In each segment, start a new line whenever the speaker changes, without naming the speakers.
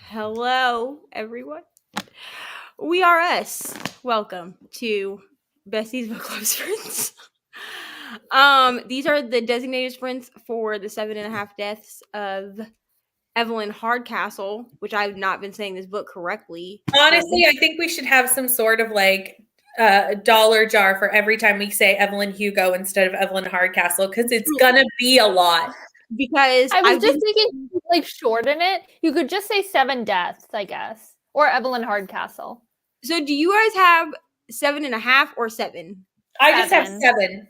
Hello, everyone. We are us. Welcome to Bestie's Book Club Sprints. These are the designated sprints for the 7.5 Deaths of Evelyn Hardcastle, which I've not been saying this book correctly.
Honestly, I think we should have some sort of dollar jar for every time we say Evelyn Hugo instead of Evelyn Hardcastle, because it's gonna be a lot.
Because
I was just thinking, shorten it. You could just say 7 deaths, I guess, or Evelyn Hardcastle.
So, do you guys have 7.5 or 7?
I just have 7.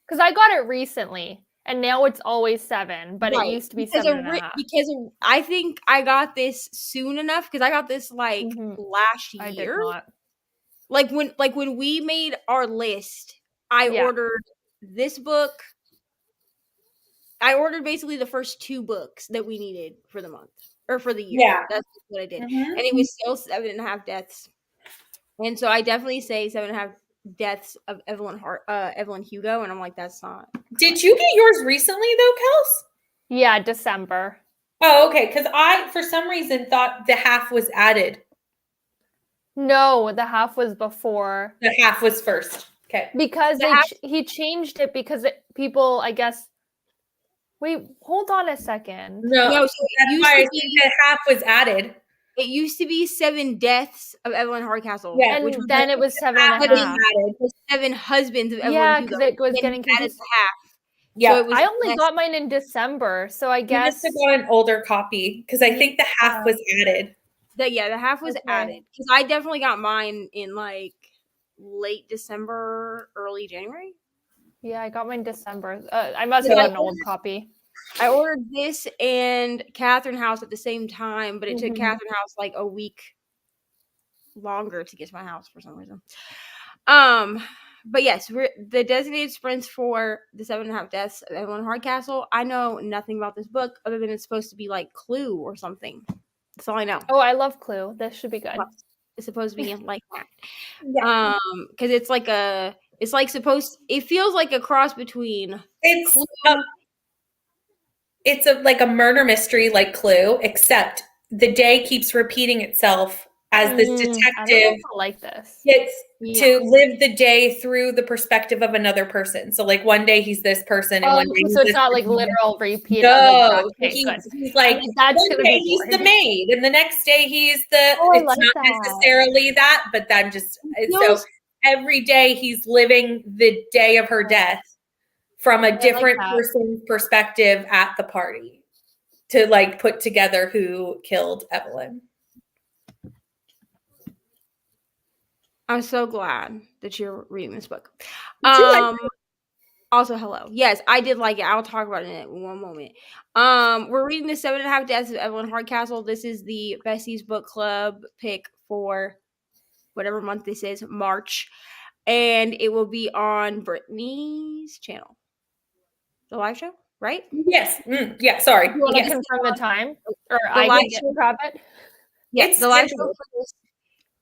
Because I got it recently, and now it's always 7, but
Right.
It used to be 7.5.
Because I think I got this soon enough, because I got this last year.
I did not.
Like when we made our list, I ordered this book. I ordered basically the first 2 books that we needed for the month or for the year.
Yeah,
that's what I did, and it was still 7.5 deaths. And so I definitely say 7.5 deaths of Evelyn Hugo, and I'm like, that's not.
Did you get yours recently though, Kels?
Yeah, December.
Oh, okay. Because I, for some reason, thought the half was added.
No, the half was before.
The half was first. Okay.
Because he changed it because people, I guess. Wait, hold on a second.
No, so that's why I think the half was added.
It used to be 7 deaths of Evelyn Hardcastle.
Yeah, and then it was 7.5.
7 husbands of Evelyn Hugo.
Yeah, because it was getting confused.
Half.
Yeah,
so
I only got mine in December, so I guess
you must have got an older copy because I think the half was added.
The half was added because I definitely got mine in late December, early January.
Yeah, I got mine in December. I must have an old copy.
I ordered this and Catherine House at the same time, but it took Catherine House a week longer to get to my house for some reason. But yes, we're the designated sprints for the 7.5 Deaths of Evelyn Hardcastle. I know nothing about this book other than it's supposed to be like Clue or something. That's all I know.
Oh, I love Clue. This should be good.
Well, it's supposed to be like that. Yeah. Because it's it feels like a cross between
Clue. It's a murder mystery like Clue, except the day keeps repeating itself as this detective
like this.
Gets to live the day through the perspective of another person. So one day he's this person and one day
so it's not literal repeat.
No, he's like
that's
one day he's the maid and the next day he's the it's not necessarily that, but then just so every day he's living the day of her death from a different person's perspective at the party to put together who killed Evelyn.
I'm so glad that you're reading this book. Also, hello. Yes, I did like it. I'll talk about it in one moment. We're reading the 7.5 Deaths of Evelyn Hardcastle. This is the Bestie's Book Club pick for whatever month this is, March. And it will be on Brittany's channel. The live show, right?
Yes. Yeah, sorry.
You want to confirm the time? Or I can grab it?
Yes, the live show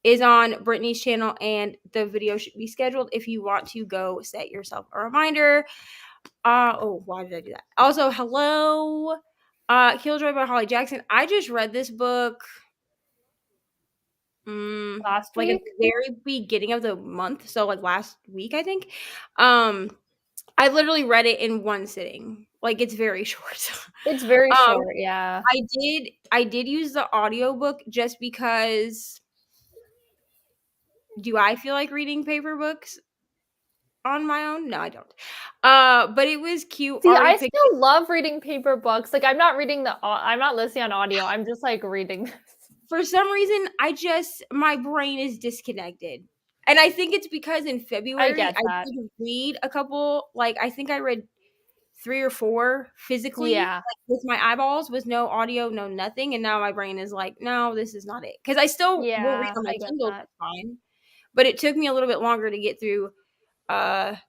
is on Brittany's channel, and the video should be scheduled if you want to go set yourself a reminder. Why did I do that? Also, hello, Killjoy by Holly Jackson. I just read this book
last week?
at the very beginning of the month, so last week, I think. I literally read it in one sitting. It's very short.
It's very short, yeah.
I did use the audiobook just because. Do I feel like reading paper books on my own? No, I don't. But it was cute.
See, I still love reading paper books. I'm not I'm not listening on audio. I'm just reading this.
For some reason, my brain is disconnected. And I think it's because in February, I did read a couple, I think I read 3 or 4 physically, with my eyeballs, with no audio, no nothing. And now my brain is no, this is not it. Because I still will read on my Kindle, that's fine. But it took me a little bit longer to get through the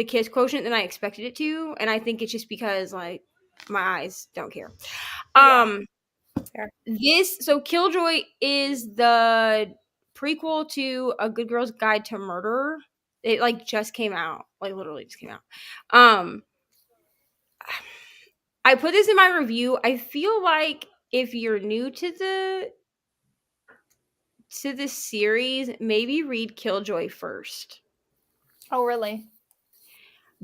kiss quotient than I expected it to. And I think it's just because, my eyes don't care. So Killjoy is the prequel to A Good Girl's Guide to Murder. It, just came out. Literally just came out. I put this in my review. I feel like if you're new to the to this series, maybe read Killjoy first.
Oh, really?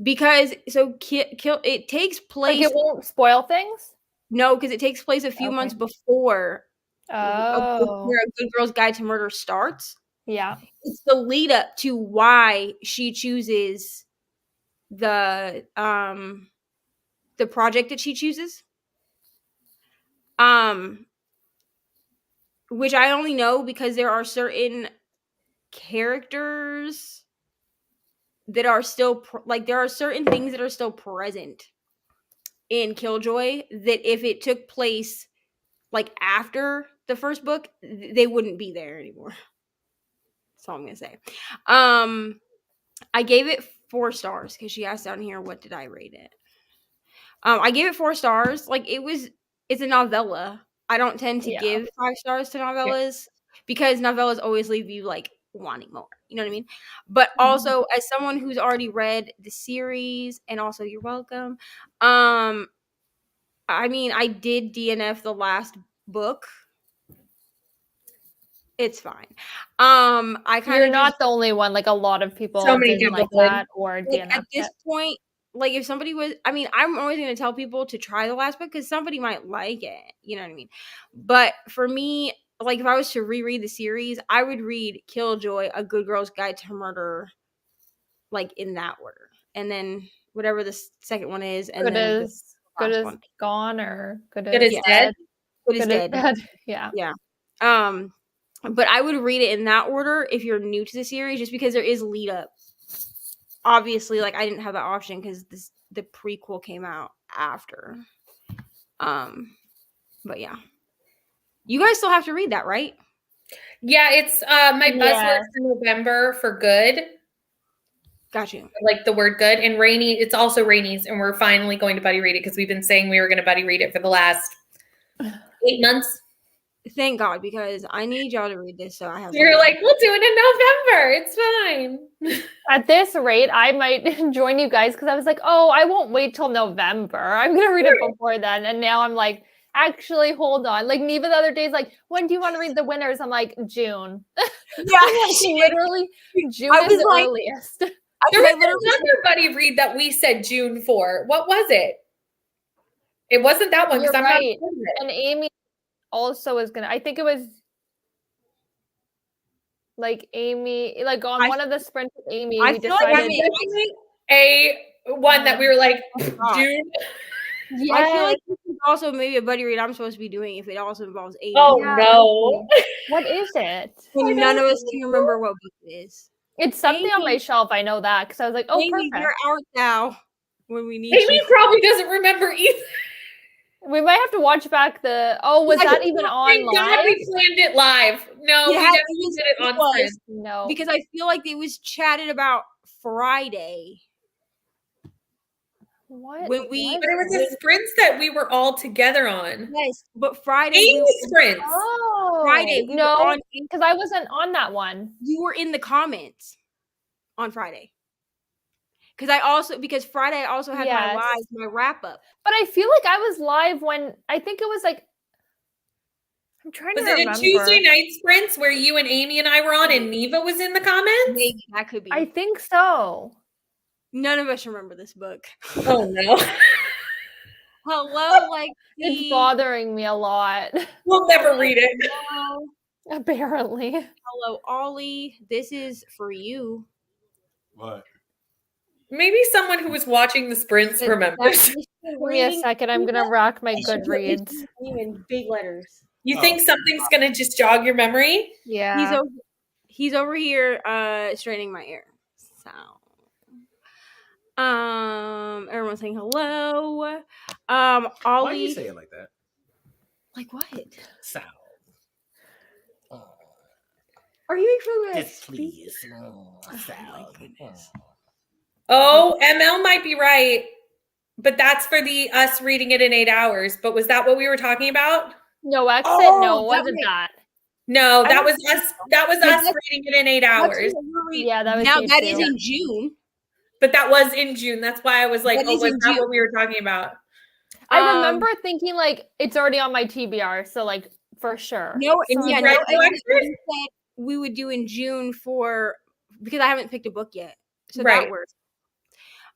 Because it takes place.
Like it won't spoil things?
No, because it takes place a few months before where A Good Girl's Guide to Murder starts.
Yeah.
It's the lead up to why she chooses the project that she chooses. Which I only know because there are certain characters that are still there are certain things that are still present in Killjoy that if it took place like after the first book, they wouldn't be there anymore. That's all I'm gonna say. I gave it 4 stars because she asked down here, what did I rate it? I gave it 4 stars. Like it's a novella. I don't tend to give 5 stars to novellas because novellas always leave you like wanting more. You know what I mean? But also as someone who's already read the series, and also you're welcome. I mean, I did DNF the last book. It's fine.
You're not the only one. Like a lot of people didn't like that or DNF
at this point. Like if somebody was, I mean, I'm always going to tell people to try the last book because somebody might like it. You know what I mean? But for me, like if I was to reread the series, I would read Killjoy, A Good Girl's Guide to Murder, like in that order, and then whatever the second one is, and then
Good as Gone or Good
as Dead.
Good as Dead.
Yeah.
Yeah. But I would read it in that order if you're new to the series, just because there is lead up. Obviously, like I didn't have that option because the prequel came out after. But yeah, you guys still have to read that, right?
Yeah, it's my buzzword for November for good.
Got you.
Like the word good. And Reni, it's also Reni's, and we're finally going to buddy read it because we've been saying we were going to buddy read it for the last 8 months.
Thank God, because I need y'all to read this. So I have.
You're like, we'll do it in November. It's fine.
At this rate, I might join you guys because I was like, oh, I won't wait till November. I'm gonna read it before then. And now I'm like, actually, hold on. Like Neva the other day is like, when do you want to read the winners? I'm like, June.
Yeah,
literally, June is the earliest.
There was another buddy read that we said June for. What was it? It wasn't that one because I'm right. Not.
And Amy also is gonna. I think it was like Amy, like on one of the sprints with Amy.
I feel like I made
a one that we were like June.
Yeah, I feel like this is also maybe a buddy read I'm supposed to be doing if it also involves Amy.
Oh no!
What is it?
None of us can remember what book it is.
It's something on my shelf. I know that because I was like, oh,
Amy,
perfect.
you're out now when we need
Amy probably doesn't remember either.
We might have to watch back the. Oh, was that even on live?
We planned it live. No, we definitely did it on Sprint.
No,
because I feel like it was chatted about Friday.
What?
But it
was the sprints that we were all together on.
Yes, but Friday.
Sprints.
Oh,
Friday.
No, because I wasn't on that one.
You were in the comments on Friday. Because Friday I also had my wrap up.
But I feel like I was live when I think it was like I'm trying to remember.
Was it a Tuesday night sprints where you and Amy and I were on and Neva was in the comments?
Maybe that could be.
I think so.
None of us remember this book.
Oh no.
Hello, like
it's bothering me a lot.
We'll never read it.
Hello.
Apparently.
Hello, Ollie. This is for you.
What?
Maybe someone who was watching the sprints remembers.
Give me a second. I'm gonna rack my Goodreads.
In big letters.
You think something's gonna just jog your memory?
Yeah.
He's over here straightening my hair. So everyone's saying hello. Ollie.
Why do you say it like that?
Like what?
Sound.
Are you from
yes, please. Sound.
Oh, ML might be right, but that's for us reading it in 8 hours. But was that what we were talking about?
No, exit. No, wasn't that?
No, that was us. That was us reading it in 8 hours.
Yeah, that was.
Now that is in June.
But that was in June. That's why I was like, was that what we were talking about?
I remember thinking like it's already on my TBR, so like for sure.
No,
And
yeah,
no
said we would do in June because I haven't picked a book yet, so that works.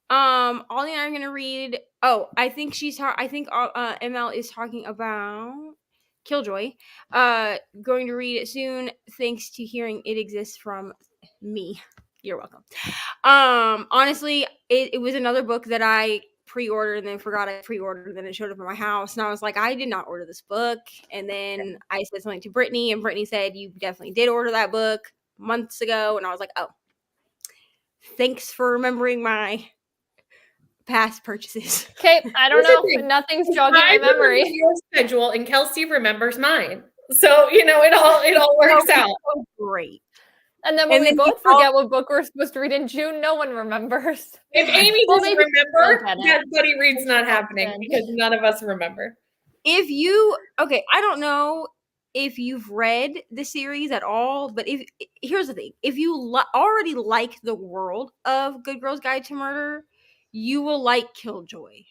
Ollie and I are gonna read. Oh, I think ML is talking about Killjoy. Going to read it soon. Thanks to hearing it exists from me. You're welcome. Honestly, it was another book that I pre-ordered and then forgot I pre-ordered, and then it showed up at my house, and I was like, I did not order this book. And then I said something to Brittany, and Brittany said, you definitely did order that book months ago. And I was like, oh, thanks for remembering my past purchases.
Okay, I don't know. Nothing's jogging my memory.
Your schedule, and Kelsey remembers mine. So it all works out.
Great.
And then when we both forget what book we're supposed to read in June, no one remembers.
If Amy doesn't remember, that Buddy Read's not happening because none of us remember.
I don't know if you've read the series at all, but here's the thing. If you already like the world of Good Girl's Guide to Murder, you will like Killjoy.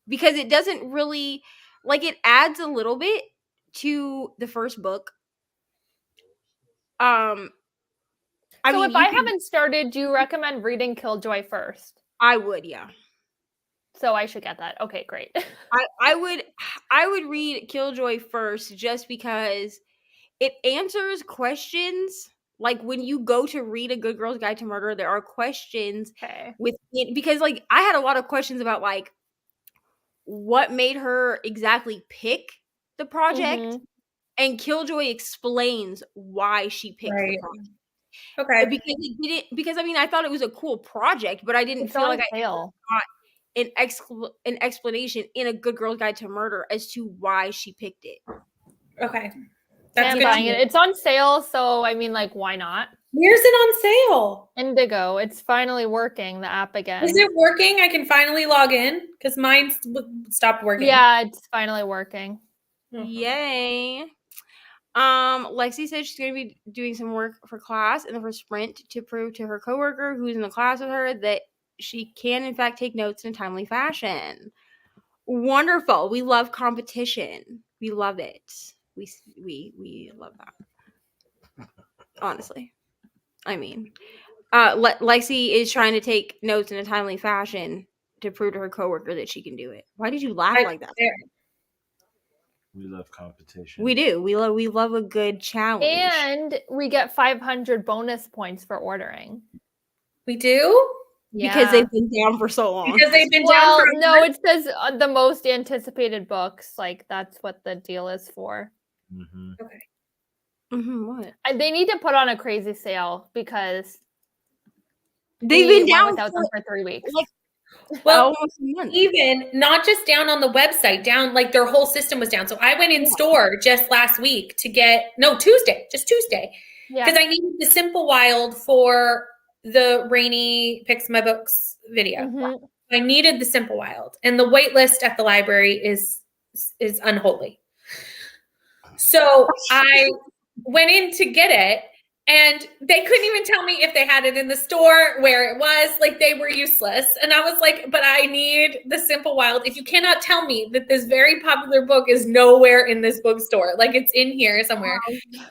Because it doesn't really, it adds a little bit to the first book.
If I haven't started, do you recommend reading Killjoy first?
I would, yeah.
So I should get that. Okay, great.
I would read Killjoy first just because it answers questions. Like when you go to read A Good Girl's Guide to Murder, there are questions with it, because I had a lot of questions about what made her exactly pick the project, and Killjoy explains why she picked the project.
Okay.
Because I thought it was a cool project, but I didn't feel like I got an explanation in A Good Girl's Guide to Murder as to why she picked it.
Okay.
I'm buying it. It's on sale, so why not?
Where's it on sale?
Indigo. It's finally working, the app again.
Is it working? I can finally log in because mine stopped working.
Yeah, it's finally working.
Yay. Lexi said she's going to be doing some work for class in the first sprint to prove to her coworker who's in the class with her that she can in fact take notes in a timely fashion. Wonderful. We love competition. We love it. We love that. Honestly. Lexi is trying to take notes in a timely fashion to prove to her coworker that she can do it. Why did you laugh like that?
We love competition.
We do. We love a good challenge.
And we get 500 bonus points for ordering.
We do?
Yeah.
Because they've been down for so long.
Because they've been down for
no, it says the most anticipated books. That's what the deal is for.
Mm-hmm.
Okay.
Mm-hmm, what?
They need to put on a crazy sale because
they've been down
without them for 3 weeks.
Even not just down on the website, down their whole system was down. So I went in store just last week to get Tuesday, because I needed the Simple Wild for the Reni Picks My Books video.
Mm-hmm.
I needed the Simple Wild, and the wait list at the library is unholy. So I went in to get it, and they couldn't even tell me if they had it in the store, where it was. They were useless. And I was like, but I need the Simple Wild. If you cannot tell me that this very popular book is nowhere in this bookstore, it's in here somewhere.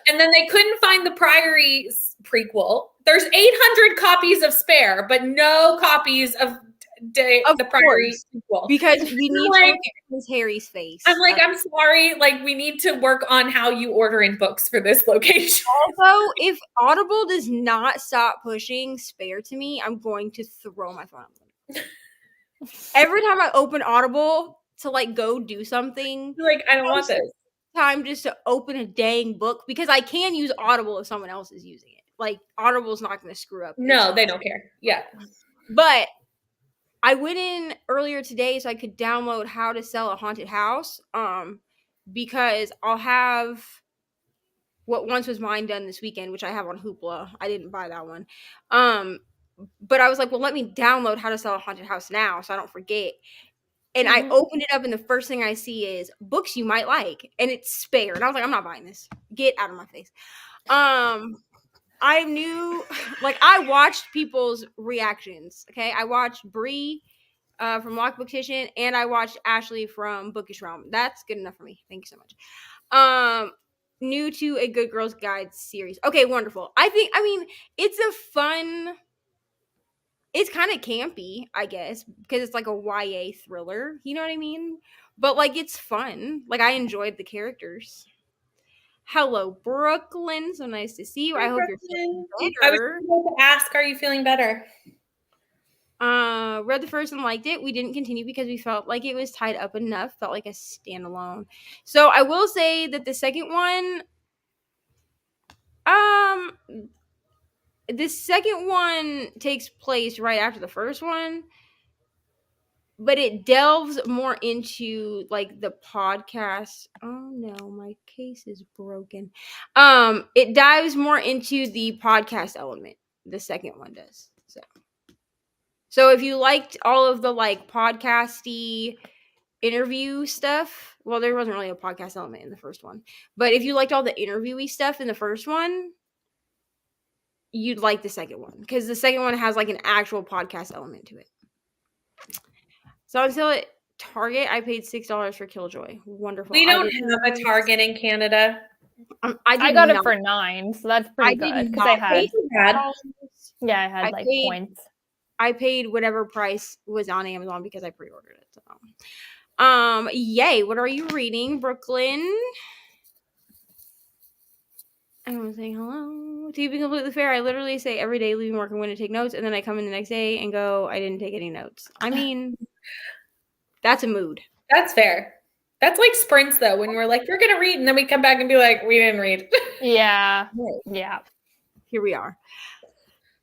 And then they couldn't find the Priory prequel. There's 800 copies of Spare, but no copies of the Priory sequel.
Because we need to look at Harry's face.
I'm I'm sorry. We need to work on how you order in books for this location.
Also, if Audible does not stop pushing Spare to me, I'm going to throw my phone. Every time I open Audible to go do something,
I don't want this.
Time just to open a dang book, because I can use Audible if someone else is using it. Audible's not going to screw up.
No, they don't care. Yeah.
But I went in earlier today so I could download How to Sell a Haunted House, because I'll have What Once Was Mine done this weekend, which I have on Hoopla. I didn't buy that one. But I was like, well, let me download How to Sell a Haunted House now so I don't forget. And I opened it up, and the first thing I see is books you might like, and it's Spare. And I was like, I'm not buying this. Get out of my face. I knew, I watched people's reactions. Okay, I watched Bree from Lockbook Kitchen, and I watched Ashley from Bookish Realm. That's good enough for me. Thank you so much. New to a Good Girls Guide series. Okay, wonderful. I mean, it's a fun. It's kind of campy, I guess, because it's like a YA thriller. You know what I mean? But like, it's fun. Like, I enjoyed the characters. Hello, Brooklyn. So nice to see you.
Hi,
I hope you're feeling better.
I was going to ask, are you feeling better?
Read the first and liked it. We didn't continue because we felt like it was tied up enough. Felt like a standalone. So I will say that the second one, the second one takes place right after the first one, but it delves more into like the podcast. Oh no, my case is broken. It dives more into the podcast element. The second one does. So if you liked all of the like podcasty interview stuff, well, there wasn't really a podcast element in the first one, but if you liked all the interviewee stuff in the first one, you'd like the second one because the second one has like an actual podcast element to it. So until at Target, I paid $6 for Killjoy. Wonderful.
We don't have a Target in Canada.
I got it for $9, so that's pretty good because I had. Yeah, I had points.
I paid whatever price was on Amazon because I pre-ordered it. So, yay! What are you reading, Brooklyn? I'm saying hello. To be completely fair, I literally say every day leaving work and going to take notes, and then I come in the next day and go, I didn't take any notes. I mean, that's a mood.
That's fair. That's like sprints, though, when we're like, we're going to read, and then we come back and be like, we didn't read.
Yeah. Yeah.
Here we are.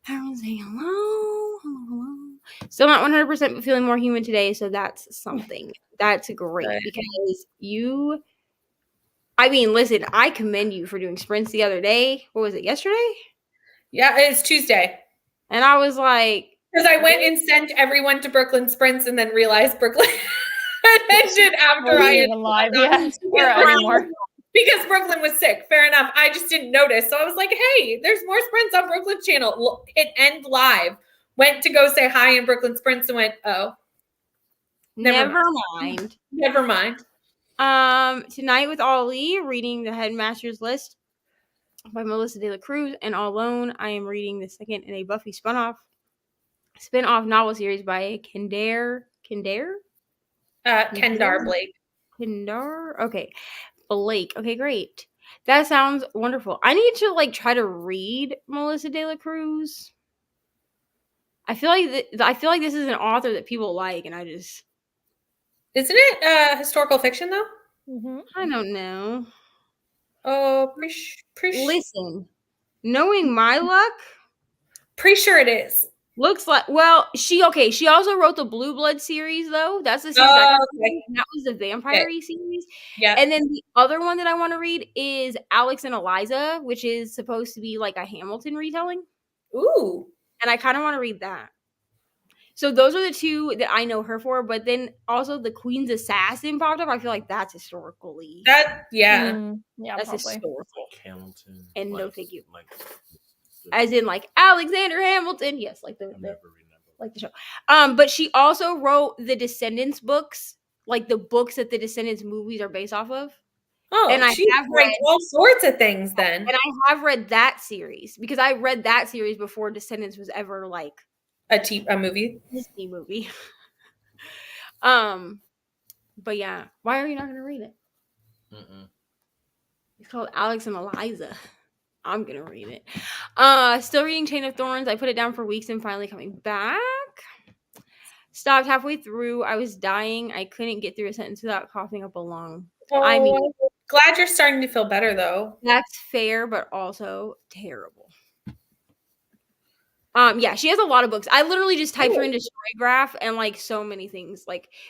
Everyone's saying hello, hello. Still not 100%, but feeling more human today, so that's something. That's great because you. I mean, listen, I commend you for doing sprints the other day. What was it, yesterday?
Yeah, it's Tuesday.
And I was like,
because I went and sent everyone to Brooklyn sprints, and then realized Brooklyn ended after I had
live. Yeah, anymore.
Because Brooklyn was sick. Fair enough. I just didn't notice. So I was like, hey, there's more sprints on Brooklyn's channel. Hit end live. Went to go say hi in Brooklyn sprints and went, oh.
Never mind.
Never mind.
Tonight with Ollie, reading The Headmaster's List by Melissa De La Cruz, and all alone, I am reading the second in a Buffy spin-off novel series by Kendar
Blake.
Kendar? Okay. Blake. Okay, great. That sounds wonderful. I need to like try to read Melissa De La Cruz. I feel like this is an author that people like, and I just
isn't it historical fiction though?
Mm-hmm.
I don't know.
Oh,
listen, knowing my luck,
pretty sure it is.
Looks like she also wrote the Blue Blood series though. That's the series that was the vampire-y series.
Yeah.
And then the other one that I want to read is Alex and Eliza, which is supposed to be like a Hamilton retelling.
Ooh.
And I kind of want to read that. So those are the two that I know her for, but then also the Queen's Assassin popped up. I feel like that's historically.
That's
probably. Historical.
Hamilton.
And no, thank you. As in like Alexander Hamilton. Yes, like the show. But she also wrote the Descendants books, like the books that the Descendants movies are based off of.
Oh, and I have read all sorts of things then.
And I have read that series because I read that series before Descendants was ever like
a movie.
Disney movie. But yeah, why are you not gonna read it? It's called Alex and Eliza. I'm gonna read it. Still reading Chain of Thorns. I put it down for weeks and finally coming back. Stopped halfway through. I was dying. I couldn't get through a sentence without coughing up a lung.
Oh, I mean, glad you're starting to feel better though.
That's fair, but also terrible. Yeah, she has a lot of books. I literally just typed her into Storygraph and like so many things.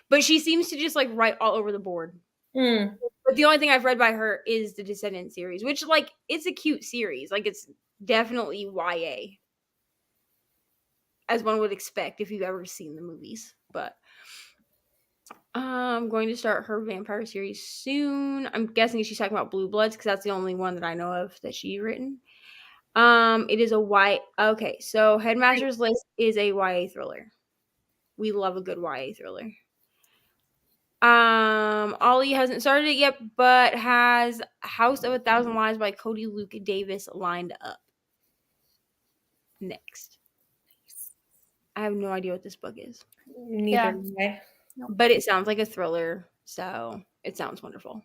But she seems to just like write all over the board. But the only thing I've read by her is the Descendant series, which like it's a cute series. Like it's definitely YA, as one would expect if you've ever seen the movies. But I'm going to start her vampire series soon. I'm guessing she's talking about Blue Bloods because that's the only one that I know of that she's written. It is okay, so Headmaster's List is a YA thriller. We love a good YA thriller. Ollie hasn't started it yet, but has House of 1,000 Lives by Cody Luke Davis lined up next. I have no idea what this book is.
Neither do I.
But it sounds like a thriller, so it sounds wonderful.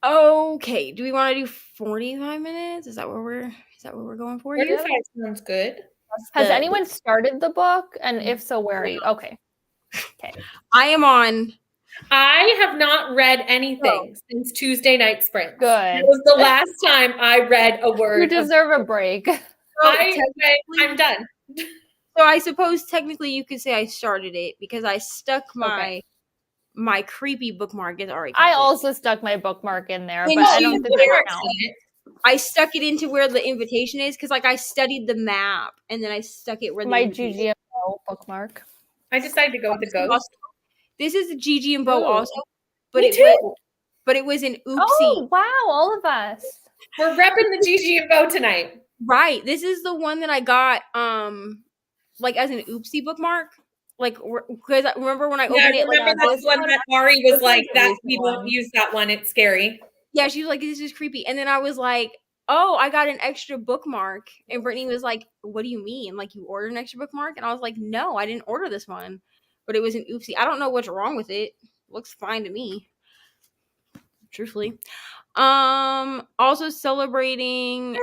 Okay, do we want to do 45 minutes? Is that what we're going for here?
45 sounds good.
Has anyone started the book? And if so, where are you? Okay.
I am on.
I have not read anything since Tuesday Night Sprints.
Good.
That was the last time I read a word.
You deserve a break.
I'm done.
So I suppose technically you could say I started it because I stuck my creepy bookmark is already.
I also stuck my bookmark in there, but I don't think
that
counts.
I stuck it into where the invitation is because, like, I studied the map and then I stuck it where
my GG and Bo bookmark.
I decided to go with the ghost.
This is the GG and Bo also, but
Me too.
But it was an oopsie.
Oh wow, all of us.
We're repping the GG and Bo tonight.
Right. This is the one that I got, like as an oopsie bookmark. Like, because remember when I opened it,
remember that's one that Ari was like, "That we don't use that one. It's scary."
Yeah, she was like, "This is creepy," and then I was like, "Oh, I got an extra bookmark," and Brittany was like, "What do you mean? Like you ordered an extra bookmark?" And I was like, "No, I didn't order this one, but it was an oopsie. I don't know what's wrong with it. Looks fine to me, truthfully." Also celebrating.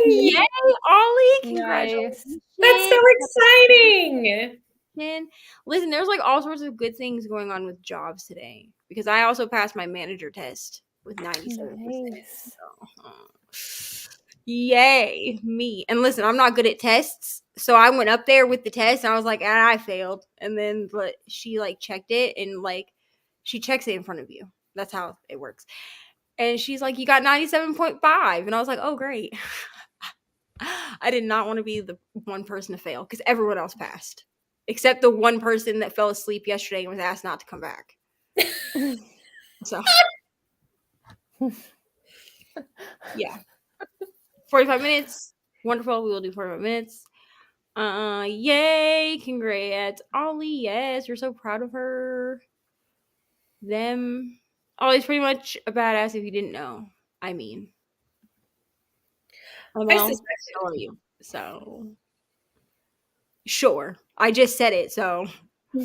Yay, Ollie! Congratulations!
That's so exciting.
Listen, there's like all sorts of good things going on with jobs today because I also passed my manager test with 97%.
Nice.
So, yay, me. And listen, I'm not good at tests, so I went up there with the test and I was like, I failed. And then but she like checked it and like she checks it in front of you. That's how it works. And she's like, you got 97.5. And I was like, oh, great. I did not want to be the one person to fail because everyone else passed. Except the one person that fell asleep yesterday and was asked not to come back. So, yeah. 45 minutes. Wonderful. We will do 45 minutes. Yay. Congrats. Ollie, yes. You're so proud of her. Them. Ollie's pretty much a badass if you didn't know. I mean. I know. So are you. So. Sure. I just said it, so.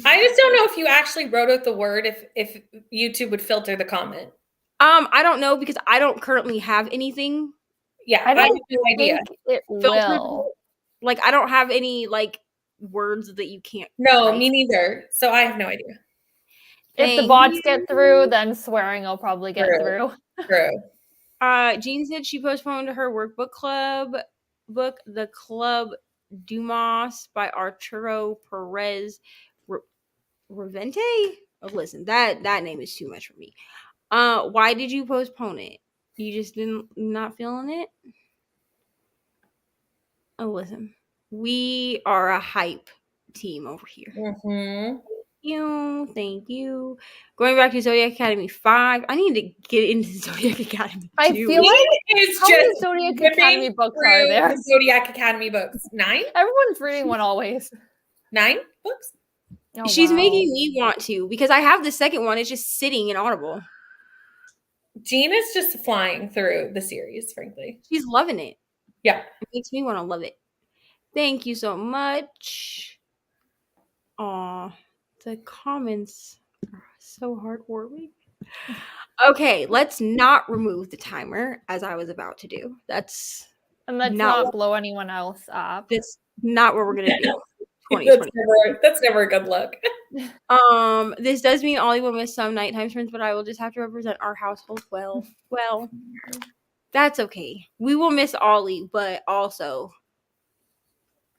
I just don't know if you actually wrote out the word if YouTube would filter the comment.
I don't know because I don't currently have anything.
Yeah, I have no idea.
It will.
Like I don't have any like words that you can't.
No,
type.
me neither. So I have no idea.
If the bots get through, then swearing will probably get through.
True.
Jean said she postponed her workbook club book, The Club Dumas by Arturo Perez Revente. Oh, listen, that name is too much for me. Why did you postpone it? You just not feeling it? Oh, listen, we are a hype team over here.
Mm-hmm.
Thank you. Going back to Zodiac Academy 5. I need to get into Zodiac Academy 2.
I feel like it's just Zodiac Academy books are there.
The Zodiac Academy books. 9?
Everyone's reading one always.
9 books?
Oh, she's making me want to because I have the second one. It's just sitting in Audible.
Jean is just flying through the series, frankly.
She's loving it.
Yeah.
It makes me want to love it. Thank you so much. Aw, the comments are so heartwarming. Okay, let's not remove the timer as I was about to do. Let's
not blow anyone else up.
That's not what we're going to do.
That's never a good look.
This does mean Ollie will miss some nighttime sprints, but I will just have to represent our household well. Well, that's okay. We will miss Ollie, but also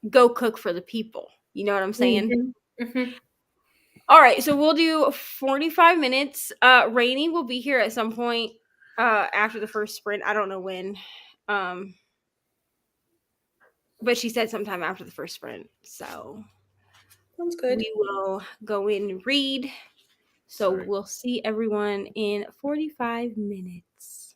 go cook for the people. You know what I'm saying?
Mm-hmm. Mm-hmm.
All right, so we'll do 45 minutes. Reni will be here at some point after the first sprint. I don't know when. But she said sometime after the first sprint. So
sounds good.
We will go in and read. So we'll see everyone in 45 minutes.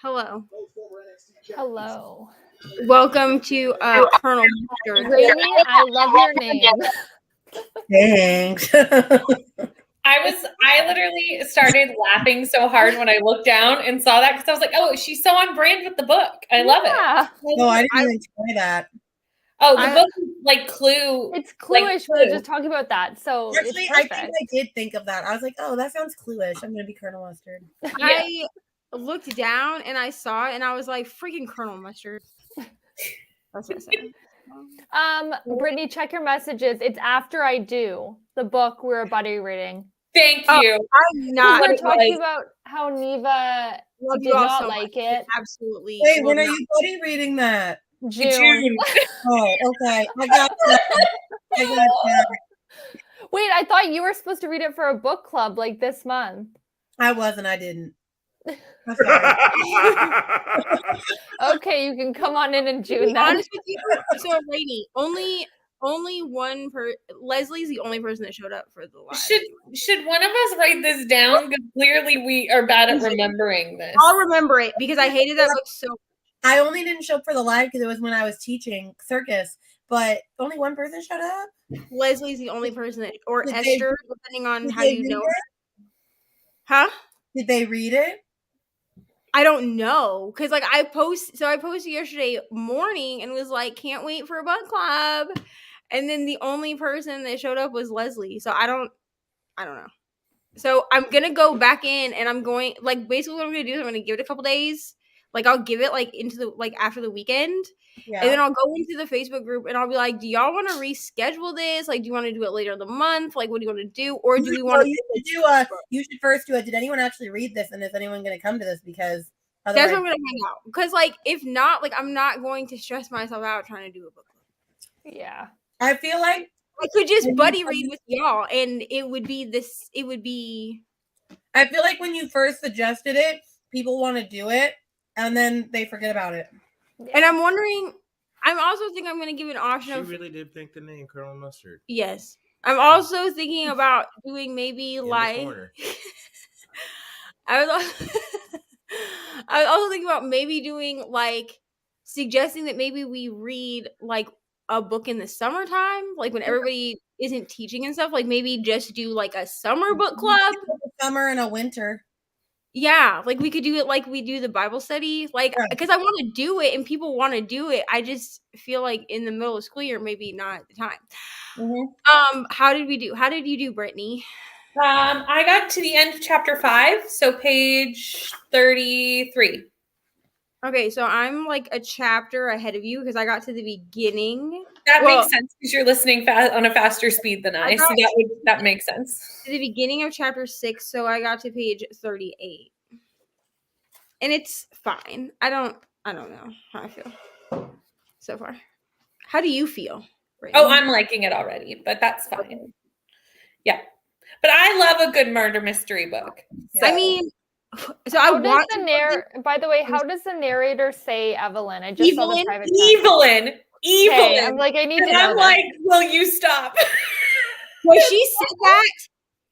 Hello.
Hello.
Welcome to Colonel Mustard.
Reni, I love your name.
Thanks.
I literally started laughing so hard when I looked down and saw that because I was like, oh, she's so on brand with the book. I love it.
No, I didn't even try that.
Oh, the book is like Clue.
It's Clue-ish. We were just talking about that. So
actually, I think I did think of that. I was like, oh, that sounds Clue-ish. I'm gonna be Colonel Mustard.
I looked down and I saw it and I was like, freaking Colonel Mustard. That's what I said.
Brittany, check your messages. It's After I Do, the book we're buddy reading.
Thank you.
I'm not.
We were talking about how Neva did not like it.
Absolutely.
Wait, when are you buddy reading that?
June.
Oh, okay. I got that.
Wait, I thought you were supposed to read it for a book club like this month.
I wasn't. I didn't. I'm
sorry. Okay, you can come on in June.
Honest with you, so Reni, only one Leslie's the only person that showed up for the live.
Should one of us write this down? Because clearly we are bad at remembering this.
I'll remember it because I hated that book so much.
I only didn't show up for the live because it was when I was teaching circus, but only one person showed up.
Leslie's the only person that, or Esther, depending on how you know her. Huh?
Did they read it?
I don't know, because like I posted yesterday morning and was like, can't wait for a book club, and then the only person that showed up was Leslie. So I don't know. So I'm gonna go back in and I'm going, like, basically what I'm gonna do is I'm gonna give it a couple days. Like I'll give it like into the like after the weekend, and then I'll go into the Facebook group and I'll be like, do y'all want to reschedule this? Like, do you want to do it later in the month? Like, what do you want to do? Or do we want to
you should first do it. Did anyone actually read this? And is anyone going to come to this? Because
that's what I'm going to hang out. Because like if not, like I'm not going to stress myself out trying to do a book club.
Yeah,
I feel like
I could just buddy read with y'all, and it would be this. It would be.
I feel like when you first suggested it, people want to do it. And then they forget about it.
And I'm wondering, I'm also thinking I'm going to give an option
She really did pick the name Colonel Mustard.
Yes. I'm also thinking about doing maybe like... I was also thinking about maybe doing like, suggesting that maybe we read like a book in the summertime, like when everybody isn't teaching and stuff, like maybe just do like a summer book club.
A summer and a winter.
Yeah, like we could do it like we do the Bible study, like because I want to do it and people want to do it. I just feel like in the middle of school year, maybe not the time.
Mm-hmm.
How did we do? How did you do, Brittany?
I got to the end of chapter 5, so page 33.
Okay, so I'm like a chapter ahead of you because I got to the beginning.
That makes sense because you're listening on a faster speed than I so that makes sense.
To the beginning of chapter 6, so I got to page 38. And it's fine. I don't know how I feel so far. How do you feel?
Oh, I'm liking it already, but that's fine. Okay. Yeah. But I love a good murder mystery book.
So. I mean, so I want to.
By the way, how does the narrator say Evelyn? I just saw the private
Evelyn.
Okay, I'm like, I need to know.
I'm like, will you stop?
Well,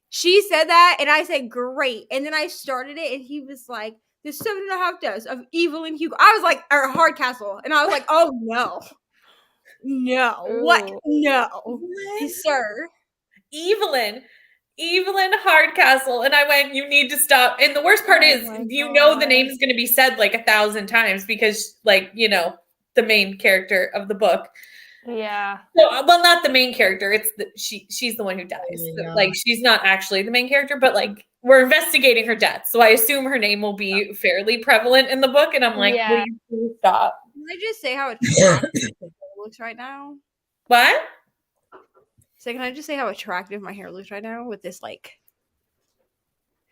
she said that, and I said, great. And then I started it, and he was like, the 7.5 Deaths of Evelyn Hugo. I was like, or Hardcastle, and I was like, oh no,
Ooh.
What? No, sir,
Evelyn Hardcastle. And I went, you need to stop. And the worst part is, you know, the name is going to be said like 1,000 times because, like, you know, the main character of the book.
Yeah.
So, well, not the main character. It's she's the one who dies.
Yeah.
Like, she's not actually the main character, but like we're investigating her death. So I assume her name will be fairly prevalent in the book. And I'm like, will you please stop?
Can I just say how attractive my hair looks right now?
What?
So can I just say how attractive my hair looks right now with this like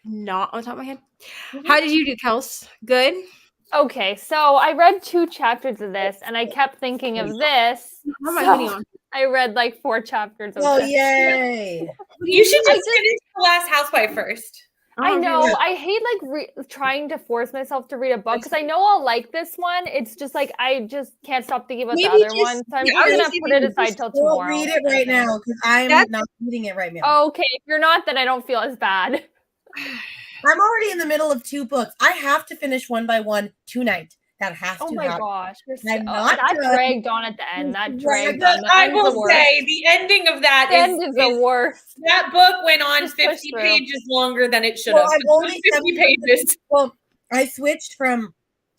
knot on top of my head? Mm-hmm. How did you do, Kels? Good?
Okay, so I read 2 chapters of this, and I kept thinking of this.
How am I hoodie on?
I read like 4 chapters of this.
Oh, yay.
You should just finish The Last Housewife first.
I know. I hate like trying to force myself to read a book because I know I'll like this one. It's just like I just can't stop thinking about the other one. So I'm just going to put it aside till tomorrow.
Read it right now because I'm not reading it right now.
Okay, if you're not, then I don't feel as bad.
I'm already in the middle of 2 books. I have to finish One by One tonight. That has to happen.
Oh my gosh.
I'm not
that
done.
dragged on at the end. That dragged on.
I will say the ending of that
is the worst.
That book went on 50 pages longer than it should have.
I've only
50 pages.
Well, I switched from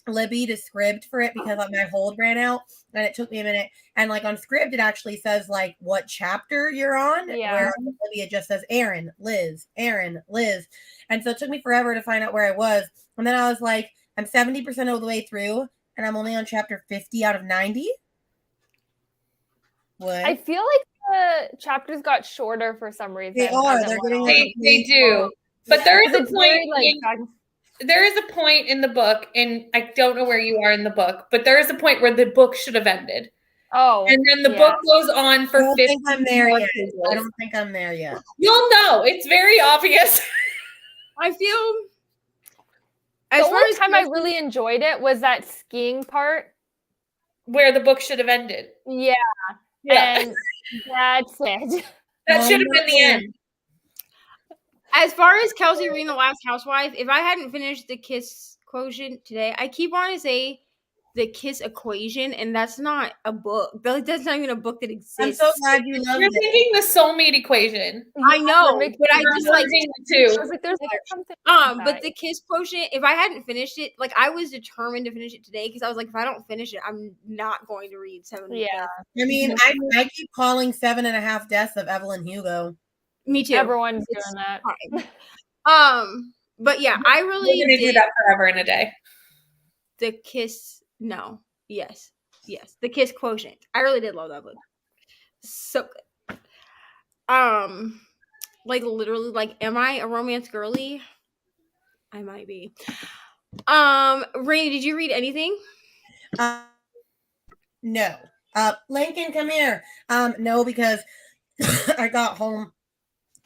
Libby to Scribd for it because my hold ran out and it took me a minute. And like on Scribd, it actually says like what chapter you're on.
Yeah.
Where on Libby, it just says Aaron, Liz. And so it took me forever to find out where I was. And then I was like, I'm 70% of the way through and I'm only on chapter 50 out of 90. What?
I feel like the chapters got shorter for some reason.
They are. They're getting
they do. But there is a point. There is a point in the book, and I don't know where you are in the book, but there is a point where the book should have ended.
Oh.
And then the book goes on for 50
think I'm there yet. I don't think I'm there yet.
You'll know. It's very obvious.
I feel
the only time I really enjoyed it was that skiing part.
Where the book should have ended.
Yeah. And that's it.
That should have been the end.
As far as Kelsey reading The Last Housewife, if I hadn't finished The Kiss Quotient today, I keep wanting to say The Kiss Equation, and that's not a book. That's not even a book that exists.
I'm so glad you loved it.
You're thinking the soulmate equation.
I know, but I just like
too.
I was like, there's something.
But The Kiss Quotient, if I hadn't finished it, like I was determined to finish it today because I was like, if I don't finish it, I'm not going to read 7.
Yeah.
I mean, I keep calling 7.5 Deaths of Evelyn Hugo.
Me too.
Everyone's doing that.
But yeah, I really
We're gonna do that forever in a day.
The Kiss, yes, The Kiss Quotient. I really did love that book. So good. Like literally, like, am I a romance girly? I might be. Reni, did you read anything?
No. Lincoln, come here. No, because I got home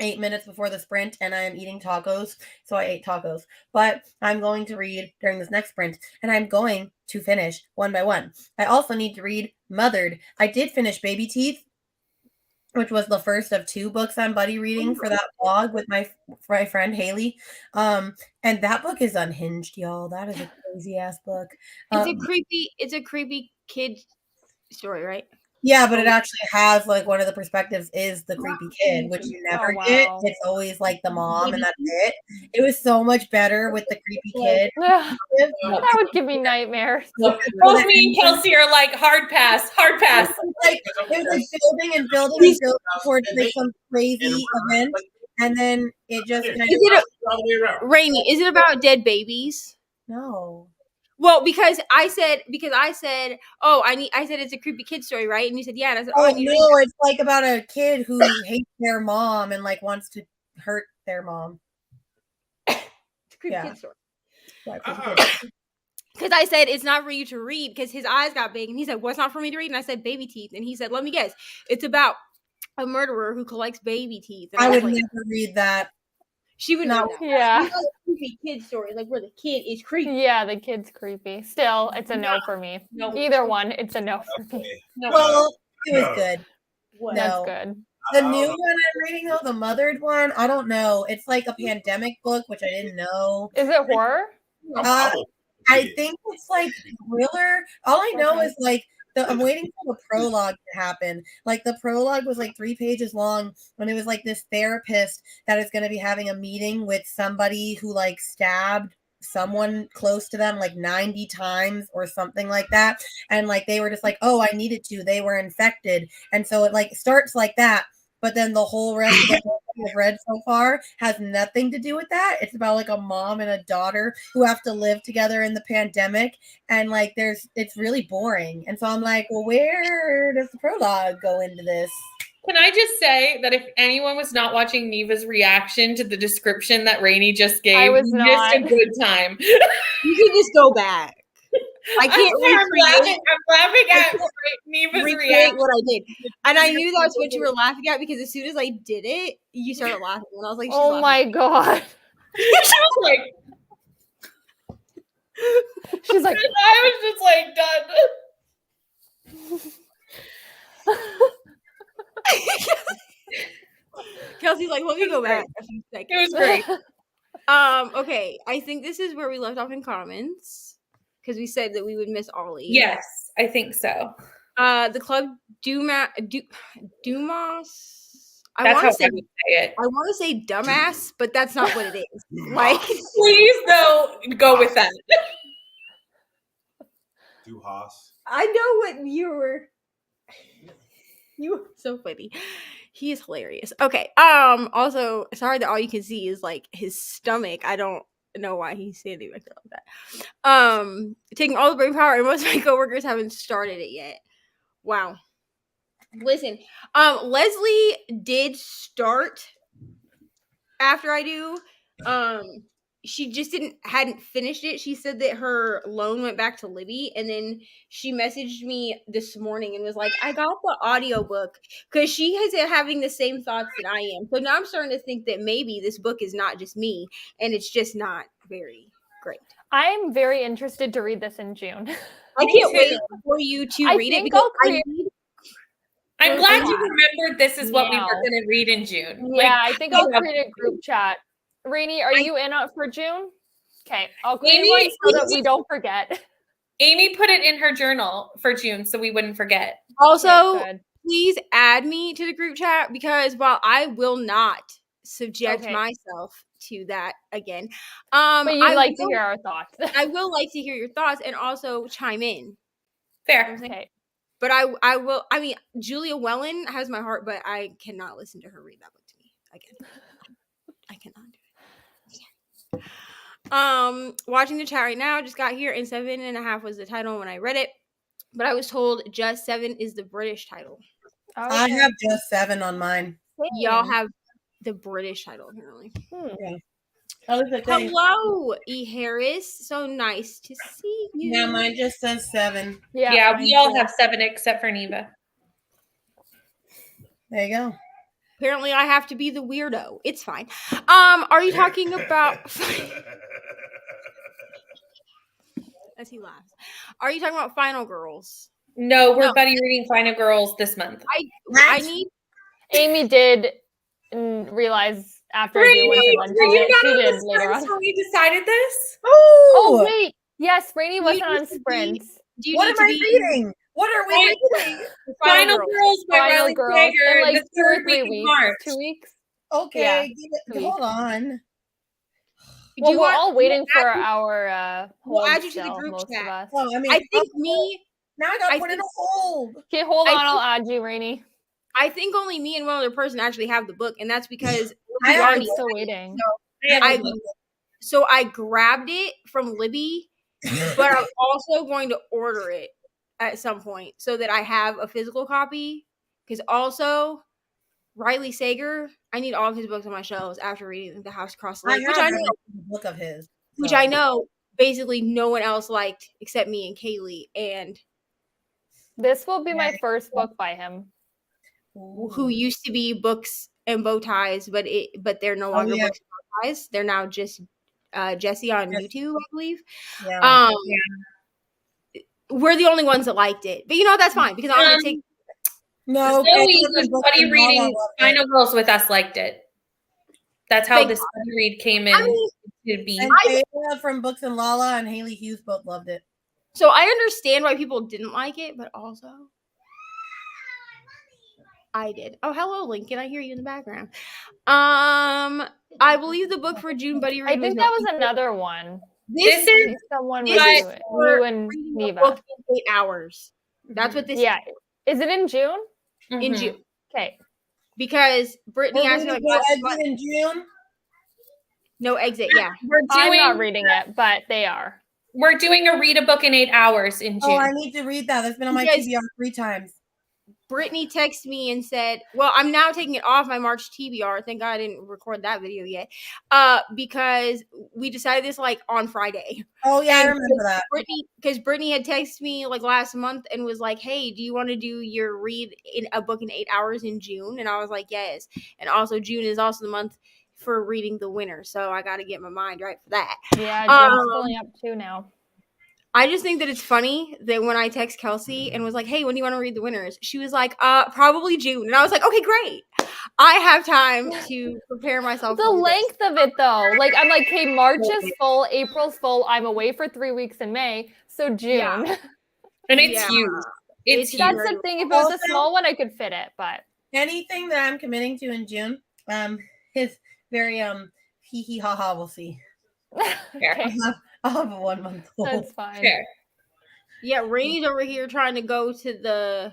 8 minutes before the sprint and I am eating tacos. So I ate tacos. But I'm going to read during this next sprint and I'm going to finish One by One. I also need to read Mothered. I did finish Baby Teeth, which was the first of 2 books I'm buddy reading for that blog with my friend Haley. And that book is unhinged, y'all. That is a crazy ass book.
It's a creepy kid story, right?
Yeah, but it actually has like one of the perspectives is the creepy kid, which you never get. It's always like the mom and that's it. It was so much better with the creepy kid.
That would give me nightmares.
Both me and Kelsey are like hard pass.
Like it was like building towards like some crazy event, and then it just kind of
Reni, is it about dead babies?
No.
Well, because I said, I said it's a creepy kid story, right? And you said, yeah. And I said,
no, it's like about a kid who hates their mom and like wants to hurt their mom.
It's a creepy kid story.
Yeah,
because I said it's not for you to read because his eyes got big and he said, what's not for me to read? And I said, baby teeth. And he said, let me guess. It's about a murderer who collects baby teeth. And
I would never read that.
She would know.
Yeah.
Creepy kid story, like where the kid is creepy.
Yeah, the kid's creepy. Still, it's a no for me. No. Either one, it's a no for me.
No. Well, it was good.
No. That's good.
The new one I'm reading, though, the Mothered one, I don't know. It's like a pandemic book, which I didn't know.
Is it horror?
I think it's like thriller. All I know is like I'm waiting for the prologue to happen. Like the prologue was like 3 pages long, and it was like this therapist that is going to be having a meeting with somebody who like stabbed someone close to them like 90 times or something like that. And like they were just like, oh, I needed to. They were infected, and so it like starts like that. But then the whole rest of the book I've read so far has nothing to do with that. It's about like a mom and a daughter who have to live together in the pandemic. And like it's really boring. And so I'm like, well, where does the prologue go into this?
Can I just say that if anyone was not watching Neva's reaction to the description that Reni just gave,
I was not.
Missed a good time.
You can just go back. I can't
I'm laughing at Neva's reaction.
What I did. And I knew that's what you were laughing at because as soon as I did it, you started laughing. And I was like,
oh my God.
She was like,
she's like,
I was just like done.
Kelsey's like, let me go back.
It was great.
Okay, I think this is where we left off in comments because we said that we would miss Ollie.
Yes, I think so.
The club Dumas. I
That's
want
how
to say
I would say it.
I want to say dumbass, but that's not what it is. Like,
please, though, go with that.
Duhas.
I know what you were. You were so funny. He is hilarious. Okay. Also, sorry that all you can see is like his stomach. I don't know why he's standing like that. Taking all the brain power, and most of my coworkers haven't started it yet. Wow. Listen, Leslie did start after I do. She just hadn't finished it. She said that her loan went back to Libby, and then she messaged me this morning and was like, I got the audiobook, because she is having the same thoughts that I am. So now I'm starting to think that maybe this book is not just me, and it's just not very great.
I'm very interested to read this in June.
I can't wait for you to read it, because
I'm glad you remembered this is what we were going to read in June.
Yeah, I think I'll create a group chat. Reni, are you in for June? Okay, I'll create one so that we don't forget.
Amy put it in her journal for June so we wouldn't forget.
Also, please add me to the group chat, because while I will not subject myself to that again,
but you'd like to hear our thoughts.
I will like to hear your thoughts and also chime in.
Fair.
Okay.
But I will. I mean, Julia Wellen has my heart, but I cannot listen to her read that book to me again. I cannot do it. Watching the chat right now. Just got here, and 7.5 was the title when I read it, but I was told Just 7 is the British title.
Okay. I have Just 7 on mine.
Y'all have the British title apparently.
Yeah.
Hello, E. Harris. So nice to see you.
Yeah, mine just says 7.
Yeah, we all have 7 except for Neva.
There you go.
Apparently, I have to be the weirdo. It's fine. Are you talking about? As he laughs, are you talking about Final Girls?
No, we're buddy reading Final Girls this month.
I need.
Amy did realize after I do she did later on.
We decided this.
Oh wait, yes, Reni wasn't on sprints.
What am I reading? What are we reading?
Final Girls by Riley Sager.
In like 2 or 3 weeks. 2 weeks.
Okay, hold on.
Well, we're all waiting for our
we'll add you to the group chat.
Well, I mean,
I think
now I got put in a hold.
Okay, hold on, I'll add you, Reni.
I think only me and one other person actually have the book, and that's because
I'm still waiting.
So I grabbed it from Libby, but I'm also going to order it at some point so that I have a physical copy. Because also, Riley Sager, I need all of his books on my shelves after reading The House Across the Lake, which I know,
book of his,
which I know basically no one else liked except me and Kaylee. And
this will be my first book by him,
who used to be Books and Bow Ties, but they're no longer Books and Bow Ties. They're now just Jesse on YouTube, I believe.
Yeah.
We're the only ones that liked it, but that's fine because I'm gonna take.
No, Zoe was buddy reading Final Girls with us liked it. That's how this buddy read came in to be.
And Kayla from Books and Lala and Haley Hughes both loved it.
So I understand why people didn't like it, but also I did. Oh, hello, Lincoln. I hear you in the background. I believe the book for June buddy read.
I think that was another one.
This is
someone was doing. You and Neva.
8 hours. That's what this.
Yeah. Is it in June?
In June.
Okay.
Because Brittany asked me like
exit in June.
No exit. Yeah.
I'm not reading it, but they are.
We're doing a read a book in 8 hours in June.
Oh, I need to read that. That's been on my TBR 3 times.
Brittany texted me and said, well, I'm now taking it off my March TBR. Thank God I didn't record that video yet. Because we decided this like on Friday.
Oh, yeah, I remember that.
Because Brittany had texted me like last month and was like, hey, do you want to do your read in a book in 8 hours in June? And I was like, yes. And also June is also the month for reading the winter. So I got to get my mind right for that.
Yeah, June's filling up too now.
I just think that it's funny that when I text Kelsey and was like, hey, when do you want to read the winners? She was like, probably June. And I was like, okay, great. I have time to prepare myself.
The length of it, though. Like, I'm like, okay, March is full, April's full. I'm away for 3 weeks in May, so June.
Yeah.
And it's huge. It's huge.
That's the thing. If it was a small one, I could fit it, but
anything that I'm committing to in June, is very hee hee ha ha. We'll see.
Okay.
I'll have a 1 month old.
That's fine.
Fair.
Yeah, Reni's over here trying to go to the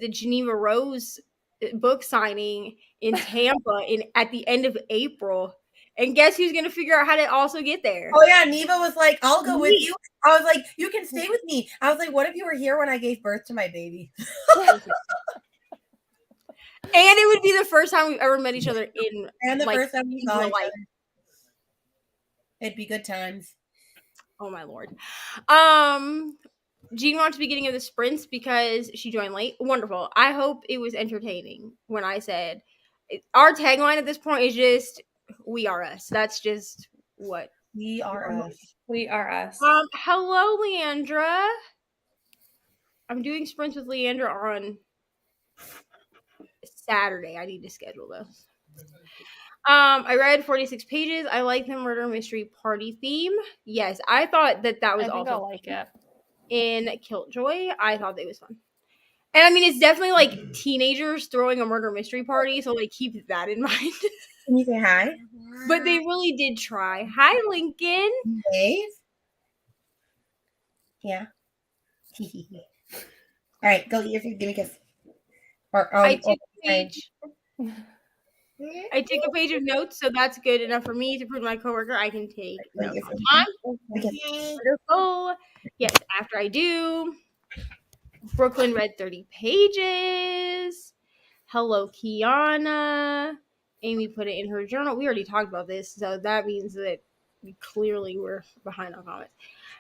Geneva Rose book signing in Tampa at the end of April. And guess who's gonna figure out how to also get there?
Oh yeah, Neva was like, "I'll go with you." I was like, "You can stay with me." I was like, "What if you were here when I gave birth to my baby?"
And it would be the first time we've ever met each other
the first time we saw each other. It'd be good times.
Oh my lord. Jean wants to be beginning of the sprints because she joined late. Wonderful. I hope it was entertaining when I said our tagline at this point is just "We are us." That's just what
we are us.
We are us.
Hello, Leandra. I'm doing sprints with Leandra on Saturday. I need to schedule those. I read 46 pages. I like the murder mystery party theme. Yes, I thought that was
I think
also
I'll like it.
In Killjoy. I thought it was fun. And I mean, it's definitely like teenagers throwing a murder mystery party, so like keep that in mind.
Can you say hi?
But they really did try. Hi, Lincoln.
Dave? Yeah. All right, go eat your food. Give me a kiss.
I took a page of notes, so that's good enough for me to prove to my coworker I can take notes on time. Wonderful. Yes, after I do. Brooklyn read 30 pages. Hello, Kiana. Amy put it in her journal. We already talked about this, so that means that we clearly were behind on comments.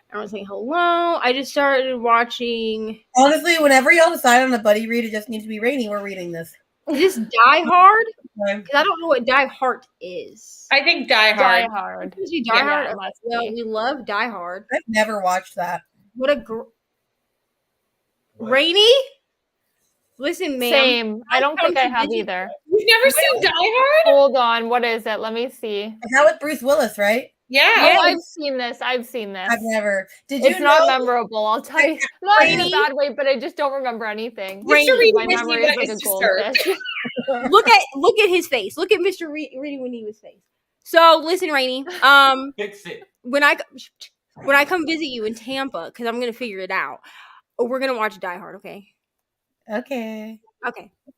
Everyone's saying hello. I just started watching.
Honestly, whenever y'all decide on a buddy read, it just needs to be Reni. We're reading this.
Is this Die Hard? Because I don't know what Die Hard is.
I think Die Hard.
Die Hard.
Die Hard. Well, we love Die Hard.
I've never watched that.
What a Reni? Listen, ma'am.
Same. I don't think I have either.
You've never seen Die Hard?
Hold on. What is it? Let me see.
Is that with Bruce Willis, right?
Yeah.
Oh, I've seen this. I've
never. Did you?
It's not memorable. I'll tell you. Not in a bad way, but I just don't remember anything. My memory is like a goldfish.
Look at his face. Look at Mr. Reedy when he was face. So listen, Reni.
Fix it.
When I come visit you in Tampa, because I'm gonna figure it out. We're gonna watch Die Hard. Okay.
Okay.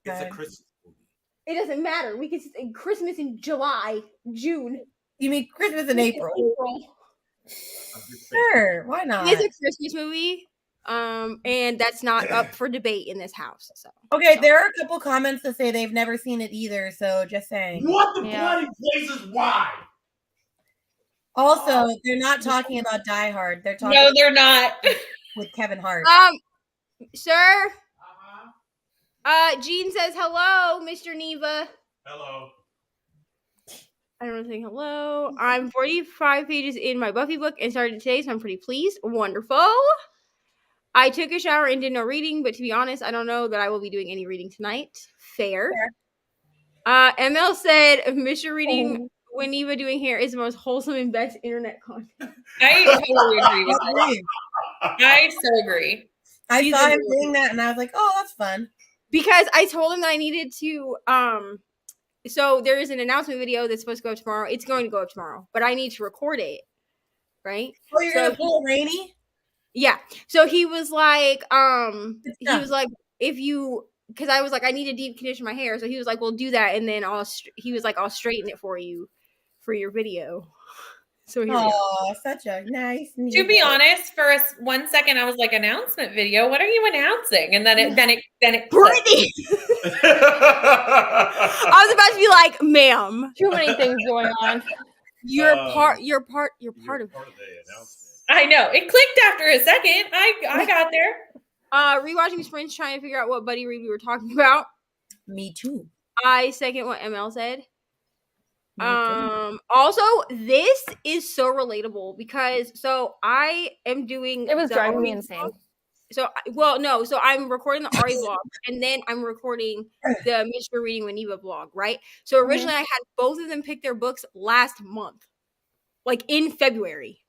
It's a Christmas movie.
It doesn't matter. We can say Christmas in July, June.
You mean Christmas in April? Sure, why not?
It's a Christmas movie, and that's not up for debate in this house. So
okay, there are a couple comments that say they've never seen it either. So just saying.
What the bloody places? Why?
Also, they're not talking about Die Hard. They're talking.
No, they're not.
With Kevin Hart.
Sir. Jean says hello, Mr. Neva.
Hello.
I don't know saying hello. I'm 45 pages in my Buffy book and started today, so I'm pretty pleased. Wonderful. I took a shower and did no reading, but to be honest, I don't know that I will be doing any reading tonight. Fair. ML said, Mr. Reading when Neva doing hair is the most wholesome and best internet content.
I totally agree with that. I so agree.
I saw him doing that and I was like, oh, that's fun.
Because I told him that I needed to, so there is an announcement video that's supposed to go up tomorrow. It's going to go up tomorrow, but I need to record it, right?
Oh, you're going to pull Reni?
Yeah. So he was like, if you, because I was like, I need to deep condition my hair. So he was like, well, do that. And then I'll straighten it for you for your video. So
such a nice.
To be honest, for 1 second, I was like, announcement video. What are you announcing? And then it.
Brittany. I was about to be like, ma'am.
Too many things going on.
You're part of
the announcement.
I know. It clicked after a second. I got there.
Rewatching sprints, trying to figure out what buddy read we were talking about.
Me too.
I second what ML said. Also, this is so relatable because I am doing.
It was driving me insane.
So I'm recording the Ari vlog, and then I'm recording the Mr. Reading with Neva vlog, right? So originally I had both of them pick their books last month, like in February.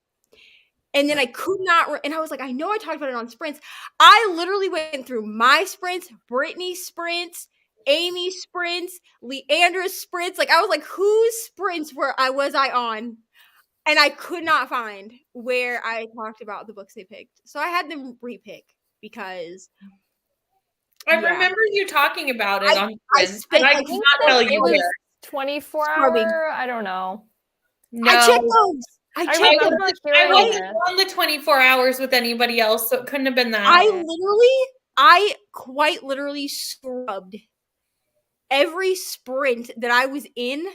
And then I could not, and I was like, I know I talked about it on sprints. I literally went through my sprints, Brittany's sprints, Amy's sprints, Leandra's sprints. Like I was like, whose sprints was I on? And I could not find where I talked about the books they picked. So I had them repick because
I remember you talking about it on sprints, but I
could
not tell you where.
24 hour. I don't know.
No.
I checked those. I
wasn't on the 24 hours with anybody else, so it couldn't have been that.
I quite literally scrubbed every sprint that I was in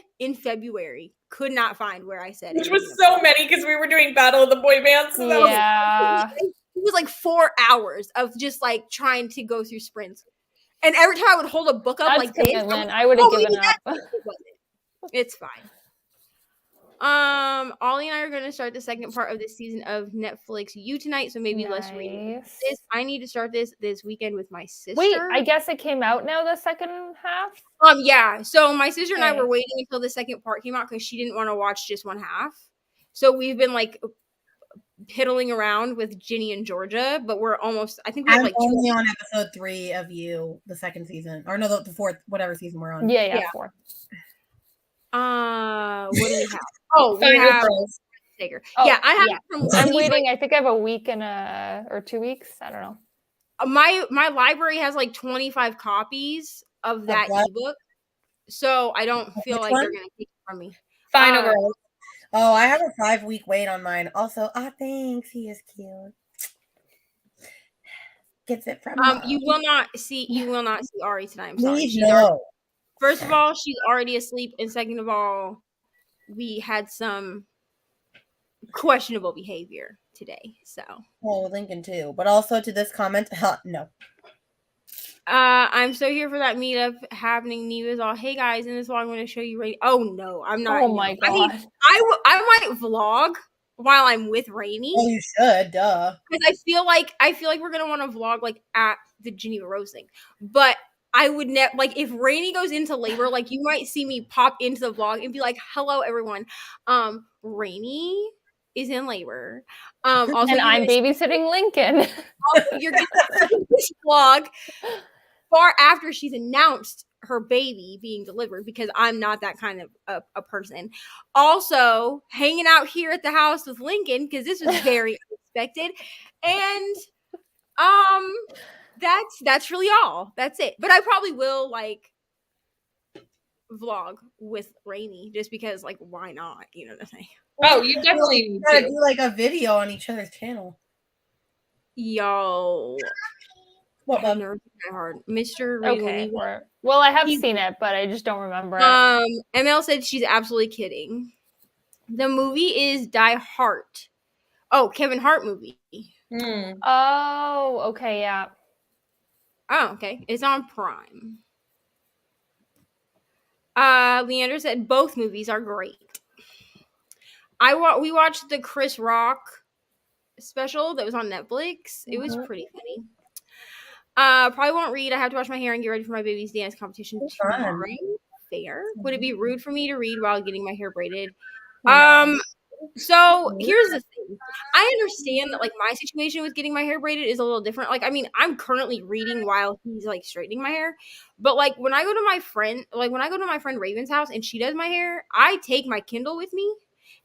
February. Could not find where I said it.
Which was so many because we were doing Battle of the Boy Bands. So
it was like 4 hours of just like trying to go through sprints. And every time I would hold a book up like this,
I would have given up.
It's fine. Ollie and I are going to start the second part of this season of Netflix You tonight, so maybe let's read this. I need to start this weekend with my sister.
Wait, I guess it came out now, the second half?
Yeah. So my sister and I were waiting until the second part came out because she didn't want to watch just one half. So we've been like piddling around with Ginny and Georgia, but we're almost. I think we have like
only on episode 3 of You, the second season, or no, the fourth, whatever season we're on.
Yeah. 4.
What do we have? Oh, we have Sager. Yeah, I have.
I'm waiting. I think I have a week or 2 weeks. I don't know.
My library has like 25 copies of that ebook, so I don't feel like they're gonna take it from me.
Final Girls.
Oh, I have a 5-week wait on mine. Also, thanks. He is cute. Gets it from
you will not see Ari tonight. I'm sorry. First of all, she's already asleep, and second of all, we had some questionable behavior today. So,
Lincoln too, but also to this comment, no.
I'm so here for that meetup happening. Neva's all, hey guys, in this vlog I'm going to show you Reni. Oh no, I'm not.
Oh my god.
I mean, I might vlog while I'm with Reni.
Oh, you should, duh.
Because I feel like we're gonna want to vlog like at the Geneva Rose thing, but I would never, like, if Reni goes into labor, like, you might see me pop into the vlog and be like, hello, everyone. Reni is in labor. Also,
and I'm babysitting Lincoln.
Also, you're going to see this vlog far after she's announced her baby being delivered, because I'm not that kind of a person. Also, hanging out here at the house with Lincoln, because this was very unexpected. And, that's really all. That's it. But I probably will like vlog with Reni just because, like, why not? You know what I'm saying?
Oh, you definitely
gotta do like a video on each other's channel.
Yo,
what
nerves are hard, Mr.
Okay. Well, I have seen it, but I just don't remember.
ML said she's absolutely kidding. The movie is Die Hard. Oh, Kevin Hart movie.
Oh, okay, yeah.
Oh, okay. It's on Prime. Leander said both movies are great. We watched the Chris Rock special that was on Netflix. It was pretty funny. Probably won't read. I have to wash my hair and get ready for my baby's dance competition tomorrow. Fair. Would it be rude for me to read while getting my hair braided? So here's the thing. I understand that, like, my situation with getting my hair braided is a little different. Like, I mean, I'm currently reading while he's like straightening my hair. But like when I go to my friend Raven's house and she does my hair, I take my Kindle with me.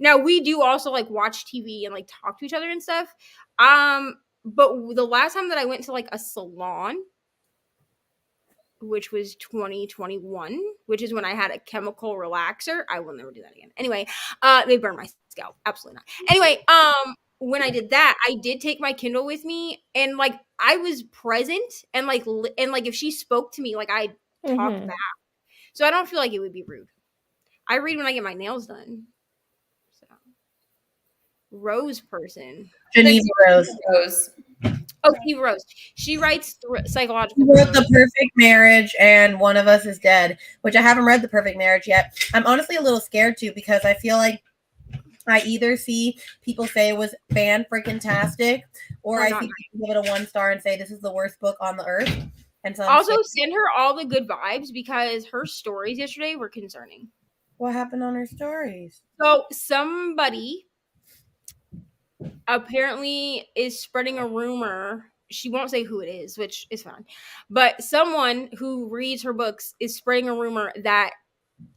Now we do also like watch TV and like talk to each other and stuff. But the last time that I went to like a salon, which was 2021, which is when I had a chemical relaxer. I will never do that again. Anyway, they burned my scalp. Absolutely not. Anyway, when I did that, I did take my Kindle with me, and like I was present, and like if she spoke to me, like I talked back. So I don't feel like it would be rude. I read when I get my nails done. So Rose person.
Geneva Rose.
Oh, Steve Rose. She writes psychological.
She wrote The Perfect Marriage and One of Us is Dead, which I haven't read The Perfect Marriage yet. I'm honestly a little scared too, because I feel like I either see people say it was fan-freaking-tastic, or I think you can give it a 1 star and say this is the worst book on the earth. And so
also send her all the good vibes because her stories yesterday were concerning.
What happened on her stories?
So somebody apparently is spreading a rumor. She won't say who it is, which is fine. But someone who reads her books is spreading a rumor that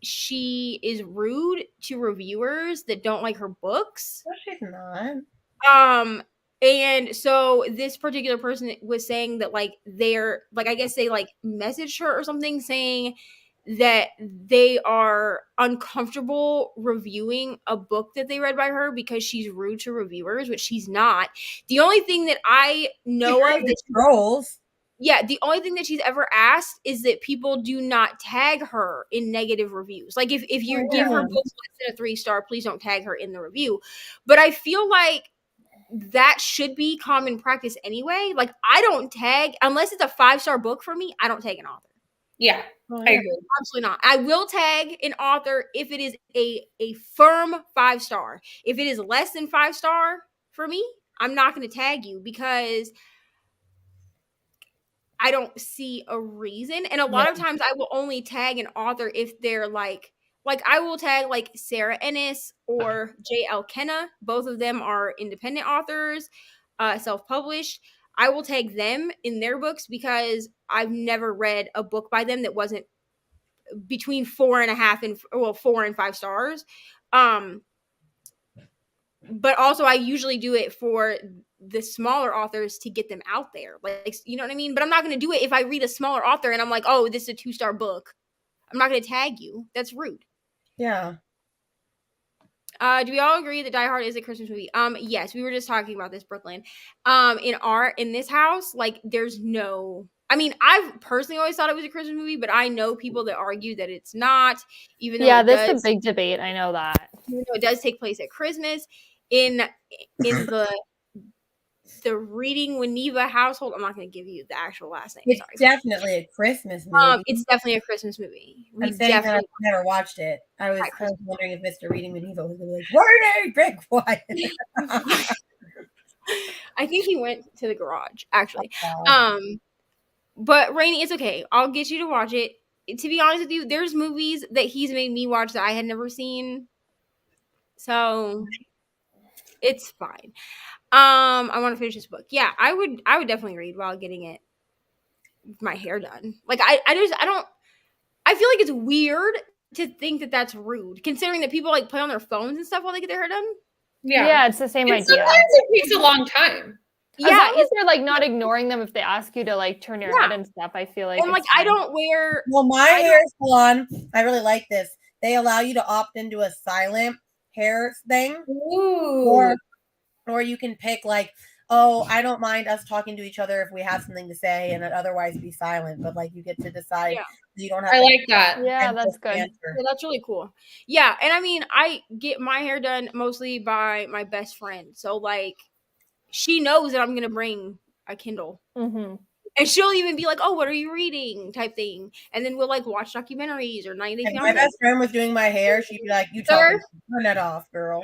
she is rude to reviewers that don't like her books.
No, she's not.
And so this particular person was saying that like they're like, I guess they like messaged her or something saying that they are uncomfortable reviewing a book that they read by her because she's rude to reviewers, which she's not. The only thing that I know of that
trolls.
Yeah, the only thing that she's ever asked is that people do not tag her in negative reviews. Like if you give her books less than a 3-star, please don't tag her in the review. But I feel like that should be common practice anyway. Like I don't tag unless it's a 5-star book for me. I don't tag an author.
Yeah, I agree.
Absolutely not. I will tag an author if it is a firm 5-star. If it is less than 5-star for me, I'm not going to tag you because I don't see a reason. And a lot of times I will only tag an author if they're like I will tag like Sarah Ennis or J.L. Kenna. Both of them are independent authors, self-published. I will tag them in their books because I've never read a book by them that wasn't between 4 and 5 stars. But also I usually do it for the smaller authors to get them out there. Like, you know what I mean? But I'm not going to do it if I read a smaller author and I'm like, oh, this is a 2-star book. I'm not going to tag you. That's rude.
Yeah.
Do we all agree that Die Hard is a Christmas movie? Yes, we were just talking about this, Brooklyn. In this house, like there's no, I mean, I've personally always thought it was a Christmas movie, but I know people that argue that it's not, even though
this is a big debate. I know that.
Even though it does take place at Christmas. In the Reading Winneva household, I'm not going to give you the actual last name.
It's definitely a Christmas movie.
It's definitely a Christmas movie.
I'm saying that I've never watched it. I was wondering if Mr. Reading Winneva was going to be like, Reni, be quiet.
I think he went to the garage, actually. But Reni, it's okay. I'll get you to watch it. To be honest with you, there's movies that he's made me watch that I had never seen. So it's fine. I want to finish this book. Yeah, I would definitely read while getting my hair done. Like I feel like it's weird to think that that's rude, considering that people like play on their phones and stuff while they get their hair done.
Yeah, it's the same idea.
Sometimes it takes a long time.
As long as you're like not ignoring them if they ask you to like turn your head and stuff. I feel like.
And like I don't wear.
Well, my hair salon, I really like this. They allow you to opt into a silent hair thing.
Ooh.
Or you can pick like, oh, I don't mind us talking to each other if we have something to say and otherwise be silent. But like you get to decide.
Yeah.
You don't have
I like that.
Yeah, that's good.
Yeah, that's really cool. Yeah, and I mean, I get my hair done mostly by my best friend. So like, she knows that I'm gonna bring a Kindle.
Mm-hmm.
And she'll even be like, oh, what are you reading? Type thing. And then we'll like watch documentaries or 90 Day
If
Fiancé.
my best friend was doing my hair, she'd be like, you talking, turn that off, girl.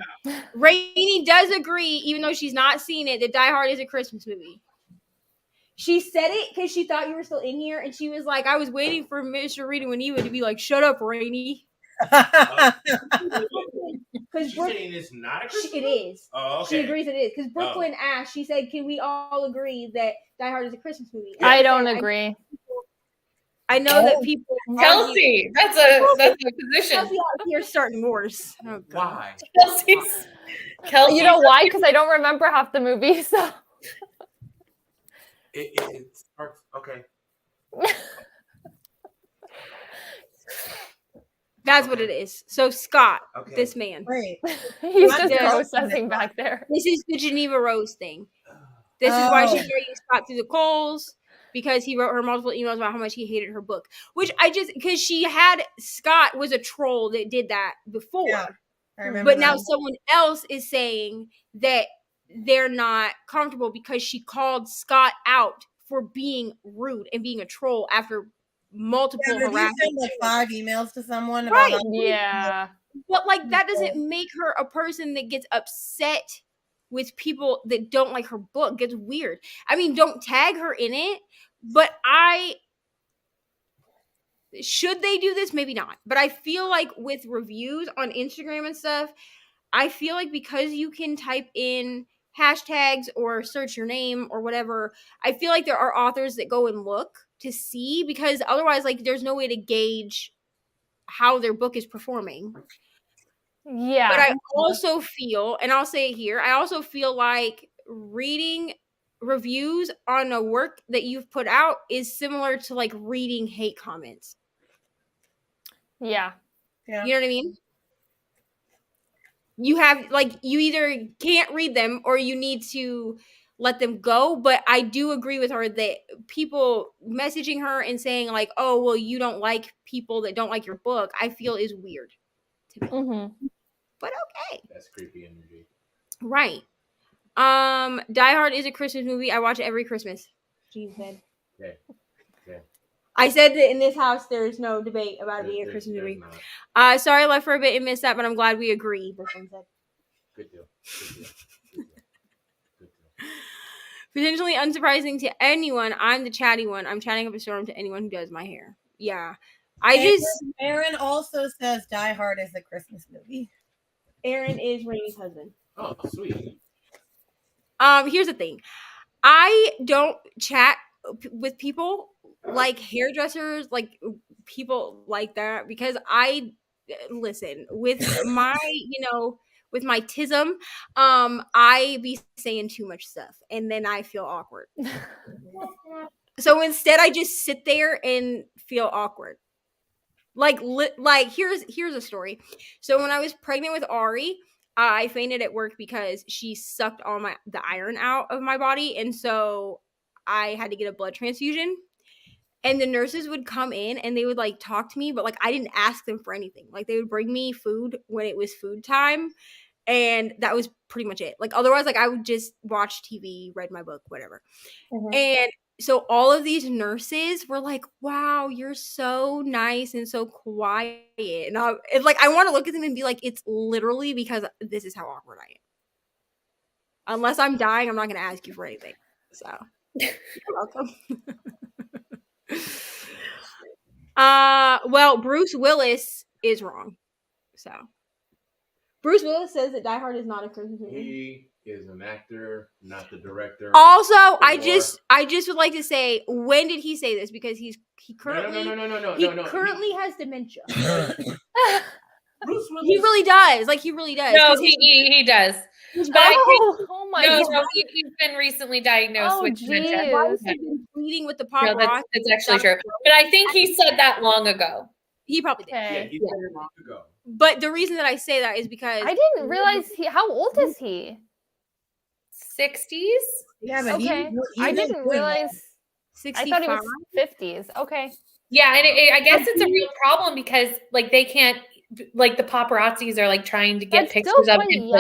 Reni does agree, even though she's not seen it, that Die Hard is a Christmas movie. She said it because she thought you were still in here. And she was like, I was waiting for Mr. Reading Winneva to be like, shut up, Reni.
She's saying it's not a Christmas
It is.
Oh, okay.
She agrees it is. Because Brooklyn asked, she said, can we all agree that Die Hard is a Christmas movie?
I don't agree.
I know that people.
Kelsey, that's a position.
Kelsey out here starting wars. Oh,
why?
Kelsey,
you know why? Because I don't remember half the movie. So
it starts. Okay.
That's what it is. So Scott, this man.
Right.
He's just processing back there.
This is the Geneva Rose thing. This is why she's dragging Scott through the coals, because he wrote her multiple emails about how much he hated her book. Which because she had, Scott was a troll that did that before. Yeah,
I remember
but now someone else is saying that they're not comfortable because she called Scott out for being rude and being a troll after multiple harassment.
You send like 5 emails to someone about
right.
Yeah.
But like that doesn't make her a person that gets upset with people that don't like her book gets weird. I mean, don't tag her in it, but should they do this? Maybe not. But I feel like with reviews on Instagram and stuff, I feel like because you can type in hashtags or search your name or whatever, I feel like there are authors that go and look to see, because otherwise, like, there's no way to gauge how their book is performing.
Yeah.
But I also feel, and I'll say it here, I also feel like reading reviews on a work that you've put out is similar to like reading hate comments.
Yeah.
You know what I mean? You have, like, you either can't read them or you need to let them go. But I do agree with her that people messaging her and saying like, oh, well, you don't like people that don't like your book, I feel is weird to me.
Mm-hmm.
But okay.
That's creepy energy.
Right. Die Hard is a Christmas movie. I watch it every Christmas. She said.
Okay. Okay.
I said that in this house there's no debate about it being a Christmas movie. Sorry I left for a bit and missed that, but I'm glad we agree. This one said.
Good deal. Good deal. Good deal. Good deal.
Potentially unsurprising to anyone, I'm the chatty one. I'm chatting up a storm to anyone who does my hair. Yeah.
Aaron also says Die Hard is a Christmas movie.
Aaron is Reni's husband.
Oh, sweet.
Here's the thing. I don't chat with people like hairdressers, like people like that, because listen, with my, with my tism, I be saying too much stuff and then I feel awkward. So instead I just sit there and feel awkward. Like here's a story. So when I was pregnant with Ari, I fainted at work because she sucked all the iron out of my body, and so I had to get a blood transfusion. And the nurses would come in and they would like talk to me, but like I didn't ask them for anything. Like they would bring me food when it was food time, and that was pretty much it. Like otherwise, like I would just watch TV, read my book, whatever. Mm-hmm. And so all of these nurses were like, wow, you're so nice and so quiet. And it's like, I want to look at them and be like, it's literally because this is how awkward I am. Unless I'm dying, I'm not going to ask you for anything. So you're welcome. Well, Bruce Willis is wrong. So Bruce Willis says that Die Hard is not a Christmas movie.
He is an actor, not the director.
Also, I just would like to say, when did he say this? Because he currently currently has dementia.
Bruce Willis.
He really does. Like he really does.
No, he does. But
oh my God.
No, he's been recently diagnosed with dementia.
He's been pleading with the paparazzi.
No, that's actually true. But I think he said that long ago.
He probably did.
Yeah, he said it long ago.
But the reason that I say that is because
I didn't realize how old is he?
60s?
Yeah, but
okay. I didn't realize.
65?
I thought he was 50s. Okay.
Yeah, and I guess it's a real problem because like they can't, like the paparazzis are like trying to get pictures of him.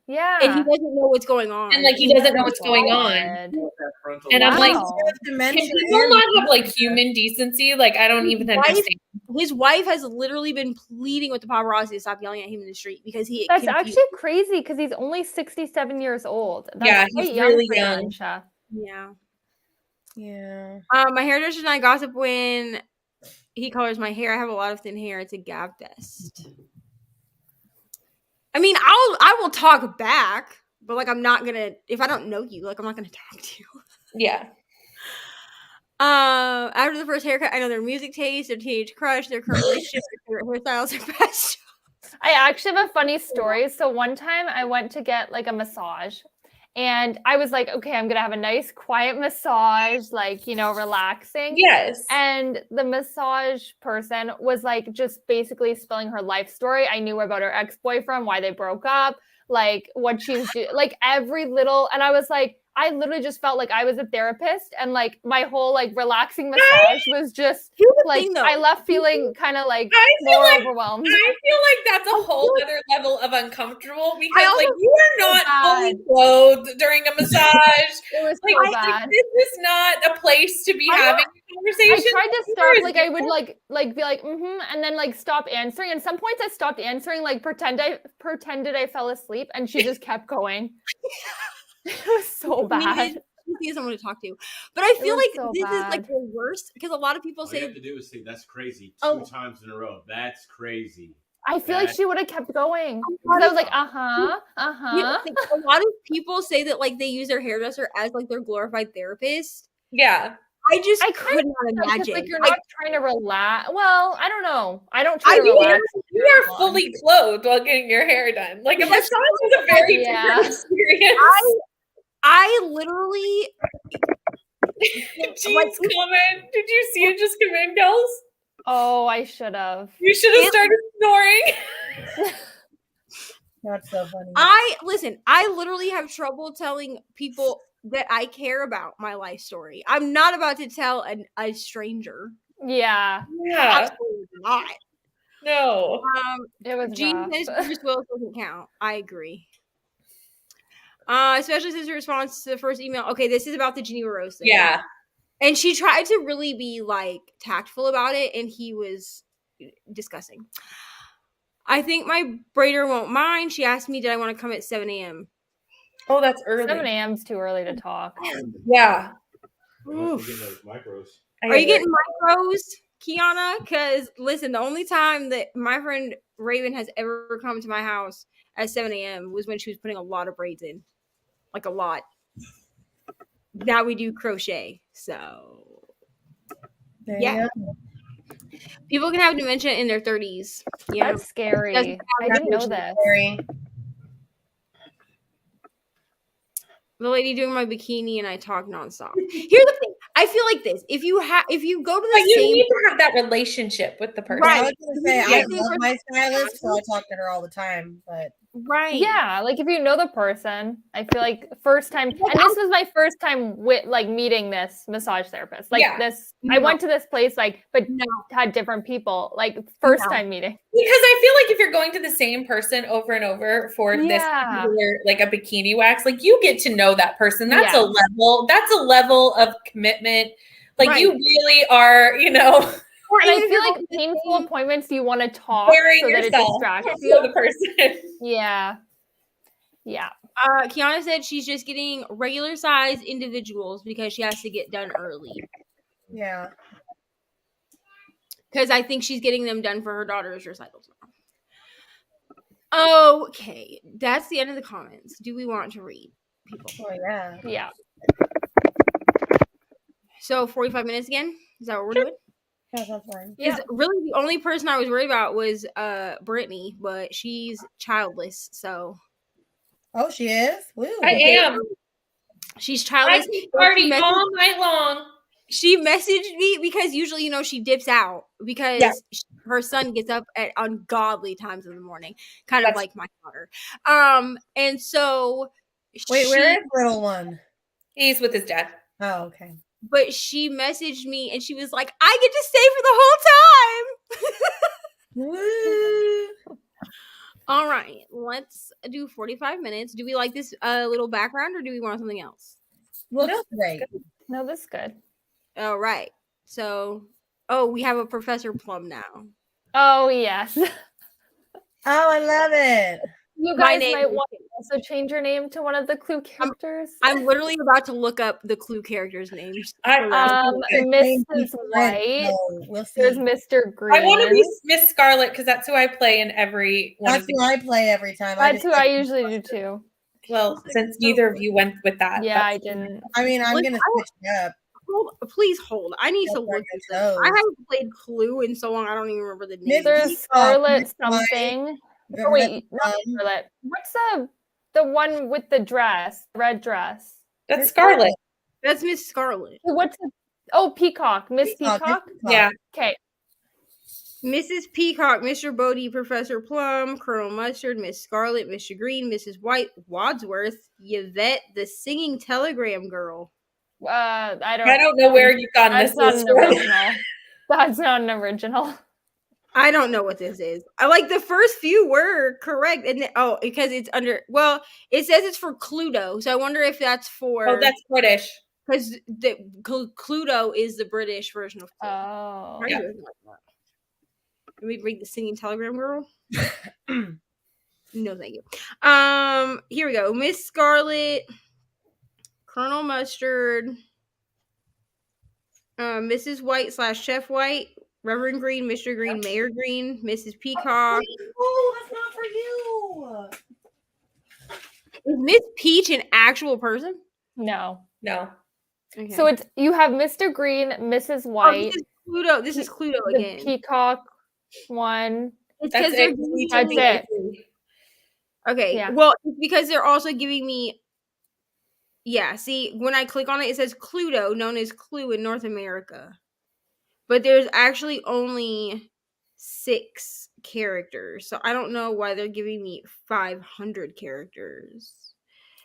Yeah.
And he doesn't know what's going on.
And like he doesn't know what's going on. And I'm like, can people not have like human decency? Like I don't even understand.
His wife has literally been pleading with the paparazzi to stop yelling at him in the street because
That's actually crazy because he's only 67 years old. That's
he's really young.
Yeah.
Yeah.
My hairdresser and I gossip when he colors my hair. I have a lot of thin hair. It's a gab fest. I mean, I will talk back, but like I'm not gonna, if I don't know you, like I'm not gonna talk to you.
Yeah.
After the first haircut, I know their music taste, their teenage crush, their current relationship, their favorite hairstyles, their best.
I actually have a funny story. So one time I went to get like a massage and I was like, okay, I'm going to have a nice quiet massage, like, relaxing.
Yes.
And the massage person was like, just basically spilling her life story. I knew about her ex-boyfriend, why they broke up, like what she's doing, like every little, and I was like, I literally just felt like I was a therapist and like my whole like relaxing massage was just like I left feeling kind of like more overwhelmed.
I feel like that's a whole other level of uncomfortable because like you are not fully clothed during a massage.
It was
like,
so bad.
This is not a place to be having a conversation.
I tried to stop, like I would like be like, and then like stop answering. And some points I stopped answering, like pretended I fell asleep, and she just kept going. It was so bad.
She has someone to talk to, but I feel like this is like the worst because a lot of people say
you have to do is say that's crazy 2 times in a row. That's crazy.
I feel like she would have kept going. Because I was like,
A lot of people say that like they use their hairdresser as like their glorified therapist.
Yeah.
I could not imagine.
Like you're not trying to relax. Well, I don't know. I don't try to relax.
You are fully clothed while getting your hair done. Like a massage is a very different experience.
I literally
Jean's comment. Did you see it just come in, girls?
Oh, I should have.
You should have started snoring.
That's so funny.
I literally have trouble telling people that I care about my life story. I'm not about to tell a stranger.
Yeah.
Absolutely not.
No.
It was
Jean says Bruce Willis doesn't count. I agree. Especially since her response to the first email. Okay, this is about the Geneva Rose thing.
Yeah.
And she tried to really be like tactful about it, and he was disgusting. I think my braider won't mind. She asked me, did I want to come at 7 a.m.?
Oh, that's early.
7 a.m. is too early to talk.
Yeah.
Are you getting micros?
Are you getting micros, Kiana? Because listen, the only time that my friend Raven has ever come to my house at 7 a.m. was when she was putting a lot of braids in. Like a lot. Now we do crochet. So yeah. People can have dementia in their 30s. Yeah.
That's scary. I didn't know this. Scary.
The lady doing my bikini and I talk nonstop. Here's the thing. I feel like this. If you go to the
you need to have that relationship with the person.
Right. I was gonna say I love my stylist, so I talk to her all the time. But
yeah, like if you know the person, I feel like first time, and this was my first time with like meeting this massage therapist. Like I went to this place but had different people. Like first time meeting.
Because I feel like if you're going to the same person over and over for this particular, like a bikini wax, like you get to know that person. That's a level. That's a level of commitment. Like you really are, you know.
And I feel like painful appointments, you want to talk so that it distracts you.
The person.
Yeah.
Kiana said she's just getting regular size individuals because she has to get done early.
Yeah.
Because I think she's getting them done for her daughter's recitals now. Okay, that's the end of the comments. Do we want to read people?
Oh yeah.
Yeah.
So 45 minutes again? Is that what we're doing?
Yeah, that's fine.
Because really the only person I was worried about was Brittany, but she's childless, so.
Oh, she is? Woo.
I am.
She's childless.
I party all night long.
She messaged me because usually, she dips out because her son gets up at ungodly times in the morning, kind of like my daughter. And so.
Wait, where is little one?
He's with his dad.
Oh, okay.
But she messaged me and she was like, I get to stay for the whole time. All right, let's do 45 minutes. Do we like this little background or do we want something else?
Looks great.
No, that's good.
All right. So, we have a Professor Plum now.
Oh, yes.
Oh, I love it.
You guys might want to also change your name to one of the Clue characters.
I'm literally about to look up the Clue characters' names.
Mrs. White.
We'll see.
There's Mr. Green.
I want to be Miss Scarlet because that's who I play in every one.
That's who I play every time.
That's who I usually do too.
Well, since neither of you went with that.
Yeah, I didn't.
I mean, I'm going to switch it up.
Please hold. I need to look this up. I haven't played Clue in so long. I don't even remember the name.
There's Scarlet something. Oh, wait, not Scarlet. What's the one with the dress, red dress?
That's Scarlet.
That's Miss Scarlet.
What's Peacock, Miss Peacock?
Yeah.
Okay.
Mrs. Peacock, Mr. Bodie, Professor Plum, Colonel Mustard, Miss Scarlet, Mr. Green, Mrs. White, Wadsworth, Yvette, the singing telegram girl.
I
don't know where you've gotten this.
That's not an original. That's not an original.
I don't know what this is. I like the first few were correct, and because it's under. Well, it says it's for Cluedo, so I wonder if that's for.
Oh, that's British.
because the Cluedo is the British version of Clue.
Oh.
Why are you looking like that? Let me read the singing telegram girl. No, thank you. Here we go. Miss Scarlet, Colonel Mustard, Mrs. White / Chef White, Reverend Green, Mr. Green, Mayor Green, Mrs. Peacock.
Oh, that's not for you.
Is Miss Peach an actual person?
No.
Okay.
So it's you have Mr. Green, Mrs. White.
This is Cluedo. This is Cluedo again.
The Peacock one.
It's because they're
That's it.
Okay.
Yeah.
Well, it's because they're also giving me. Yeah. See, when I click on it, it says Cluedo, known as Clue in North America, but there's actually only 6 characters, so I don't know why they're giving me 500 characters.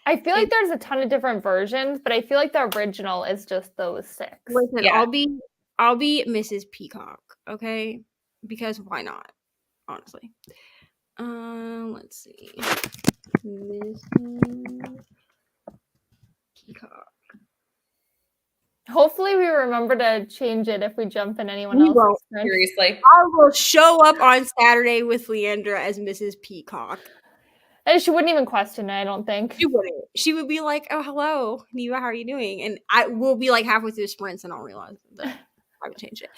I feel like there's a ton of different versions, but I feel like the original is just those 6.
Listen, I'll be Mrs. Peacock, okay? Because why not? Honestly. Let's see. Mrs. Peacock.
Hopefully we remember to change it if we jump in anyone
We
else's
won't.
sprint.
Seriously.
I will show up on Saturday with Leandra as Mrs. Peacock.
And she wouldn't even question it, I don't think.
She wouldn't. She would be like, "Oh, hello, Neva, how are you doing?" And I will be like halfway through the sprints and I'll realize that I haven't changed it.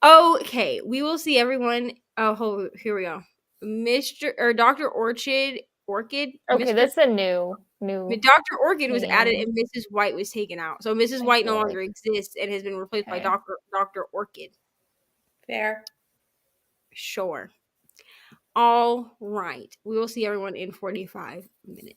Okay, we will see everyone. Oh, here we go. Dr. Orchid. Okay,
that's a new.
Dr. Orchid was added and Mrs. White was taken out. So Mrs. White no longer exists and has been replaced by Dr. Orchid.
Fair.
Sure. All right. We will see everyone in 45 minutes.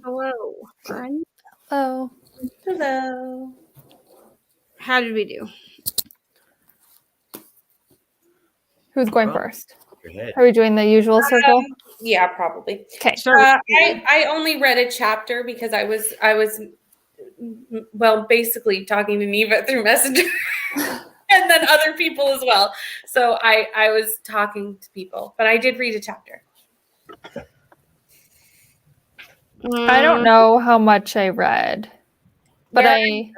Hello, friend.
Oh.
Hello.
How did we do?
Who's going first?
Your head.
Are we doing the usual circle?
Yeah, probably.
Okay.
I only read a chapter because I was basically talking to Neva through Messenger and then other people as well. So I was talking to people, but I did read a chapter.
I don't know how much I read, but I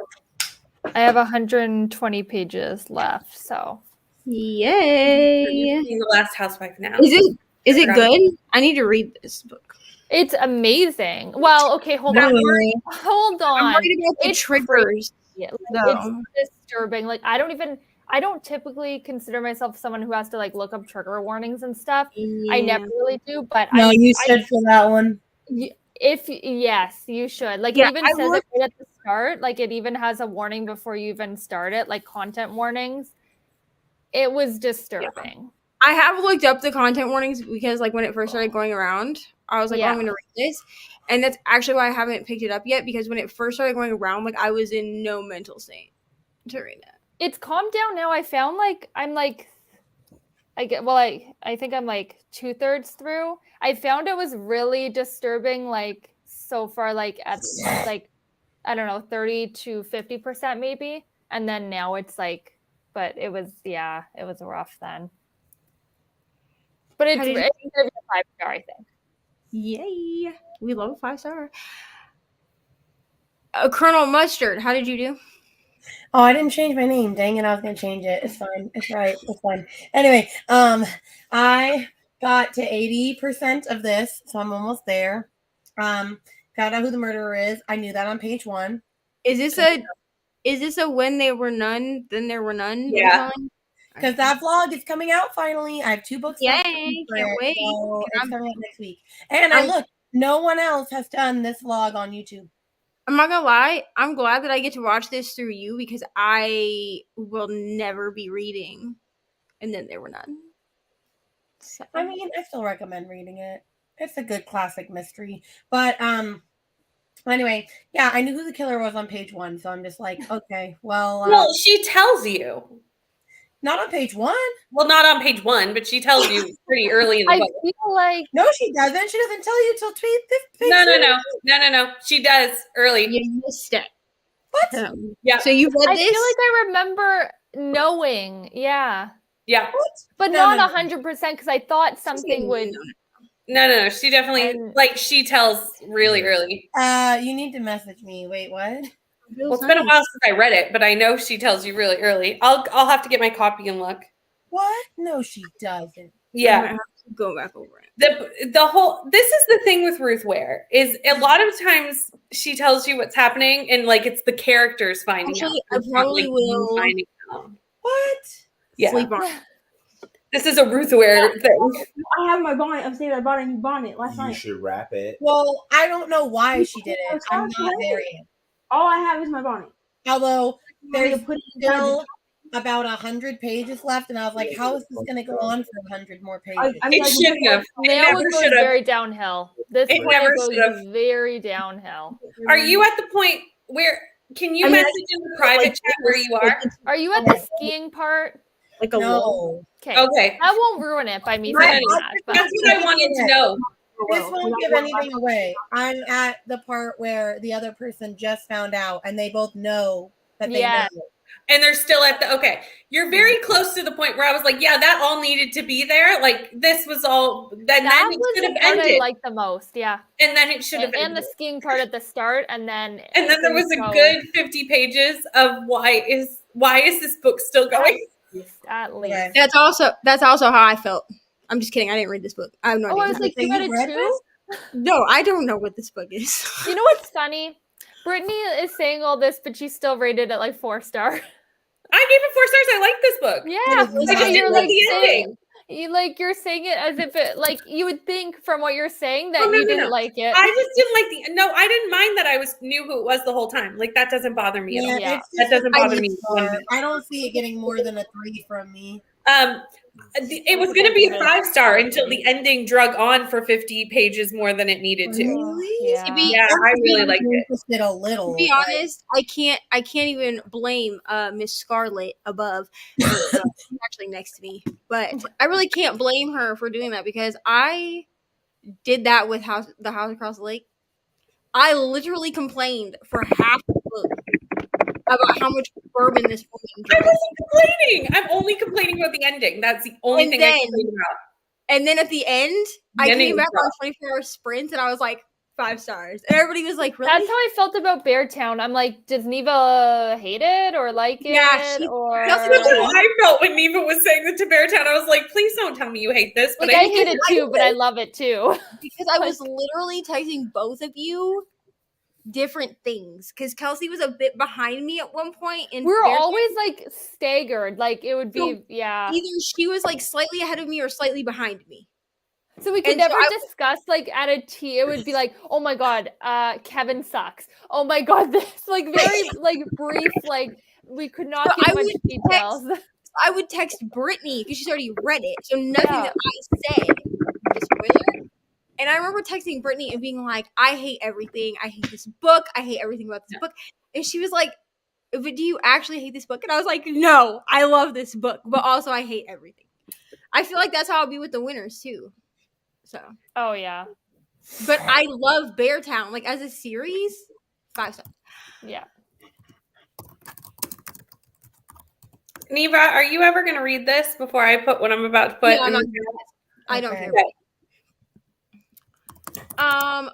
have 120 pages left, so.
Yay!
I'm the Last Housewife now.
Is it good? I need to read this book.
It's amazing. Well, okay, hold on. Hold on.
I'm worried about the triggers.
It's disturbing. Like I don't typically consider myself someone who has to like look up trigger warnings and stuff.
Yeah.
I never really do, but
you should for that one.
Yes, you should. Like it even says it right at the start. Like it even has a warning before you even start it, like content warnings. It was disturbing.
Yeah. I have looked up the content warnings because like when it first started going around, I was like, I'm going to read this. And that's actually why I haven't picked it up yet, because when it first started going around, like I was in no mental state to read it.
It's calmed down now. I found like I think I'm like 2/3 through. I found it was really disturbing, like so far, like at like I don't know, 30 to 50% maybe. And then now it's like, but it was rough then. But it's gonna be a 5-star, I think.
Yay! We love a 5-star. Colonel Mustard, how did you do?
Oh, I didn't change my name. Dang it, I was gonna change it. It's fine. It's right. It's fine. Anyway, I got to 80% of this, so I'm almost there. Found out who the murderer is. I knew that on page 1.
Is this a when there were none, then there were none?
Yeah.
Because that vlog is coming out finally. I have 2 books left.
Yay, can't wait.
So it's coming out next week. And look, no one else has done this vlog on YouTube.
I'm not gonna lie, I'm glad that I get to watch this through you because I will never be reading. And then there were none.
So. I mean, I still recommend reading it. It's a good classic mystery. But anyway, yeah, I knew who the killer was on page 1, so I'm just like, okay, well
she tells you.
Not on page 1.
Well, not on page 1, but she tells you pretty early in the book.
I feel like
no, she doesn't. She doesn't tell you till page.
No. She does early.
You missed it.
What?
Yeah. So you read this?
I feel like I remember knowing. Yeah.
Yeah.
What?
But not 100% because I thought something would.
No. She definitely she tells really early.
You need to message me. Wait, what?
Well, it's been a while since I read it, but I know she tells you really early. I'll have to get my copy and look.
What? No, she doesn't.
Yeah.
I have to go back over it.
This is the thing with Ruth Ware is a lot of times she tells you what's happening and like it's the characters finding out.
I probably will
finding out.
What?
Yeah.
Sleep on.
This is a Ruth Ware thing.
I have my bonnet upstairs. I bought a new bonnet last night.
You should wrap it.
Well, I don't know why she did it. I'm not there yet.
All I have is my bonnet.
Although there's still about 100 pages left, and I was like, how is this going to go on for 100 more pages?
It shouldn't have.
Now it goes very downhill. This point goes very downhill.
Are you at the point where, can you message in the private chat where you are?
Are you at the skiing part?
Like a
no.
Okay.
I
won't ruin it by me saying that.
That's what I wanted to know.
This won't give anything away. I'm at the part where the other person just found out, and they both know that they know.
And they're still at the, you're very close to the point where I was like, yeah, that all needed to be there. Like, this was all, then it should have ended.
I like the most, yeah.
And then it should have ended.
And the skiing part at the start, and then
there was a good 50 pages of why is this book still going?
At least.
That's also how I felt. I'm just kidding. I didn't read this book. I have no idea.
I was like, you read it too?
No, I don't know what this book is.
You know what's funny? Brittany is saying all this, but she still rated it like 4-star.
I gave it 4 stars. I like this book.
Yeah.
You're like the ending.
You're saying it as if it, like, you would think from what you're saying that you didn't like it.
I just didn't like I didn't mind that I knew who it was the whole time. Like, that doesn't bother me at all.
Yeah.
That doesn't bother me.
I don't see it getting more than a 3 from me.
It was going to be a 5-star until the ending drug on for 50 pages more than it needed to.
Really?
Yeah.
Yeah, I really liked it.
A little.
To be honest, I can't even blame Miss Scarlet above. She's actually next to me, but I really can't blame her for doing that because I did that with the house across the lake. I literally complained for half the book about how much bourbon this woman drank.
I wasn't complaining. I'm only complaining about the ending. That's the only thing I complained about.
And then at the end, I came back on 24-hour sprints and I was like 5 stars. And everybody was like, really?
That's how I felt about Beartown. I'm like, does Neva hate it or like it?
Yeah,
or...
That's how I felt when Neva was saying that to Beartown. I was like, please don't tell me you hate this.
But I hate it too, but I love it too.
Because I was literally texting both of you different things because Kelsey was a bit behind me at one point, and
we were always like staggered. Like it would be,
either she was like slightly ahead of me or slightly behind me.
So we could never discuss like at a tea. It would be like, oh my god, Kevin sucks. Oh my god, this like very like brief. Like we could not give much details.
I would text Brittany because she's already read it, so nothing that I said was a spoiler. And I remember texting Brittany and being like, I hate everything. I hate this book. I hate everything about this book. And she was like, but do you actually hate this book? And I was like, no, I love this book, but also I hate everything. I feel like that's how I'll be with the winners too. So.
Oh, yeah.
But I love Beartown. Like as a series, 5 stars.
Yeah.
Neva, are you ever going to read this before I put what I'm about to put?
Yeah, I don't care.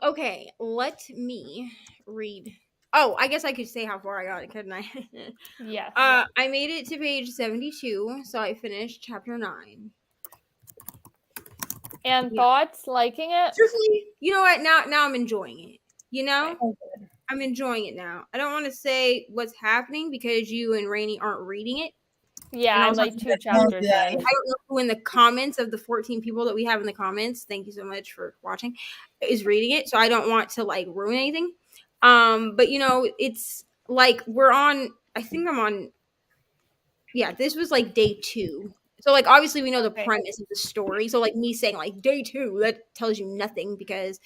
Okay, let me read. Oh, I guess I could say how far I got it, couldn't I?
Yeah.
I made it to page 72, so I finished chapter 9.
And thoughts, liking it?
Truthfully, you know what? Now I'm enjoying it. You know? I'm enjoying it now. I don't want to say what's happening because you and Reni aren't reading it.
Yeah, I'm like 2 chapters in. I
don't know who in the comments of the 14 people that we have in the comments, thank you so much for watching, is reading it. So I don't want to like ruin anything. But you know, it's like I think I'm on, this was like day 2. So like obviously we know the premise of the story. So like me saying like day 2, that tells you nothing because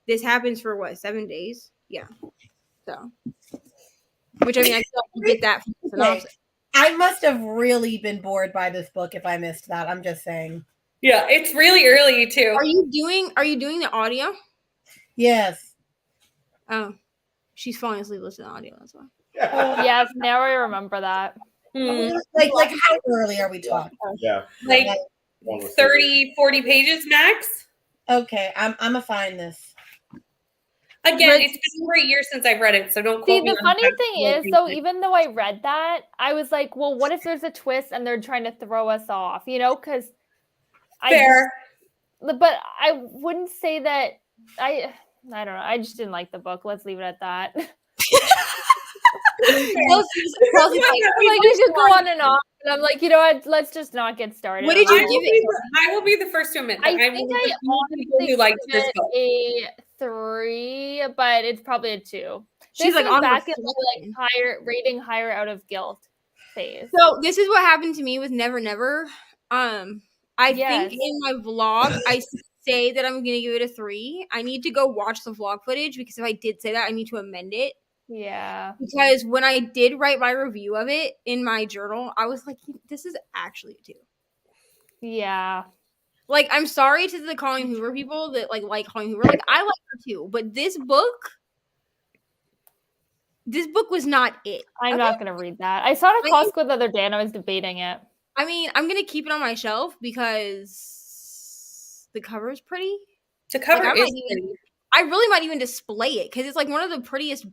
this happens for what, 7 days? Yeah. So, which I mean, I still get that from the synopsis.
I must have really been bored by this book if I missed that. I'm just saying.
Yeah, it's really early too.
Are you doing the audio?
Yes.
Oh, she's falling asleep listening to audio. That's why.
Yes, now I remember that.
Like how early are we talking?
Yeah.
Like 30, 40 pages max.
Okay, I'm gonna find this.
Again, it's been over a year since I've read it, so don't quote me.
See, the funny thing is, though, even though I read that, I was like, well, what if there's a twist and they're trying to throw us off, you know? Because but I wouldn't say that I don't know. I just didn't like the book. Let's leave it at that.
Kelsey's
like, I could go on and on. And I'm like, you know what? Let's just not get started.
What did you give it?
I will be the first to admit that
I think I honestly
liked this book.
A 3, but it's probably a 2.
She's like on
back in like higher rating, higher out of guilt phase.
So this is what happened to me with Never Never. I think in my vlog I say that I'm gonna give it a 3. I need to go watch the vlog footage because if I did say that, I need to amend it.
Yeah.
Because when I did write my review of it in my journal, I was like, this is actually a 2.
Yeah.
Like, I'm sorry to the Colleen Hoover people that like Colleen Hoover. Like, I like her too. But this book was not it.
I'm not going to read that. I saw it at Costco the other day and I was debating it.
I mean, I'm going to keep it on my shelf because the cover is pretty.
The cover is pretty.
I really might even display it because it's like one of the prettiest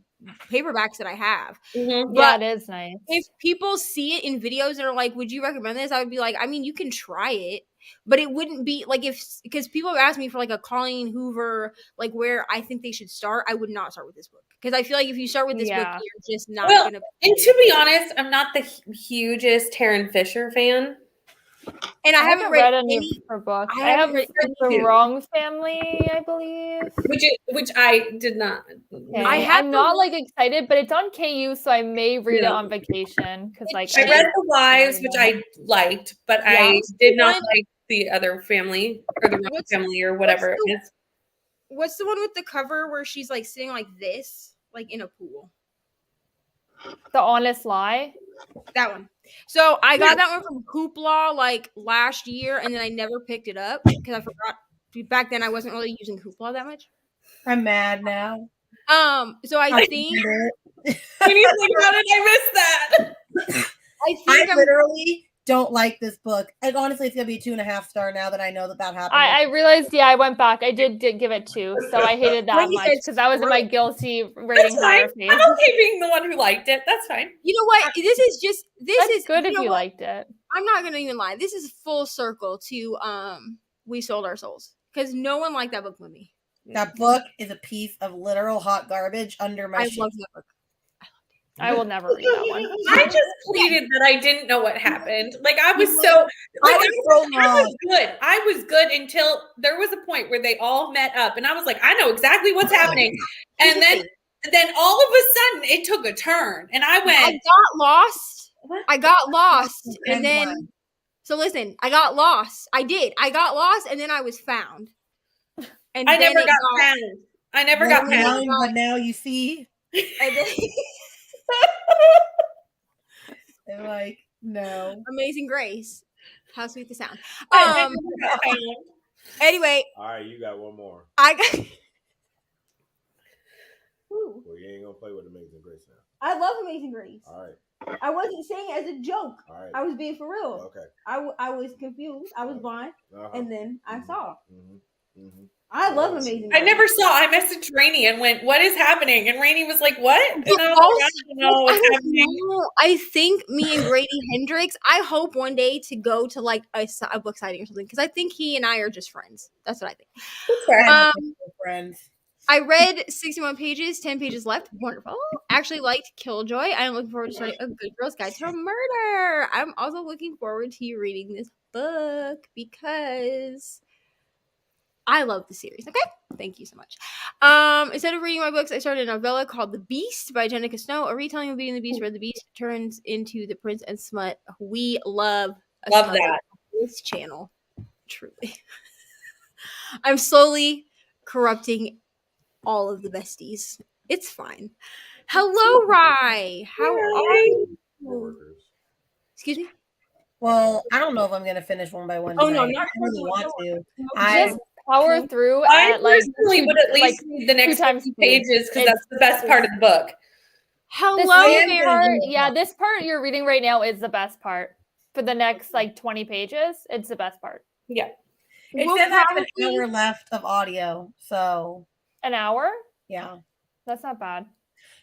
paperbacks that I have.
Mm-hmm. Yeah, it is nice.
If people see it in videos and are like, would you recommend this? I would be like, I mean, you can try it, but it wouldn't be like because people have asked me for like a Colleen Hoover, like where I think they should start. I would not start with this book because I feel like if you start with this book, you're just not going to.
And to be honest, I'm not the hugest Taryn Fisher fan.
And I haven't read
any of her books. I
haven't
have
read
The Wrong Family, I believe.
Which I did not.
Okay. I'm not like excited, but it's on KU, so I may read it on vacation because like
I read The Wives, which I liked, but I did not like the other family or The Wrong Family or whatever it is.
What's the one with the cover where she's like sitting like this, like in a pool?
The Honest Lie.
That one. So I got that one from Hoopla like last year, and then I never picked it up because I forgot. Back then, I wasn't really using Hoopla that much.
I'm mad now.
So I think
when you think about it, I missed that.
I literally don't like this book. And honestly, it's gonna be a 2.5 star now that I know that happened.
I realized, I went back. I did give it 2, so I hated that much because that was in my guilty rating higher phase.
I'm okay being the one who liked it. That's fine.
You know what? This is
good if you liked it.
I'm not gonna even lie. This is full circle to We Sold Our Souls because no one liked that book with me.
That book is a piece of literal hot garbage under my
I love that book.
I will never read that one.
I just pleaded that I didn't know what happened. Like I was so like I was good. I was good until there was a point where they all met up and I was like, I know exactly what's happening. And then all of a sudden it took a turn and I went,
I got lost. I got lost. And then so listen, I got lost. I did. I got lost and then I was found. And
I never got found. I never got found.
But now you see.
And then
they're like, no.
Amazing Grace. How sweet the sound. Anyway.
All right, you got one more.
I got.
Well, you ain't gonna play with Amazing Grace now.
I love Amazing Grace.
All right.
I wasn't saying it as a joke.
All right.
I was being for real.
Okay.
I was confused. I was blind, and then I saw.
Mm-hmm.
I love Amazing Grace.
I never saw. I messaged Reni and went, "What is happening?" And Reni was like, "What?" And I was like, "I don't know what's happening."
I think me and Grady Hendrix. I hope one day to go to like a book signing or something because I think he and I are just friends. That's what I think.
Friends.
I read 61 pages, 10 pages left. Wonderful. Actually liked Killjoy. I'm looking forward to starting A Good Girl's Guide to Murder. I'm also looking forward to you reading this book because I love the series. Okay? Thank you so much. Instead of reading my books, I started a novella called The Beast by Jenica Snow, a retelling of Beauty and the Beast where the Beast turns into the Prince and Smut. We love
that
on this channel. Truly. I'm slowly corrupting all of the besties. It's fine. Hello, Rye. How are you? Excuse me?
Well, I don't know if I'm going to finish one by one.
Oh, no,
I really want to.
Just power through
I personally would at least read the next 2 pages because that's the best part of the book.
Hello,
this part you're reading right now is the best part. For the next 20 pages, it's the best part.
Yeah.
It says I have an hour left of audio, so...
An hour?
Yeah.
That's not bad.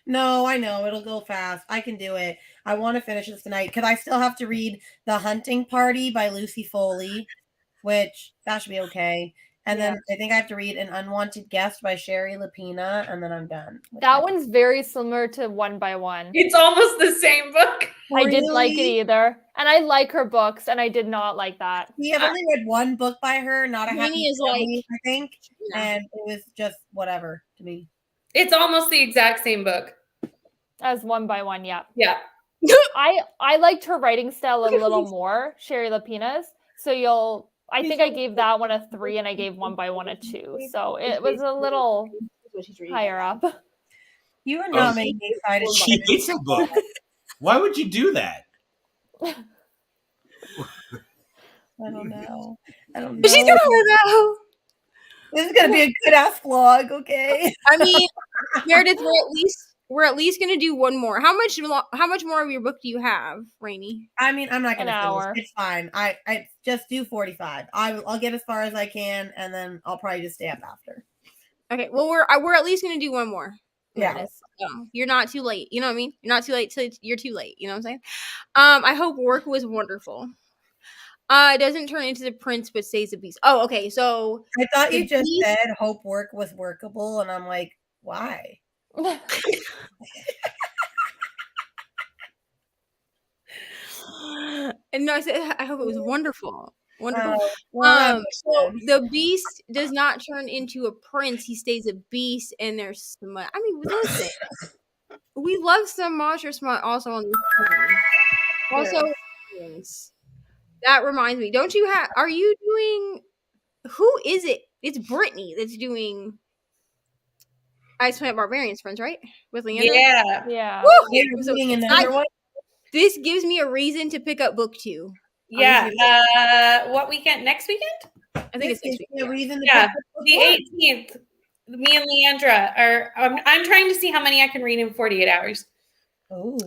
No, I know. It'll go fast. I can do it. I want to finish this tonight because I still have to read The Hunting Party by Lucy Foley, which that should be okay. And then I think I have to read An Unwanted Guest by Sherry Lapina, and then I'm done.
That one's very similar to One by One.
It's almost the same book.
I didn't like it either. And I like her books, and I did not like that.
We have only read one book by her, Not a Happy Family, I think.
Yeah.
And it was just whatever to me.
It's almost the exact same book.
As One by One, yeah.
Yeah.
I liked her writing style a little more, Sherry Lapina's. So I think I gave that one a 3 and I gave One by One a 2. So it was a little higher up.
You are not making me excited.
She hates a book. Why would you do that?
I don't know.
She's gonna know.
This is gonna be a good ass vlog, okay?
I mean, Meredith, we're at least gonna do one more. How much more of your book do you have, Reni?
I mean, I'm not gonna
An hour.
It's fine. I just do 45. I'll get as far as I can, and then I'll probably just stay up after.
Okay. Well, we're at least gonna do one more.
Yeah.
You're not too late. You know what I mean? You're not too late till you're too late. You know what I'm saying? I hope work was wonderful. It doesn't turn into the prince, but stays a beast. Oh, okay. So
I thought you just said hope work was workable, and I'm like, why?
And no, I said I hope it was wonderful. Wonderful. So the beast does not turn into a prince. He stays a beast, and there's smut. I mean, listen, we love some monster smut also on this channel. Also, that reminds me. Don't you have? Are you doing? Who is it? It's Brittany that's doing Ice Planet Barbarians Friends, right? With Leandra?
Yeah.
So, this gives me a reason to pick up book 2.
Yeah. What weekend? Next weekend?
I think it's next weekend.
The 18th. Me and Leandra are. I'm trying to see how many I can read in 48 hours.
Oh.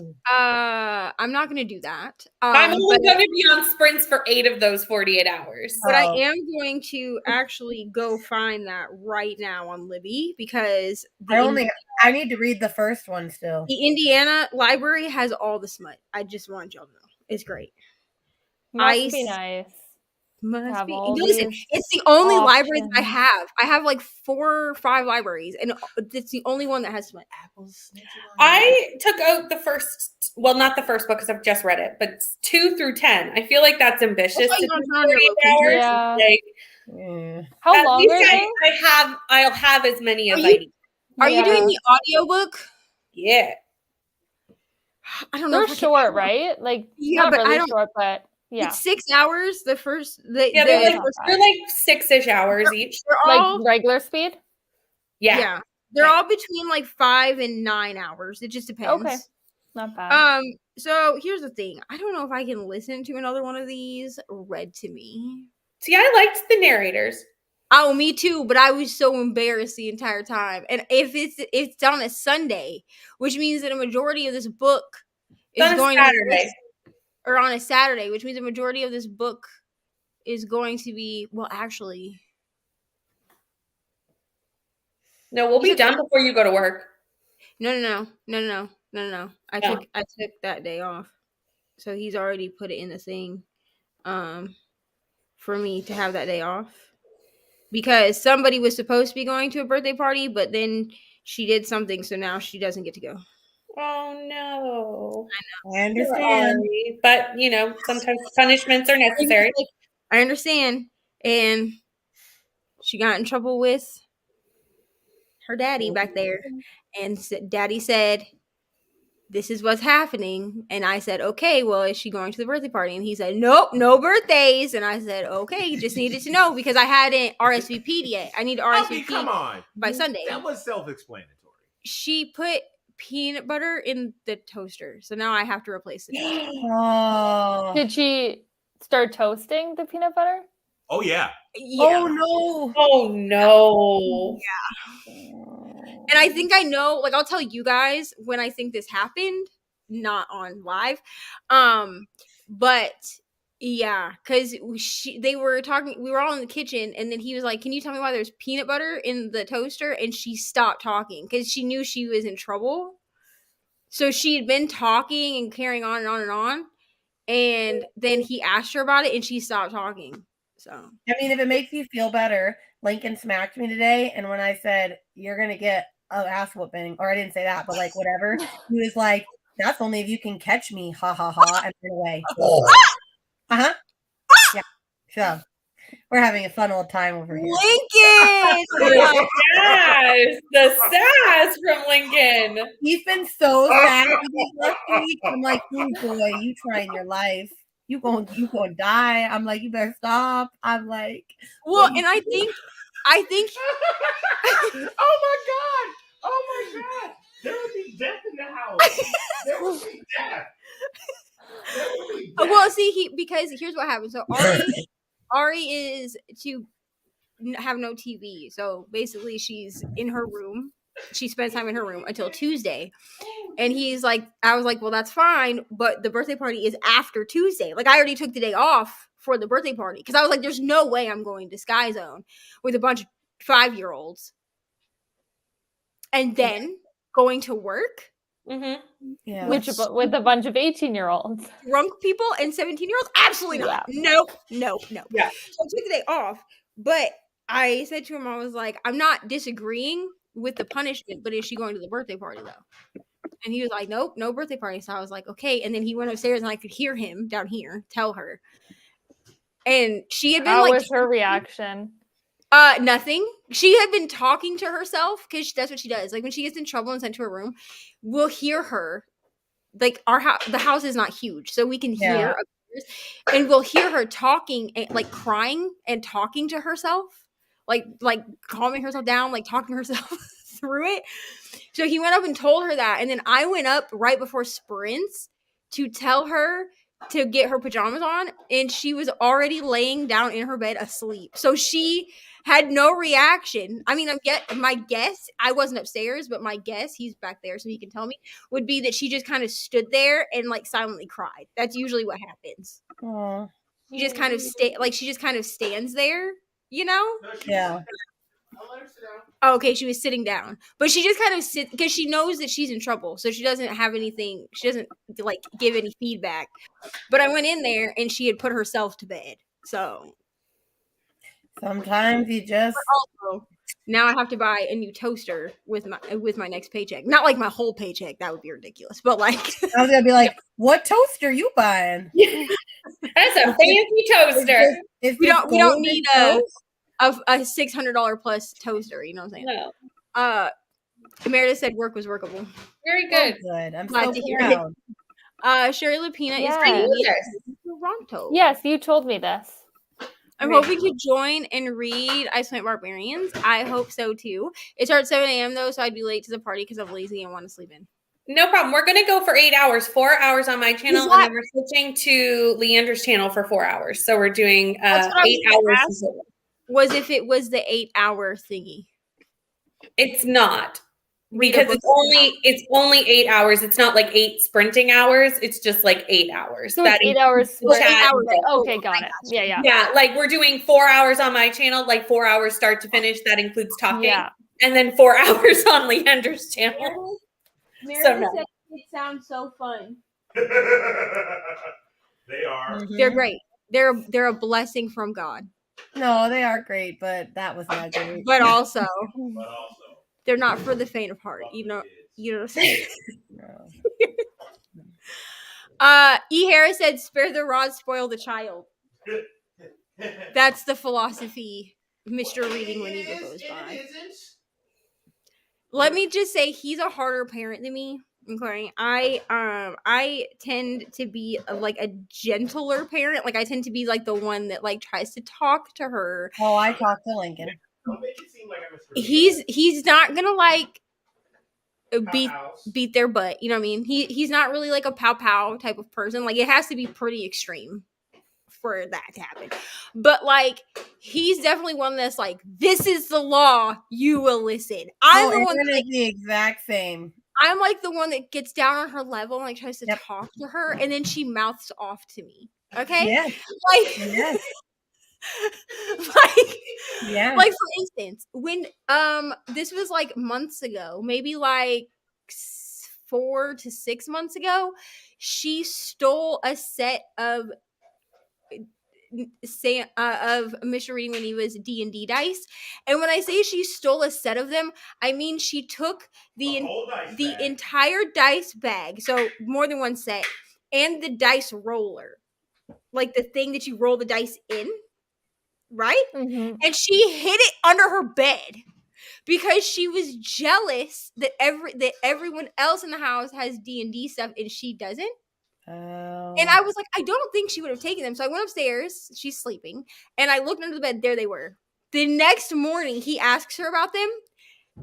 I'm not going to do that.
I'm only going to be on sprints for 8 of those 48 hours.
But I am going to actually go find that right now on Libby because
I need to read the first one still.
The Indiana library has all the smut. I just want y'all to know. It's great.
Must be nice.
Must be. Listen, it's the only library that I have. I have like 4 or 5 libraries, and it's the only one that has smut. Apples.
I took out the first, well, not the first book because I've just read it, but 2 through 10. I feel like that's ambitious.
Yeah. How long are they?
I'll have as many as I need.
Are you doing the audiobook?
Yeah.
I don't know.
They're short, right? Like, not
but
really short, but yeah.
It's 6 hours. The first, they're
like 6-ish hours each.
They're all,
like regular speed.
Yeah.
They're all between like 5 and 9 hours. It just depends.
Okay, not bad.
So here's the thing. I don't know if I can listen to another one of these read to me.
See, I liked the narrators.
Oh, me too, but I was so embarrassed the entire time. And if it's on a Sunday, which means that a majority of this book is going Saturday. Or on a Saturday, which means a majority of this book is going to be, well, actually.
No, we'll be done before you go to work.
No. I took that day off. So he's already put it in the thing for me to have that day off. Because somebody was supposed to be going to a birthday party, but then she did something, so now she doesn't get to go.
Oh, no.
I know.
I understand.
But, sometimes punishments are necessary.
I understand. And she got in trouble with her daddy back there. And daddy said, this is what's happening. And I said, okay, well, is she going to the birthday party? And he said, nope, no birthdays. And I said, okay, just needed to know because I hadn't RSVP'd yet. I need to RSVP by Sunday.
That was self-explanatory.
She put peanut butter in the toaster. So now I have to replace it.
Oh.
Did she start toasting the peanut butter?
Oh, yeah.
Oh, no.
Oh, no.
Yeah. And I think I know, like, I'll tell you guys when I think this happened, not on live. But yeah, because they were talking, we were all in the kitchen, and then he was like, can you tell me why there's peanut butter in the toaster? And she stopped talking because she knew she was in trouble. So she had been talking and carrying on and on and on. And then he asked her about it, and she stopped talking. So,
I mean, if it makes you feel better, Lincoln smacked me today, and when I said, you're going to get an ass whooping, or I didn't say that, but like whatever, he was like, that's only if you can catch me, ha ha ha, and run away. Uh-huh. Yeah. So, we're having a fun old time over here.
Lincoln!
Yes, the sass from Lincoln.
He's been so sad last week. I'm like, oh boy, you trying your life. You going to die. I'm like, you better stop. I'm like,
well, and I think
Oh my god. There would be death in the house. There would be death.
Well, see, because here's what happened. So Ari is to have no TV. So basically, she's in her room. She spends time in her room until Tuesday. And he's like, I was like, well, that's fine. But the birthday party is after Tuesday. Like, I already took the day off for the birthday party. Because I was like, there's no way I'm going to Sky Zone with a bunch of 5-year-olds. And then going to work.
Mm-hmm.
Yeah. With a bunch of 18-year-olds.
Drunk people and 17-year-olds? Absolutely not. Yeah. No.
Yeah.
So I took the day off. But I said to him, I was like, I'm not disagreeing with the punishment, but is she going to the birthday party, though? And he was like, nope, no birthday party. So I was like, okay. And then he went upstairs and I could hear him down here tell her. And she had been
How was her reaction?
Nothing. She had been talking to herself because that's what she does. Like when she gets in trouble and sent to her room, we'll hear her. Like the house is not huge, so we can hear upstairs, and we'll hear her talking and like crying and talking to herself, like calming herself down, like talking to herself through it. So he went up and told her that, and then I went up right before sprints to tell her to get her pajamas on, and she was already laying down in her bed asleep. So she had no reaction. I mean, my guess, I wasn't upstairs, but my guess, he's back there so he can tell me, would be that she just kind of stood there and like silently cried. That's usually what happens.
Aww.
She just kind of she just kind of stands there, you know?
Yeah.
Oh, okay, she was sitting down, but she just kind of sits because she knows that she's in trouble, so she doesn't have anything. She doesn't like give any feedback. But I went in there and she had put herself to bed. So
sometimes you just.
Also, now I have to buy a new toaster with my next paycheck. Not like my whole paycheck. That would be ridiculous. But like,
I was gonna be like, what toaster you buying?
That's a fancy toaster.
We don't need a $600 plus toaster. You know what I'm saying?
No.
Meredith said work was workable.
Very good.
Oh, good. I'm
Glad
so
to hear
proud.
Sherry Lapina
Yes.
is Toronto.
Yes, you told me this.
I'm hoping to join and read Ice Plant Barbarians. I hope so too. It starts 7 a.m. though, so I'd be late to the party because I'm lazy and want to sleep in.
No problem. We're going to go for 8 hours, 4 hours on my channel, and then we're switching to Leander's channel for 4 hours. So we're doing 8 hours.
Was if it was the 8-hour thingy.
It's not. Because it's only 8 hours. It's not like 8 sprinting hours. It's just like 8 hours.
So it's 8 hours. Okay, got it. Yeah.
Yeah, like we're doing 4 hours on my channel, like 4 hours start to finish. That includes talking. Yeah. And then 4 hours on Leander's channel.
Meredith said it sounds so fun.
They are.
Mm-hmm. They're great. They're a blessing from God.
No, they are great, but that was not great.
But also. They're not for the faint of heart, you know what I'm saying? E. Harris said, spare the rod, spoil the child. That's the philosophy Mr. Reading when he goes by. Let me just say, he's a harder parent than me. Okay, I tend to be a gentler parent. Like I tend to be like the one that like tries to talk to her.
Oh, I talk to Lincoln.
Don't make it seem like I'm
he's not gonna like beat their butt, you know what I mean? He's not really like a pow type of person. Like it has to be pretty extreme for that to happen. But like he's definitely one that's like, this is the law, you will listen. I'm the one that's
the exact same.
I'm like the one that gets down on her level and like tries to talk to her, and then she mouths off to me. Okay?
Yeah.
Like
yes.
Like for instance, when this was like months ago, maybe like 4 to 6 months ago, she stole a set of Mr. Reading when he was D&D dice, and when I say she stole a set of them, I mean she took the entire dice bag, so more than one set, and the dice roller, like the thing that you roll the dice in. Right? Mm-hmm. And she hid it under her bed because she was jealous that everyone else in the house has D&D stuff and she doesn't. Oh. And I was like, I don't think she would have taken them. So I went upstairs. She's sleeping. And I looked under the bed. There they were. The next morning, he asks her about them.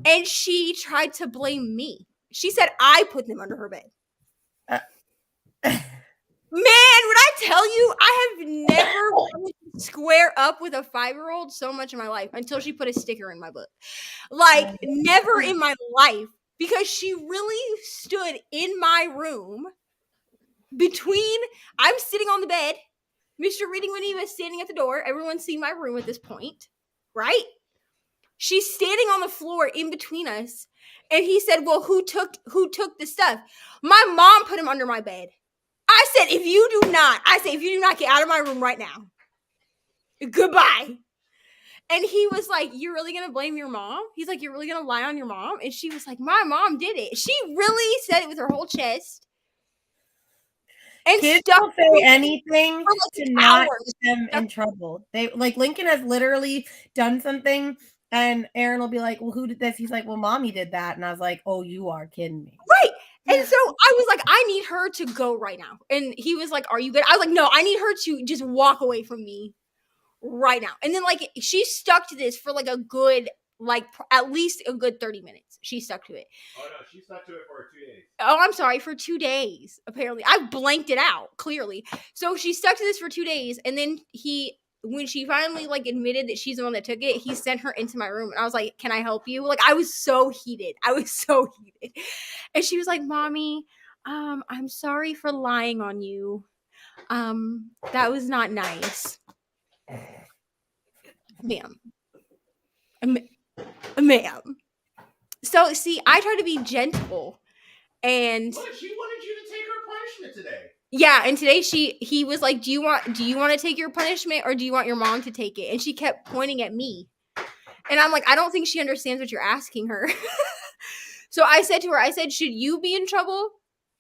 And she tried to blame me. She said I put them under her bed. Man, when I tell you, I have never square up with a 5-year-old so much in my life until she put a sticker in my book. Like, never in my life, because she really stood in my room I'm sitting on the bed, Mr. Reading when he was standing at the door. Everyone's seen my room at this point, right? She's standing on the floor in between us, and he said, well, who took the stuff? My mom put him under my bed. I said, if you do not get out of my room right now, goodbye. And he was like, "You're really gonna blame your mom?" He's like, "You're really gonna lie on your mom?" And she was like, "My mom did it." She really said it with her whole chest. And
kids will say anything to not get them in trouble. They like Lincoln has literally done something, and Aaron will be like, "Well, who did this?" He's like, "Well, mommy did that," and I was like, "Oh, you are kidding me."
Right. And so I was like, "I need her to go right now." And he was like, "Are you good?" I was like, "No, I need her to just walk away from me right now." And then like she stuck to this for like a good like at least a good 30 minutes. She stuck to it.
Oh no, she stuck to it for 2 days.
Oh, I'm sorry, for 2 days. Apparently, I blanked it out clearly. So she stuck to this for 2 days, and then when she finally like admitted that she's the one that took it, he sent her into my room, and I was like, "Can I help you?" Like I was so heated. And she was like, "Mommy, I'm sorry for lying on you. That was not nice." Ma'am. Ma'am. So see, I try to be gentle, and
What? She wanted you to take her punishment today.
yeah, and today he was like, do you want to take your punishment, or do you want your mom to take it? And she kept pointing at me. And I'm like, I don't think she understands what you're asking her. So I said to her, should you be in trouble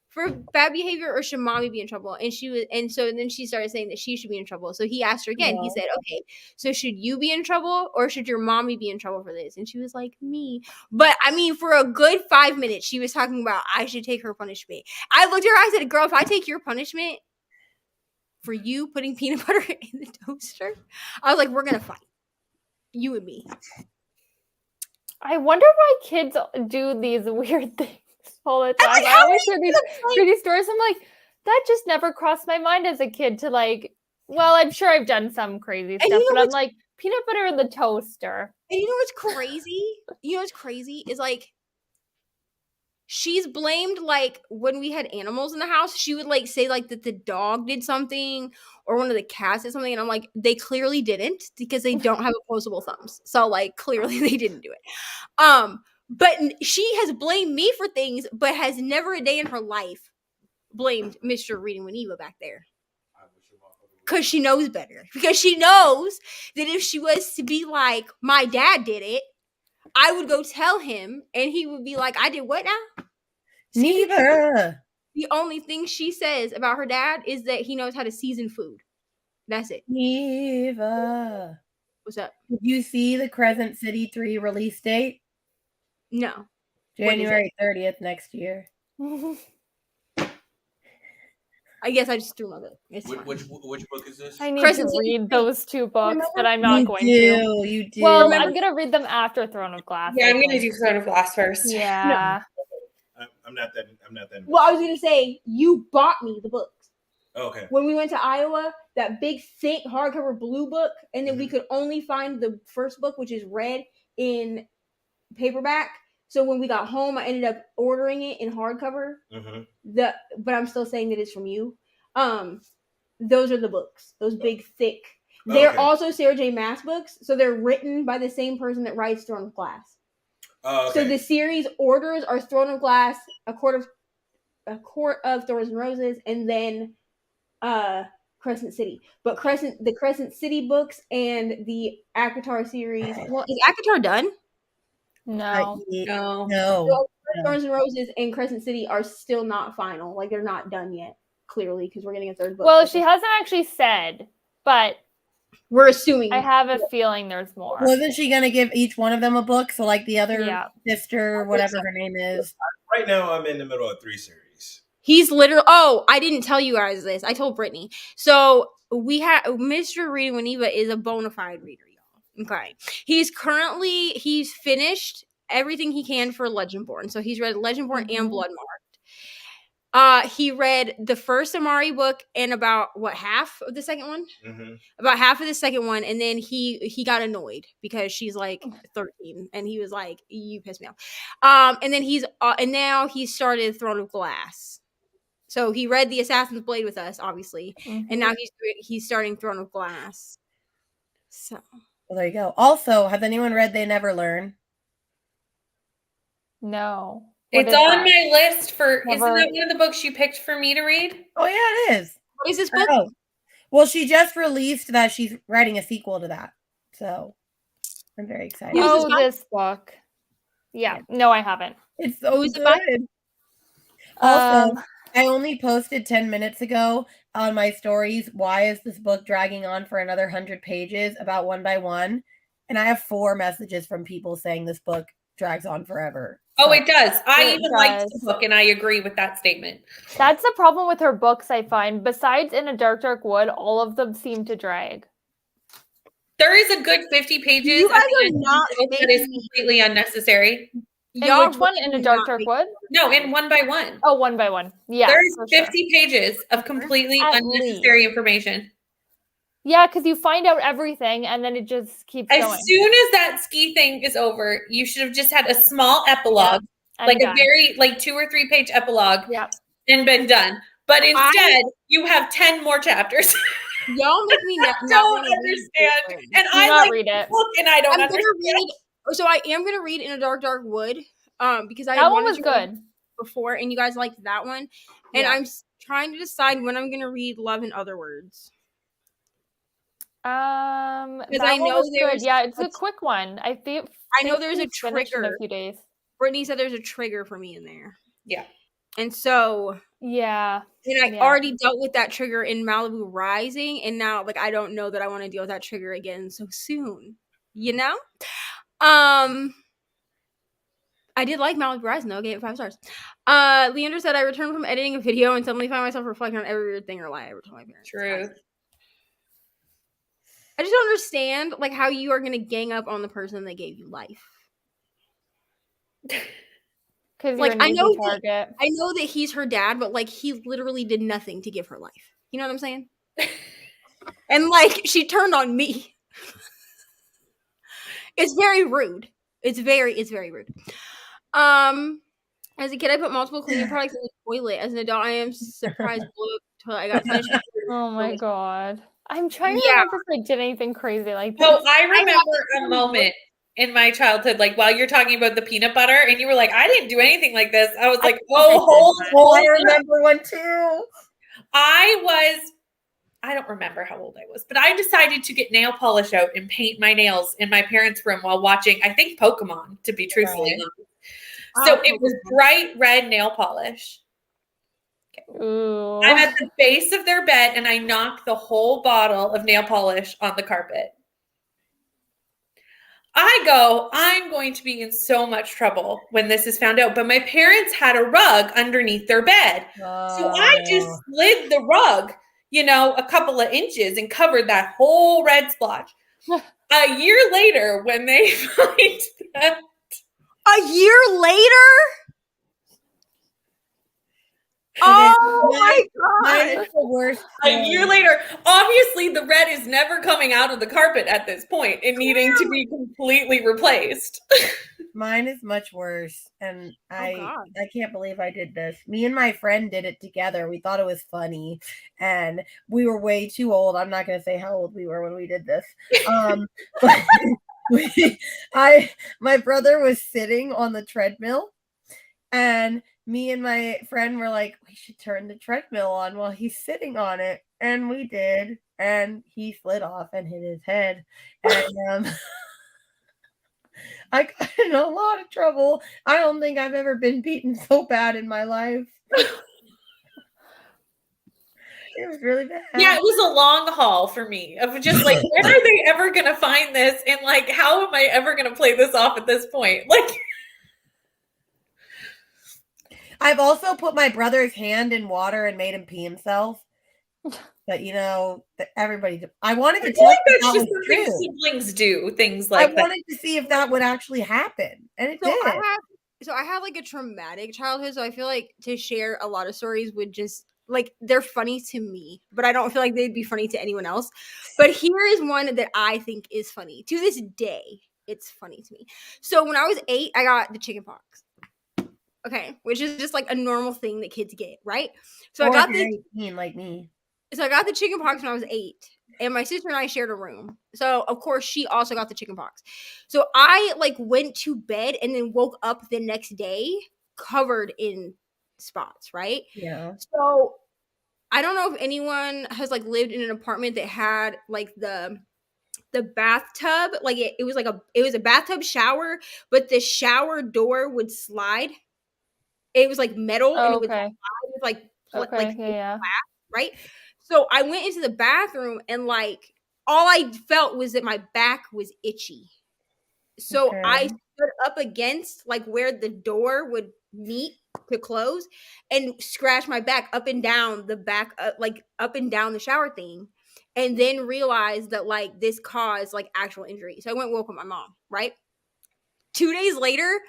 for bad behavior, or should mommy be in trouble? And then she started saying that she should be in trouble. So he asked her again. He said, "Okay, so should you be in trouble, or should your mommy be in trouble for this?" And she was like, "Me." But I mean, for a good 5 minutes, she was talking about I should take her punishment. I looked at her, I said, "Girl, if I take your punishment for you putting peanut butter in the toaster," I was like, "We're gonna fight, you and me."
I wonder why kids do these weird things all the time. I always hear these stories. I'm like, that just never crossed my mind as a kid to like, well, I'm sure I've done some crazy stuff, but I'm like, peanut butter in the toaster.
And you know what's crazy? Is like, she's blamed like when we had animals in the house, she would like say like that the dog did something or one of the cats did something, and I'm like, they clearly didn't, because they don't have opposable thumbs. So like clearly they didn't do it. But she has blamed me for things, but has never a day in her life blamed Mr. Reading with Eva back there. Because she knows better. Because she knows that if she was to be like, my dad did it, I would go tell him, and he would be like, I did what now?
Neither.
The only thing she says about her dad is that he knows how to season food. That's it.
Eva.
What's up?
Did you see the Crescent City 3 release date?
No.
January 30th next year.
I guess I just threw my book.
Which book is this?
I need to read those 2 books, but I'm not going to.
You do.
Well, I'm going to read them after Throne of Glass.
Yeah, I'm going to do Throne of Glass first.
Yeah.
No. I'm not that.
Well, I was going to say, you bought me the books.
Oh, okay.
When we went to Iowa, that big, thick, hardcover blue book, and then we could only find the first book, which is red, in paperback. So when we got home, I ended up ordering it in hardcover. But I'm still saying that it's from you. Those are the books. Those big, thick. They're also Sarah J. Maas books, so they're written by the same person that writes Throne of Glass.
Oh, okay.
So the series orders are Throne of Glass, A Court of Thorns and Roses, and then Crescent City. But the Crescent City books and the ACOTAR series. Well, is ACOTAR done?
No.
So Thorns and Roses and Crescent City are still not final. Like, they're not done yet, clearly, because we're getting a third book.
Well, she hasn't actually said, but
we're assuming.
I have a feeling there's more.
Wasn't she going to give each one of them a book? So like the other sister, whatever her name is.
Right now, I'm in the middle of 3 series.
He's literally. Oh, I didn't tell you guys this. I told Brittany. So we have Mr. Reading with Eva is a bona fide reader, y'all. Okay, he's finished everything he can for Legendborn. So he's read Legendborn and Bloodmarked. He read the first Amari book and about half of the second one. About half of the second one, and then he got annoyed because she's like 13, and he was like, "You piss me off." And then and now he started Throne of Glass. So he read The Assassin's Blade with us, obviously, and now he's starting Throne of Glass. So
well, there you go. Also, has anyone read They Never Learn?
No.
It's on my list for. Isn't that one of the books you picked for me to read?
Oh yeah, it is.
What is this book?
Oh. Well, she just released that she's writing a sequel to that. So I'm very excited.
Oh, this book. Yeah. No, I haven't.
It's so good. Also, I only posted 10 minutes ago on my stories, why is this book dragging on for another 100 pages about one by one? And I have 4 messages from people saying this book drags on forever.
Oh, it does. I even liked the book, and I agree with that statement.
That's the problem with her books, I find. Besides In a Dark, Dark Wood, all of them seem to drag.
There is a good 50 pages.
You guys are not
that is completely unnecessary.
In which one? In a Dark, Dark Wood?
No, in One by One.
Oh, One by One. Yeah.
There's 50 pages of completely unnecessary information.
Yeah, because you find out everything and then it just keeps going.
As soon as that ski thing is over, you should have just had a small epilogue, like a very 2 or 3 page epilogue, and been done. But instead, you have 10 more chapters.
Y'all make me not
understand. And I
read it.
Book and I don't understand.
So I am gonna read In a Dark, Dark Wood. Because
that one was good
before, and you guys liked that one. And I'm trying to decide when I'm gonna read Love in Other Words.
Because I know there's it's a quick one. I
know there's a trigger.
In a few days.
Brittany said there's a trigger for me in there.
Yeah.
And so
and
I already dealt with that trigger in Malibu Rising, and now I don't know that I want to deal with that trigger again so soon. You know? I did like Malibu Rising though. I gave it 5 stars. Leander said I returned from editing a video and suddenly found myself reflecting on every weird thing or lie I ever told my parents.
True.
I just don't understand how you are gonna gang up on the person that gave you life.
Because I know
that he's her dad, but he literally did nothing to give her life. You know what I'm saying? And she turned on me. It's very rude. It's very rude. As a kid, I put multiple cleaning products in the toilet. As an adult, I am surprised I got punished.
Oh my god. I'm trying to remember if I did anything crazy like that.
Oh, I remember a moment in my childhood, while you're talking about the peanut butter, and you were like, I didn't do anything like this. I was like,
I remember one too.
I don't remember how old I was, but I decided to get nail polish out and paint my nails in my parents' room while watching, I think, Pokemon, to be truthfully honest. So it was bright red nail polish.
Ooh.
I'm at the base of their bed and I knocked the whole bottle of nail polish on the carpet. I'm going to be in so much trouble when this is found out. But my parents had a rug underneath their bed. So I just slid the rug, a couple of inches and covered that whole red splotch. A year later, when they find that.
A year later? Oh my god!
That's the worst.
A year later, obviously the red is never coming out of the carpet at this point and needing to be completely replaced.
Mine is much worse, and I can't believe I did this. Me and my friend did it together. We thought it was funny, and we were way too old. I'm not going to say how old we were when we did this. But my brother was sitting on the treadmill, and me and my friend were like, we should turn the treadmill on while he's sitting on it. And we did. And he slid off and hit his head. And I got in a lot of trouble. I don't think I've ever been beaten so bad in my life. It was really bad.
Yeah, it was a long haul for me of just when are they ever going to find this? And how am I ever going to play this off at this point?
I've also put my brother's hand in water and made him pee himself. But everybody. I wanted to tell you
that's just something siblings do. Things like that.
I wanted to see if that would actually happen, and it did.
I had a traumatic childhood, so I feel to share a lot of stories would just they're funny to me, but I don't feel like they'd be funny to anyone else. But here is one that I think is funny to this day. It's funny to me. So when I was 8, I got the chicken pox. Okay, which is just a normal thing that kids get, right? So I got
like me.
So I got the chicken pox when I was 8, and my sister and I shared a room. So of course she also got the chicken pox. So I went to bed and then woke up the next day covered in spots, right?
Yeah.
So I don't know if anyone has lived in an apartment that had the the bathtub, like it was a bathtub shower, but the shower door would slide. It was like metal and it would slide with like
yeah.
Right? So I went into the bathroom and like all I felt was that my back was itchy. So I stood up against like where the door would meet to close and scratched my back up and down the back, like up and down the shower thing, and then realized that like this caused like actual injury. So I went and woke up my mom, right? 2 days later,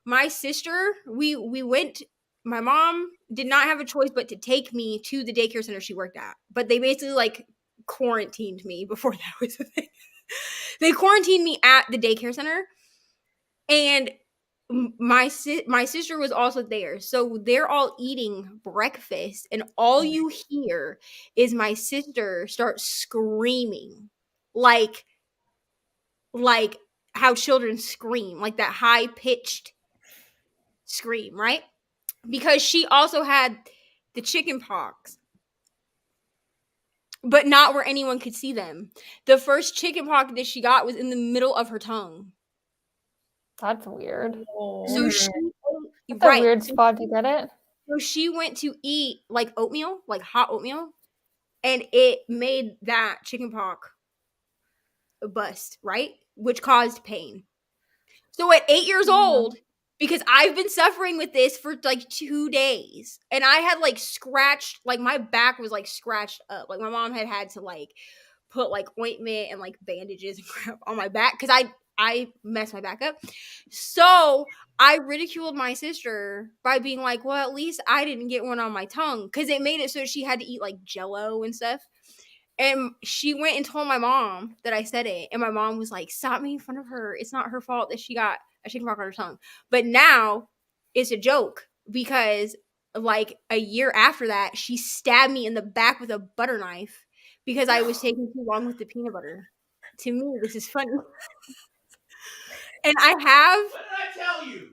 my sister, we went, my mom did not have a choice but to take me to the daycare center she worked at. But they basically like quarantined me before that was a thing. They quarantined me at the daycare center, and my sister was also there. So they're all eating breakfast, and all you hear is my sister start screaming like how children scream, like that high-pitched scream, right? Because she also had the chicken pox, but not where anyone could see them. The first chicken pox that she got was in the middle of her tongue.
That's weird.
So
That's a weird spot to get it.
So she went to eat like oatmeal, like hot oatmeal, and it made that chicken pox bust, right? Which caused pain. So at 8 years old, because I've been suffering with this for like 2 days, and I had like scratched, like my back was like scratched up. Like my mom had to like put like ointment and like bandages and crap on my back because I messed my back up. So I ridiculed my sister by being like, well, at least I didn't get one on my tongue, because it made it so she had to eat like Jello and stuff. And she went and told my mom that I said it. And my mom was like, stop making fun of her. It's not her fault that she got a chicken pox on her tongue. But now it's a joke because like a year after that, she stabbed me in the back with a butter knife because I was taking too long with the peanut butter. To me, this is funny. And I have...
What did I tell you?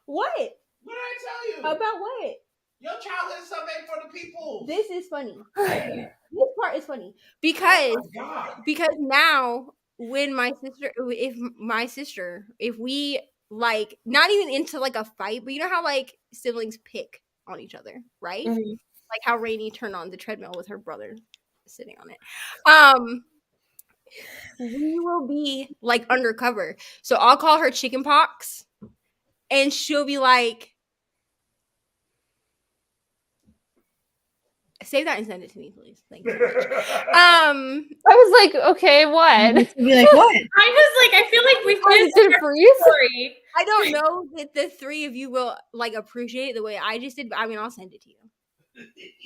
What?
What did I tell you?
About what?
Your childhood is something for the people.
This is funny. This part is funny because now when if we like not even into like a fight, but you know how like siblings pick on each other, right? Mm-hmm. Like how Reni turned on the treadmill with her brother sitting on it. We will be like undercover. So I'll call her chicken pox and she'll be like, save that and send it to me, please. Thank you so much.
I was like, okay, what?
Be like, what?
I was like, I feel like we've missed our story.
I don't know that the three of you will like appreciate it the way I just did, but I mean, I'll send it to you.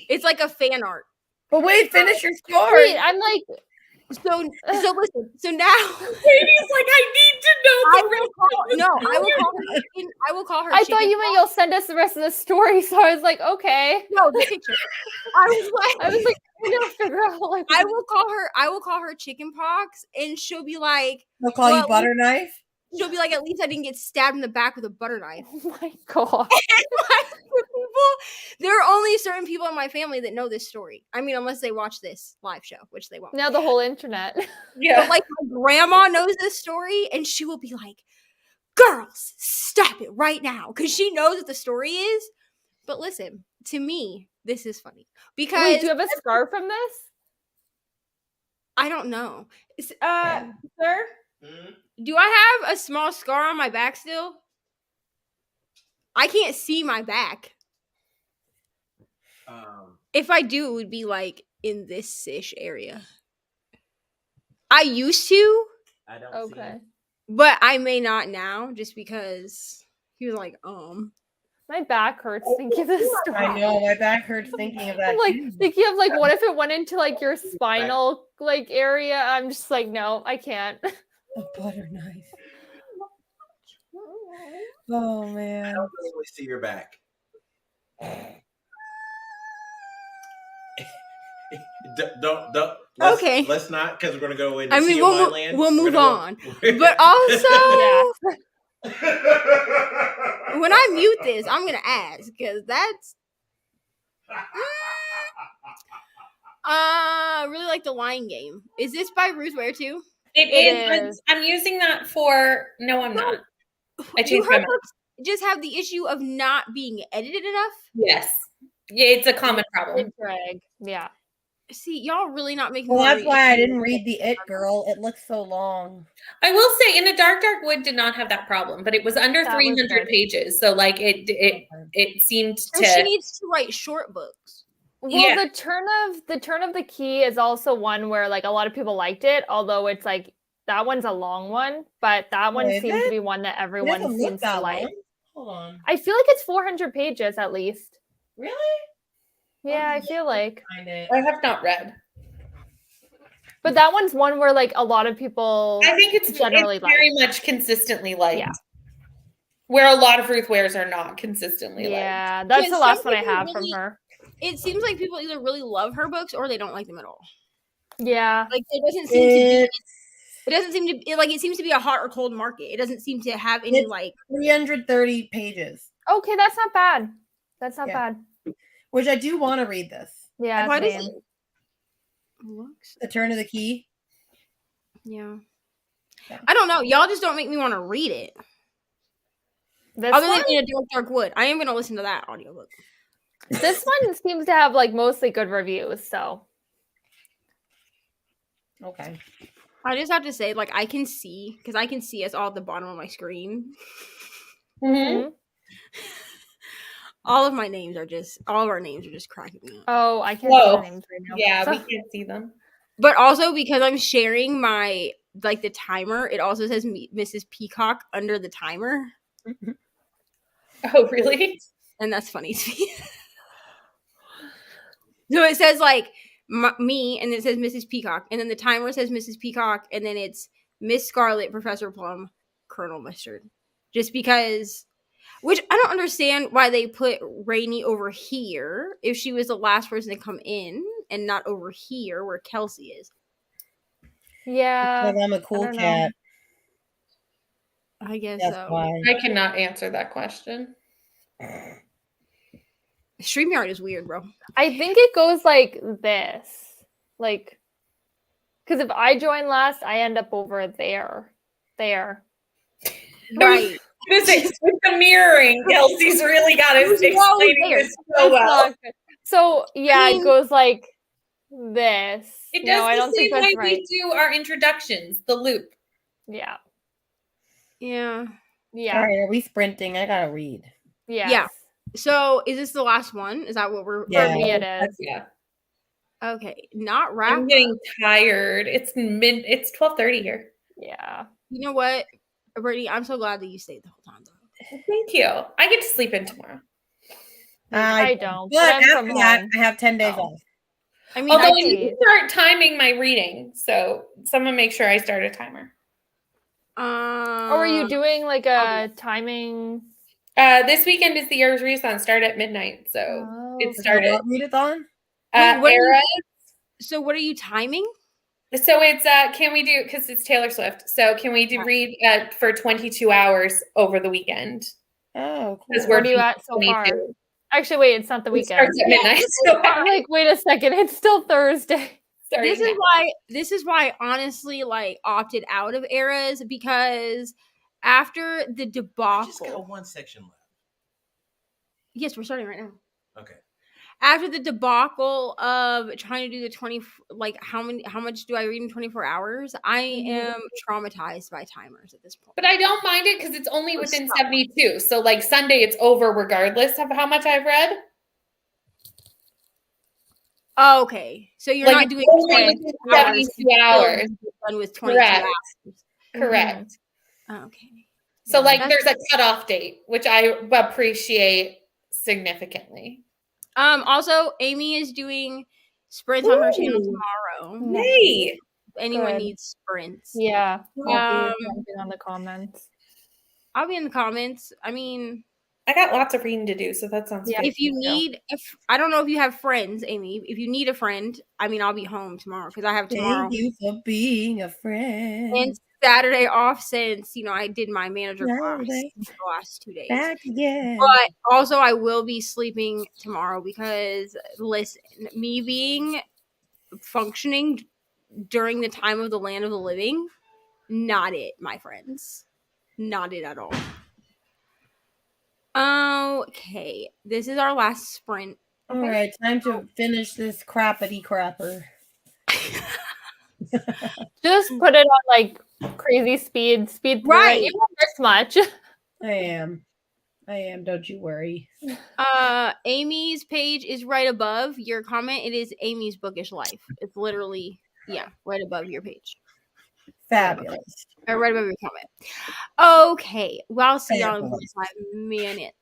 It's like a fan art.
But wait, finish your story.
Wait, I'm like,
so listen. So now,
Katie's like, I need to know.
I will call her.
I thought you meant you'll send us the rest of the story, so I was like, okay.
No, the picture. I was like,
I'm gonna figure out. Like,
I will call her chicken pox, and she'll be like,
"They'll call you butter knife."
She'll be like, at least I didn't get stabbed in the back with a butter knife.
Oh my god.
There are only certain people in my family that know this story. I mean, unless they watch this live show, which they won't.
Now the whole internet.
Yeah. But like my grandma knows this story, and she will be like, girls, stop it right now. Because she knows what the story is. But listen, to me, this is funny. Because
wait, do you have a scar from this?
I don't know. Sir? Mm-hmm. Do I have a small scar on my back still? I can't see my back. If I do, it would be like in this-ish area. I used to.
I don't see it.
But I may not now, just because he was like,
My back hurts thinking of this story.
I know, my back hurts thinking of that.
I'm like thinking of like, what if it went into like your spinal like area? I'm just like, no, I can't.
A butter knife. Oh man.
I don't really see your back. Don't. Let's not, because we're gonna go into CMI land.
We'll move on. But also, when I mute this, I'm gonna ask because that's. Really like The Lion Game. Is this by Ruth Ware too?
It is. I'm using that for. No, I'm not. I changed my mind.
Just have the issue of not being edited enough.
Yes. Yeah, it's a common problem.
Yeah.
See, y'all really not making.
Well, that's why I didn't read the It Girl. It looks so long.
I will say, In the Dark Wood did not have that problem, but it was under 300 pages, so like it seemed to.
She needs to write short books.
Well, the turn of the key is also one where like a lot of people liked it, although it's like that one's a long one, but that one seems to be one that everyone seems to like.
Hold on.
I feel like it's 400 pages at least.
Really?
Yeah, I feel like.
I have not read.
But that one's one where like a lot of people
I think it's very much consistently liked. Yeah. Where a lot of Ruth Wares are not consistently liked.
Yeah, that's the last one I have from her.
It seems like people either really love her books or they don't like them at all.
Yeah.
Like it doesn't seem to be it doesn't seem to like it seems to be a hot or cold market. It doesn't seem to have any like
330 pages.
Okay, that's not bad. That's not bad.
Which I do want to read this.
Yeah.
Why does it
The Turn of the Key?
Yeah. I don't know. Y'all just don't make me want to read it.
This
Other than In a Dark Wood. I am gonna listen to that audiobook.
This one seems to have like mostly good reviews, so
okay.
I just have to say, like, I can see us all at the bottom of my screen.
Mm-hmm.
All of our names are just cracking me up.
Oh, I can't see the names right now.
Yeah, we can't see them.
But also because I'm sharing my the timer, it also says Mrs. Peacock under the timer.
Oh, really?
And that's funny to me. So it says like me, and it says Mrs. Peacock, and then the timer says Mrs. Peacock, and then it's Miss Scarlet, Professor Plum, Colonel Mustard. Just because, which I don't understand why they put Reni over here if she was the last person to come in, and not over here where Kelsey is.
Yeah,
because I'm a cool cat.
I guess
that's
so.
Why.
I cannot answer that question.
StreamYard is weird, bro.
I think it goes like this. Like, because if I join last, I end up over there. There.
Right.
With the mirroring, Kelsey's really got to explaining this so well.
So, yeah, it goes like this.
It does the same way we do our introductions, the loop.
Yeah.
Yeah.
Yeah.
All right, are we sprinting? I gotta read.
Yeah.
Yeah. So, is this the last one? Is that what we're?
For me, it is.
Yeah.
Okay, not wrap.
I'm getting tired. It's 12:30 here.
Yeah.
You know what, Brittany? I'm so glad that you stayed the whole time, though.
Thank you. I get to sleep in tomorrow.
I don't.
But after that, I have 10 days off.
I mean,
although I need to start timing my reading, so someone make sure I start a timer.
Or are you doing like a timing?
This weekend is the Year's Renaissance. Start at midnight, so it started.
What readathon?
Era.
So what are you timing?
So it's can we do, because it's Taylor Swift, so can we do read for 22 hours over the weekend?
Oh, cool.
Where are you at so far? Actually, wait, it's not the weekend.
It starts at midnight. So
I'm like, wait a second, it's still Thursday.
This is why honestly like opted out of Eras, because after the debacle,
just got one section left.
Yes, we're starting right now.
Okay.
After the debacle of trying to do the 20, like how much do I read in 24 hours? I am traumatized by timers at this point.
But I don't mind it because it's only within 72. So like Sunday, it's over regardless of how much I've read.
Oh, okay. So you're not doing
72 hours.
Done with 22
hours.
Mm-hmm.
Correct.
Oh, okay.
So like there's a cutoff date, which I appreciate significantly.
Also, Amy is doing sprints on her channel tomorrow.
Yay!
If anyone needs sprints.
Yeah. I'll be on the comments.
I'll be in the comments. I mean,
I got lots of reading to do, so that sounds good.
If you need, I don't know if you have friends, Amy. If you need a friend, I mean, I'll be home tomorrow because I have tomorrow.
Thank you for being a friend.
And Saturday off since, I did my manager class the last 2 days.
Back again.
But also I will be sleeping tomorrow because, listen, me being functioning during the time of the land of the living. Not it, my friends. Not it at all. Okay, this is our last sprint.
All right, time to finish this crappity crapper.
Just put it on like crazy speed through it. You won't miss much.
I am. Don't you worry.
Amy's page is right above your comment. It is Amy's Bookish Life. It's literally, right above your page.
Fabulous.
Right above your comment. Okay, well, I'll see y'all in 5 minutes.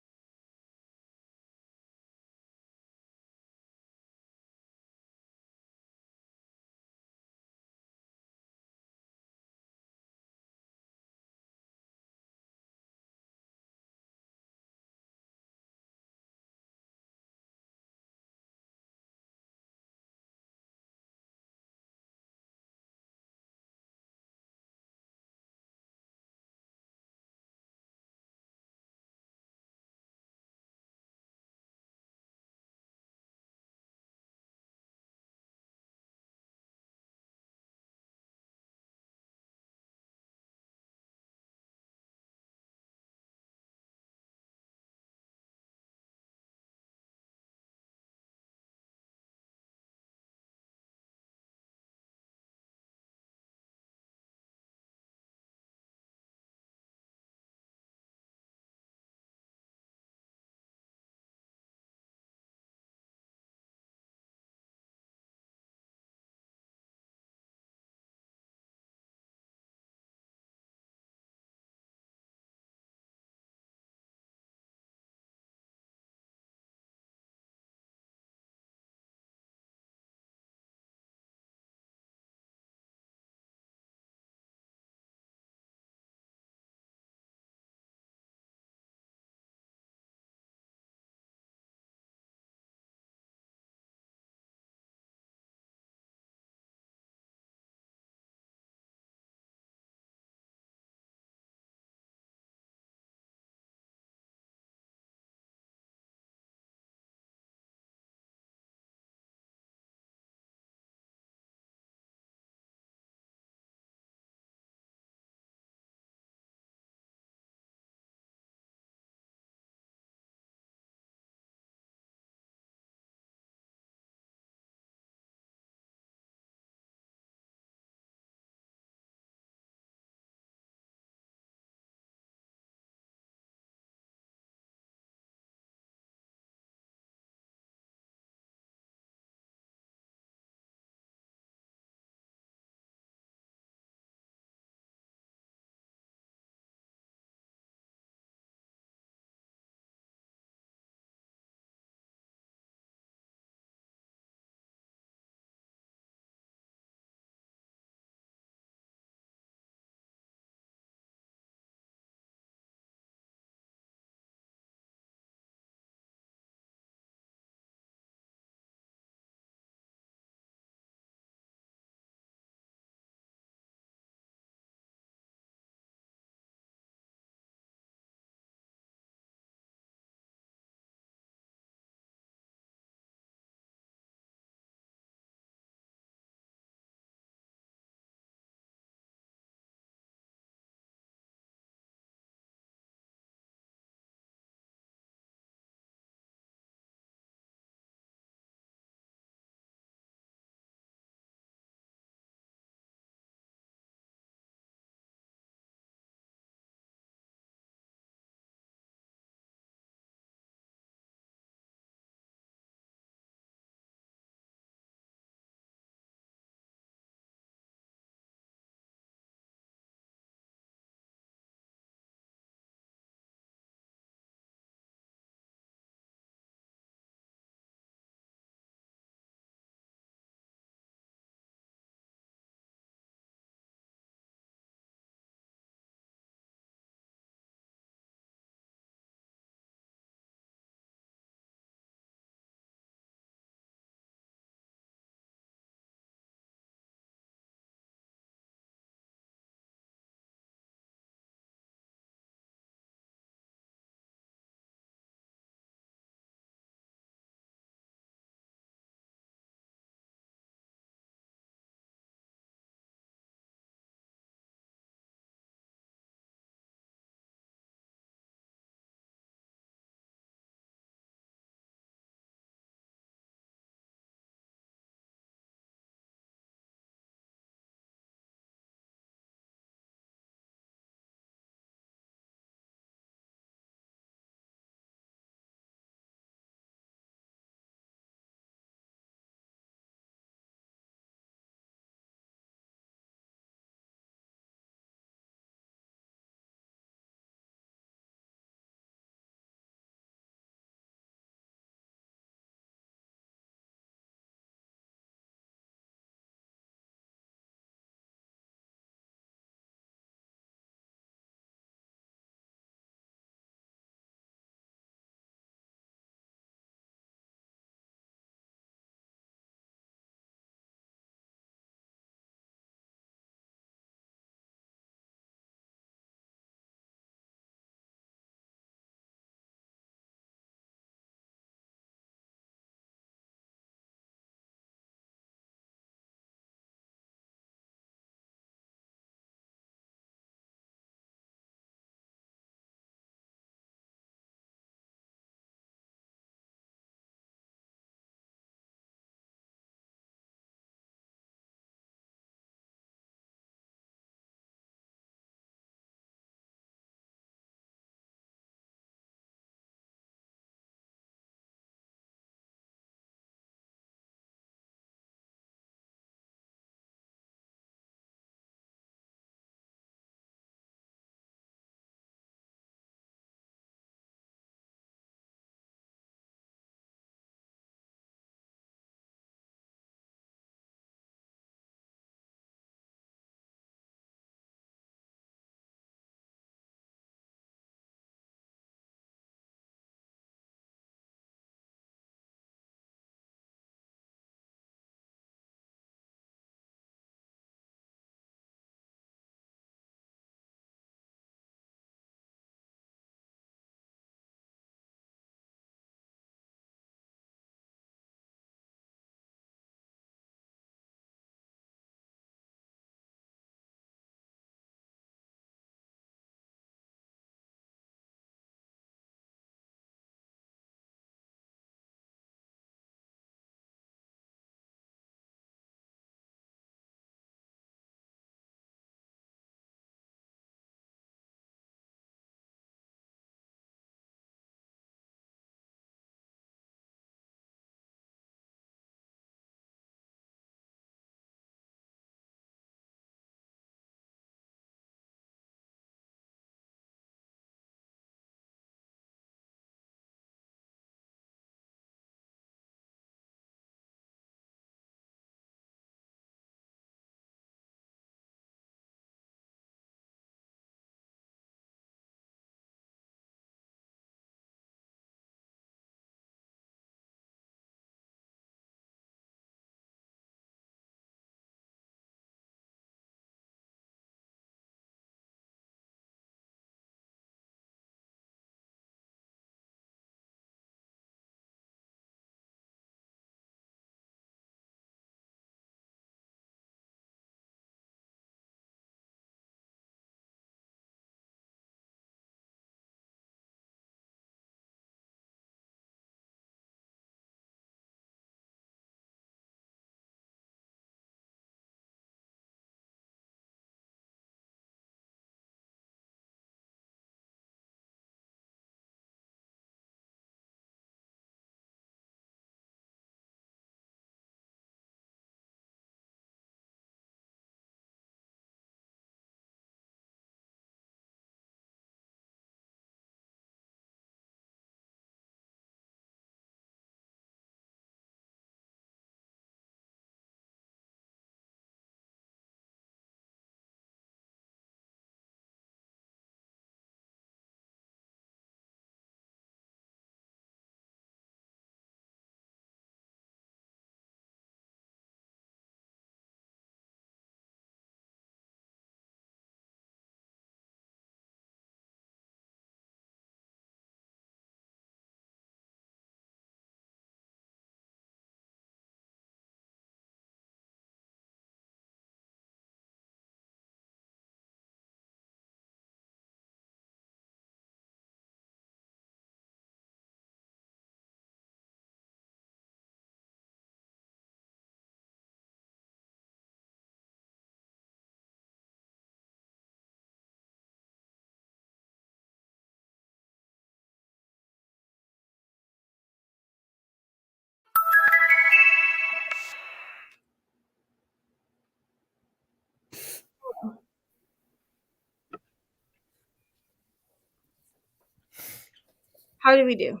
How did we do?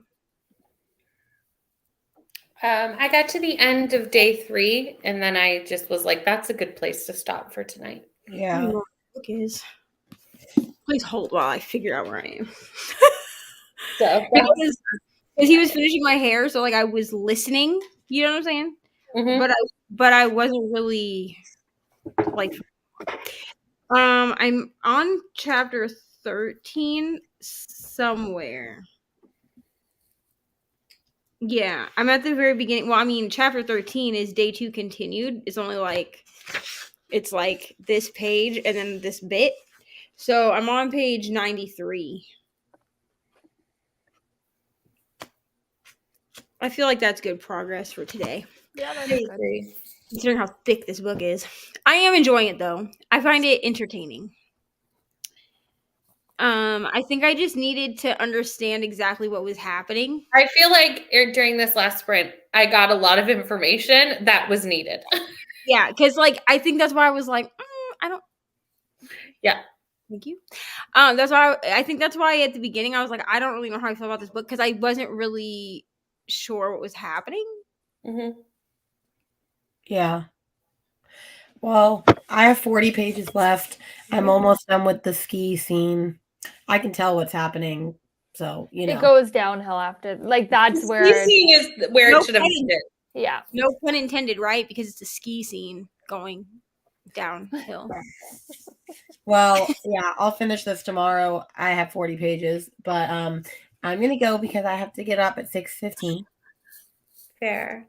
I got to the end of day 3, and then I just was like, "That's a good place to stop for tonight."
Yeah.
I don't know what the book is. Please hold while I figure out where I am.
So
because he was finishing my hair, so like I was listening. You know what I'm saying?
Mm-hmm.
But I wasn't really like. I'm on chapter 13 somewhere. Yeah, I'm at the very beginning. Well, I mean, chapter 13 is day 2 continued. It's only like it's like this page and then this bit. So I'm on page 93. I feel like that's good progress for today.
Yeah, that's good.
Considering how thick this book is. I am enjoying it though. I find it entertaining. I think I just needed to understand exactly what was happening.
I feel like during this last sprint, I got a lot of information that was needed.
Yeah, because like I think that's why I was like, I don't.
Yeah.
Thank you. That's why I think that's why at the beginning I was like, I don't really know how I feel about this book because I wasn't really sure what was happening.
Mm-hmm.
Yeah. Well, I have 40 pages left. I'm almost done with the ski scene. I can tell what's happening. So, you know.
It goes downhill after. Like, that's where...
The ski scene is where it should have ended.
Yeah.
No pun intended, right? Because it's a ski scene going downhill.
Well, yeah, I'll finish this tomorrow. I have 40 pages. But I'm going to go because I have to get up at 6:15.
Fair.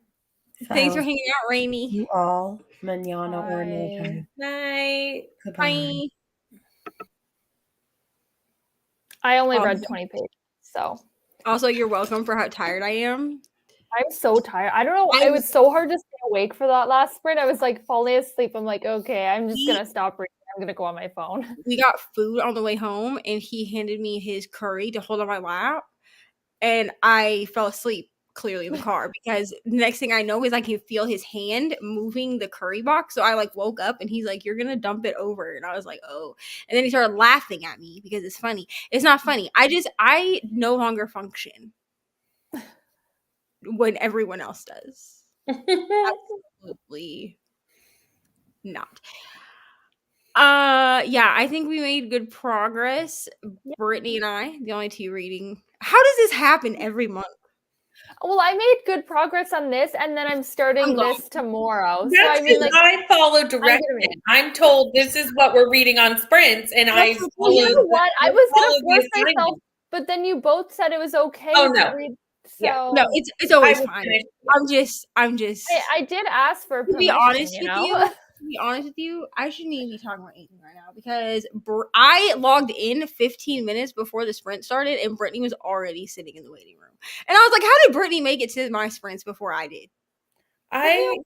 So, thanks for hanging out, Reni.
You all. Manana or no time.
Night.
Bye.
I only read 20 pages, so.
Also, you're welcome for how tired I am.
I'm so tired. I don't know. It was so hard to stay awake for that last sprint. I was like falling asleep. I'm like, okay, I'm just going to stop reading. I'm going to go on my phone.
We got food on the way home, and he handed me his curry to hold on my lap, and I fell asleep clearly in the car because the next thing I know is I can feel his hand moving the curry box. So I like woke up and he's like, "You're gonna dump it over," and I was like, "Oh," and then he started laughing at me because it's funny. It's not funny. I no longer function when everyone else does. Absolutely not. Yeah, I think we made good progress. Brittany and I, the only two reading. How does this happen every month?
Well, I made good progress on this, and then I'm starting this tomorrow.
That's
so I mean, like,
I follow direction. I'm told this is what we're reading on sprints, and I
follow. You know what? I was gonna force myself, but then you both said it was okay to read. So
yeah. No, it's always fine. I'm just.
I did ask for permission,
to be honest
you
with
know?
you. To be honest with you, I shouldn't even be talking about anything right now because I logged in 15 minutes before the sprint started, and Brittany was already sitting in the waiting room. And I was like, "How did Brittany make it to my sprints before I did?"
I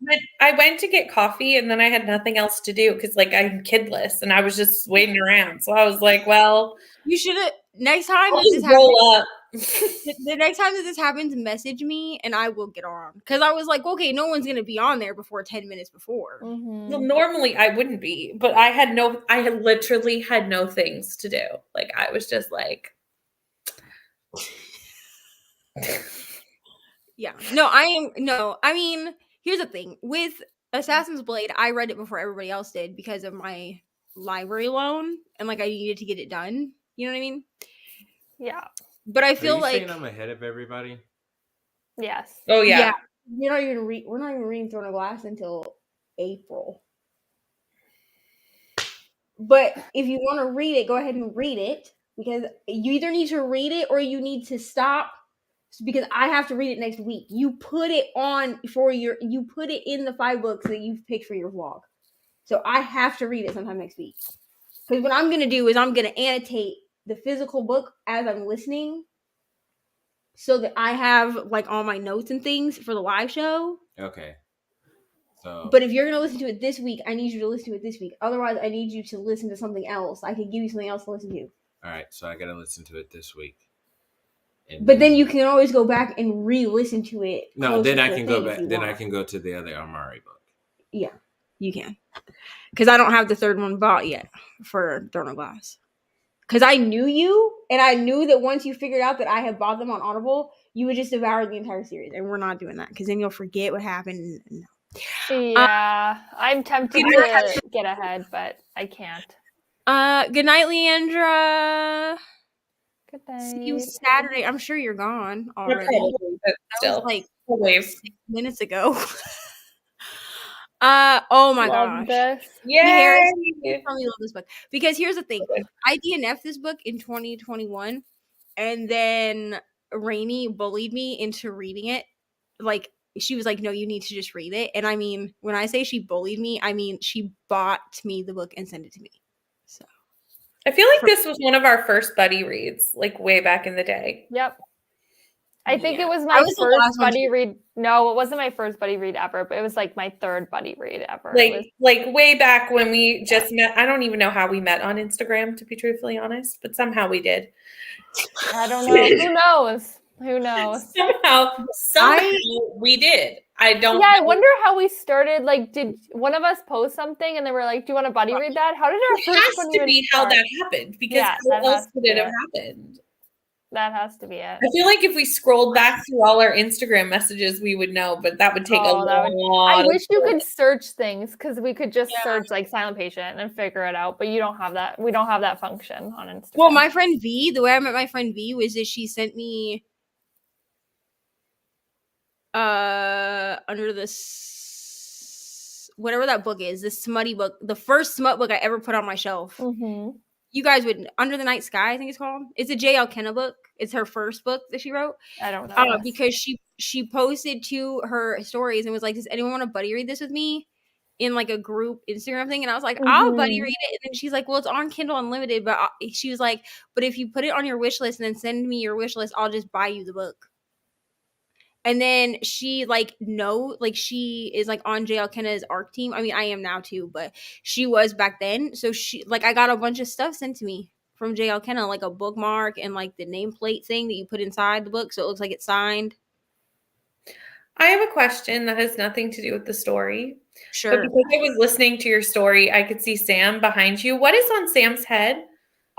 went to get coffee, and then I had nothing else to do because, like, I'm kidless, and I was just waiting around. So I was like, "Well,
you should have next time
I'll
that
just
this
roll up."
The next time that this happens, message me and I will get on. Because I was like, okay, no one's gonna be on there before 10 minutes before.
Mm-hmm.
Well, normally I wouldn't be, but I had literally had no things to do. Like, I was just like,
yeah. No, I mean, here's the thing. With Assassin's Blade, I read it before everybody else did because of my library loan, and like I needed to get it done. You know what I mean?
Yeah.
But I feel like
saying I'm ahead of everybody.
Yes.
Oh yeah.
We're not even reading Throne of Glass until April. But if you want to read it, go ahead and read it because you either need to read it or you need to stop because I have to read it next week. You put it in the 5 books that you've picked for your vlog. So I have to read it sometime next week. Because what I'm going to do is I'm going to annotate the physical book as I'm listening so that I have like all my notes and things for the live show.
Okay. So,
but if you're going to listen to it this week, I need you to listen to it this week. Otherwise, I need you to listen to something else. I can give you something else to listen to.
All right. So I got to listen to it this week.
But then you can always go back and re-listen to it.
No, then I can go back. Then I can go to the other Amari book.
Yeah, you can. Because I don't have the third one bought yet for Throne of Glass. Because I knew you and I knew that once you figured out that I had bought them on Audible, you would just devour the entire series, and we're not doing that because then you'll forget what happened. No.
Yeah, I'm tempted to get ahead, but I can't.
Good night, Leandra.
Good night.
See you Saturday. I'm sure you're gone already.
Probably, but still,
that was like
wave
6 minutes ago. Oh my gosh.
This.
Yay! I probably love this book because here's the thing. I DNF'd this book in 2021, and then Reni bullied me into reading it. Like, she was like, no, you need to just read it. And I mean, when I say she bullied me, I mean she bought me the book and sent it to me. So
I feel like this was one of our first buddy reads, like way back in the day.
Yep. I think it was my first buddy read. No, it wasn't my first buddy read ever, but it was like my third buddy read ever.
Like way back when we just met. I don't even know how we met on Instagram, to be truthfully honest, but somehow we did.
I don't know. Who knows?
Somehow we did. I don't
know. I wonder how we started. Like, did one of us post something and they were like, do you want to buddy read that? How did our first one even start?
How that happened, because how else would it have happened?
That has to be it.
I feel like if we scrolled back through all our Instagram messages, we would know, but that would take a lot.
I wish you could search things, because we could just search like silent patient and figure it out, but you don't have that. We don't have that function on Instagram.
Well, my friend V, the way I met my friend V was that she sent me under this whatever that book is, this smutty book, the first smut book I ever put on my shelf.
Mm-hmm.
You guys would Under the Night Sky, I think it's called. It's a J.L. Kenna book. It's her first book that she wrote.
I don't know.
Because she posted to her stories and was like, does anyone want to buddy read this with me? In like a group Instagram thing. And I was like, I'll buddy read it. And then she's like, well, it's on Kindle Unlimited. But she was like, but if you put it on your wish list and then send me your wish list, I'll just buy you the book. And then she she is like on JL Kenna's ARC team. I mean, I am now too, but she was back then. So she I got a bunch of stuff sent to me from JL Kenna, like a bookmark and like the nameplate thing that you put inside the book, so it looks like it's signed.
I have a question that has nothing to do with the story.
Sure.
But because I was listening to your story, I could see Sam behind you. What is on Sam's head?